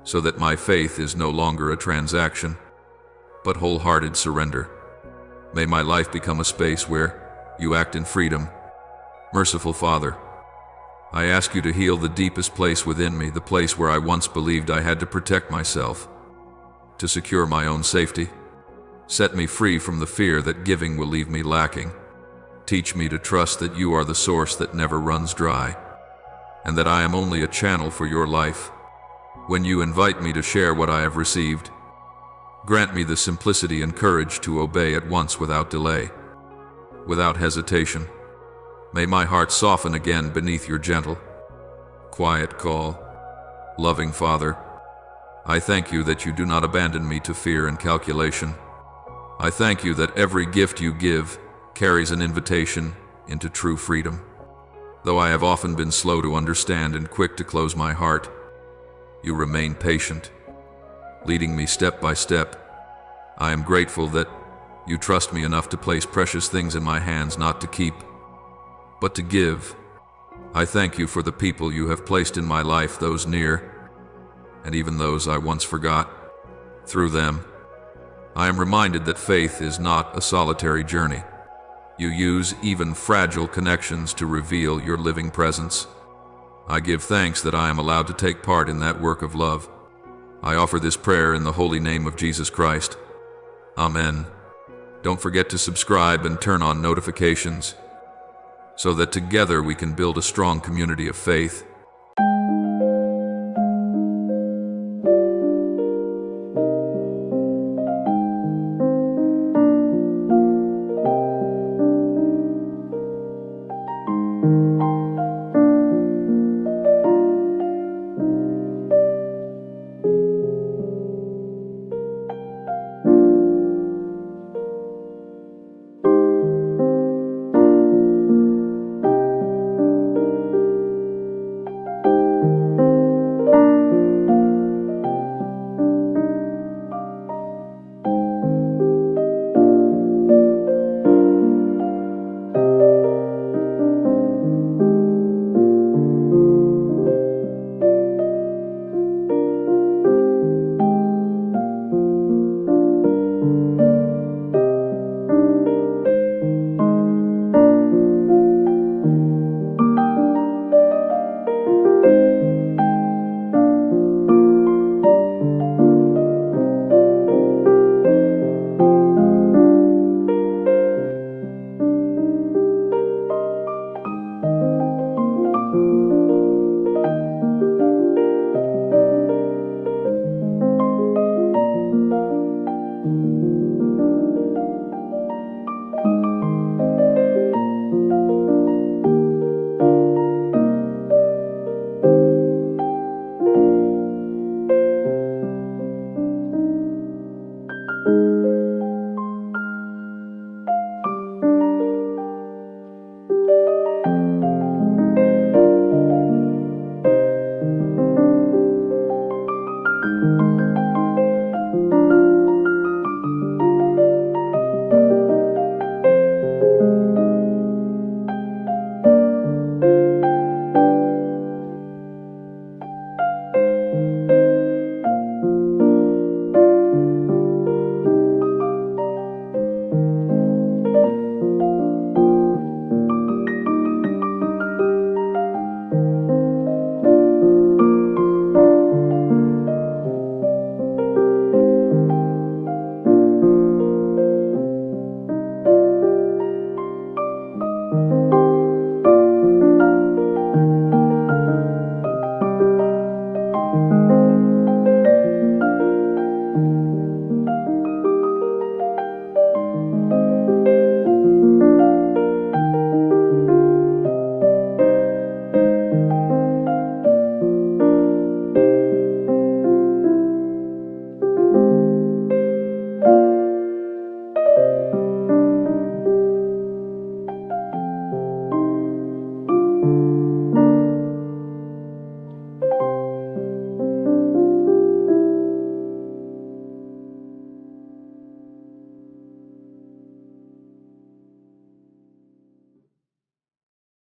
so that my faith is no longer a transaction, but wholehearted surrender. May my life become a space where you act in freedom. Merciful Father, I ask you to heal the deepest place within me, the place where I once believed I had to protect myself, to secure my own safety. Set me free from the fear that giving will leave me lacking. Teach me to trust that you are the source that never runs dry, and that I am only a channel for your life. When you invite me to share what I have received, grant me the simplicity and courage to obey at once without delay, without hesitation. May my heart soften again beneath your gentle, quiet call. Loving Father, I thank you that you do not abandon me to fear and calculation. I thank you that every gift you give carries an invitation into true freedom. Though I have often been slow to understand and quick to close my heart, you remain patient, leading me step by step. I am grateful that you trust me enough to place precious things in my hands, not to keep, but to give. I thank you for the people you have placed in my life, those near, and even those I once forgot. Through them, I am reminded that faith is not a solitary journey. You use even fragile connections to reveal your living presence. I give thanks that I am allowed to take part in that work of love. I offer this prayer in the holy name of Jesus Christ. Amen. Don't forget to subscribe and turn on notifications, so that together we can build a strong community of faith. you.